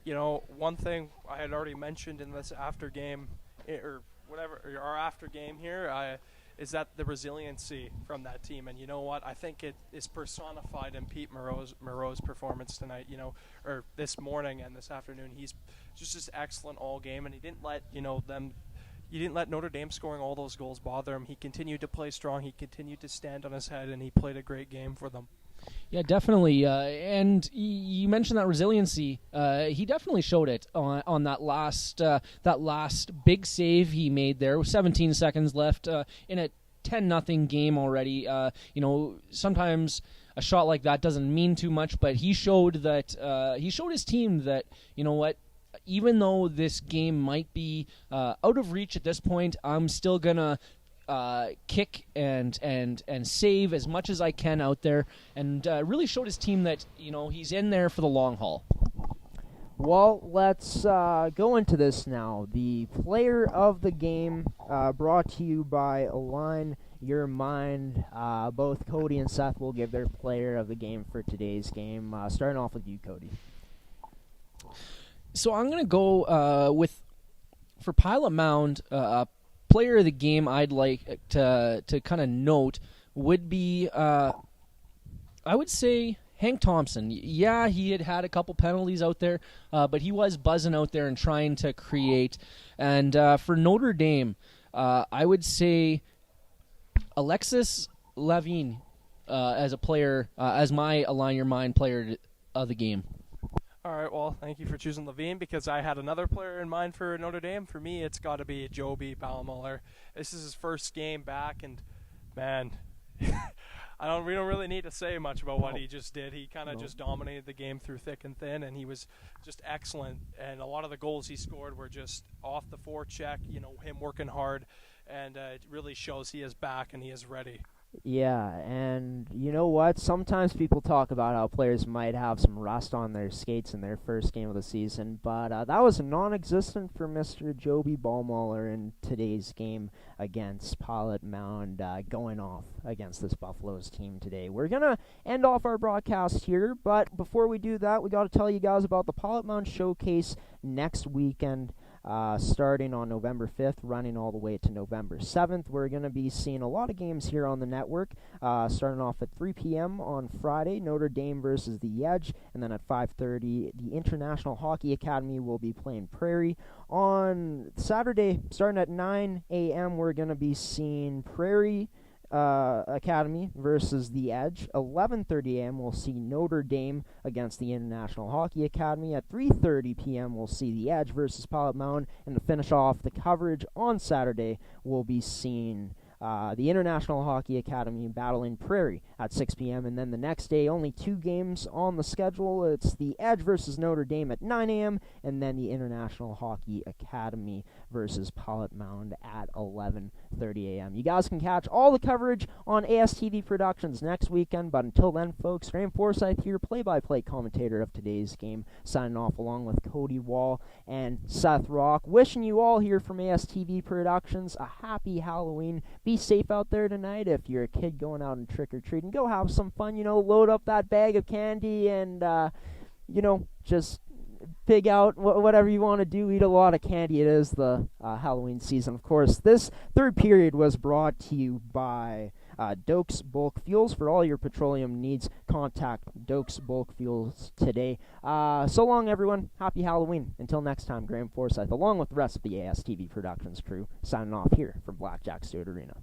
You know, one thing I had already mentioned in this after game, or whatever, our after game here, is that the resiliency from that team. And you know what? I think it is personified in Pete Moreau's performance tonight, or this morning and this afternoon. He's just excellent all game, and he didn't let, he didn't let Notre Dame scoring all those goals bother him. He continued to play strong. He continued to stand on his head, and he played a great game for them. Yeah, definitely. And you mentioned that resiliency. He definitely showed it on that last big save he made there with 17 seconds left in a 10-0 game already. Sometimes a shot like that doesn't mean too much, but he showed that he showed his team that, you know what, even though this game might be out of reach at this point, I'm still gonna kick and save as much as I can out there, and really showed his team that he's in there for the long haul. Well, let's go into this now. The player of the game, brought to you by Align Your Mind. Both Cody and Seth will give their player of the game for today's game. Starting off with you, Cody. So I'm going to go for Pilot Mound, player of the game I'd like to kind of note would be, I would say, Hank Thompson. Yeah, he had a couple penalties out there, but he was buzzing out there and trying to create. And for Notre Dame, I would say Alexis Lavigne as a player, as my Align Your Mind player of the game. All right, well, thank you for choosing Levine, because I had another player in mind for Notre Dame. For me, it's got to be Joby Baumiller. This is his first game back, and, man, we don't really need to say much about what he just did. He kind of just dominated the game through thick and thin, and he was just excellent. And a lot of the goals he scored were just off the forecheck, him working hard, and it really shows he is back and he is ready. Yeah, and you know what? Sometimes people talk about how players might have some rust on their skates in their first game of the season, but that was non-existent for Mr. Joby Baumiller in today's game against Pilot Mound, going off against this Buffaloes team today. We're going to end off our broadcast here, but before we do that, we got to tell you guys about the Pilot Mound Showcase next weekend. Starting on November 5th, running all the way to November 7th. We're going to be seeing a lot of games here on the network, starting off at 3 p.m. on Friday, Notre Dame versus the Edge, and then at 5:30, the International Hockey Academy will be playing Prairie. On Saturday, starting at 9 a.m., we're going to be seeing Prairie Academy versus the Edge. 11:30 a.m. we'll see Notre Dame against the International Hockey Academy. At 3:30 p.m. we'll see the Edge versus Pilot Mound, and to finish off the coverage on Saturday, we'll be seeing the International Hockey Academy battling Prairie at 6 p.m. And then the next day, only 2 games on the schedule. It's the Edge versus Notre Dame at 9 a.m. and then the International Hockey Academy versus Pilot Mound at 11:30 a.m. You guys can catch all the coverage on ASTV Productions next weekend, but until then, folks, Graham Forsyth here, play-by-play commentator of today's game, signing off along with Cody Wall and Seth Rock, wishing you all here from ASTV Productions a happy Halloween. Be safe out there tonight. If you're a kid going out and trick-or-treating, go have some fun, load up that bag of candy and, just pig out whatever you want to do. Eat a lot of candy. It is the Halloween season, of course. This third period was brought to you by Dokes Bulk Fuels. For all your petroleum needs, contact Dokes Bulk Fuels today. So long, everyone. Happy Halloween. Until next time, Graham Forsyth, along with the rest of the ASTV Productions crew, signing off here from Blackjack Stewart Arena.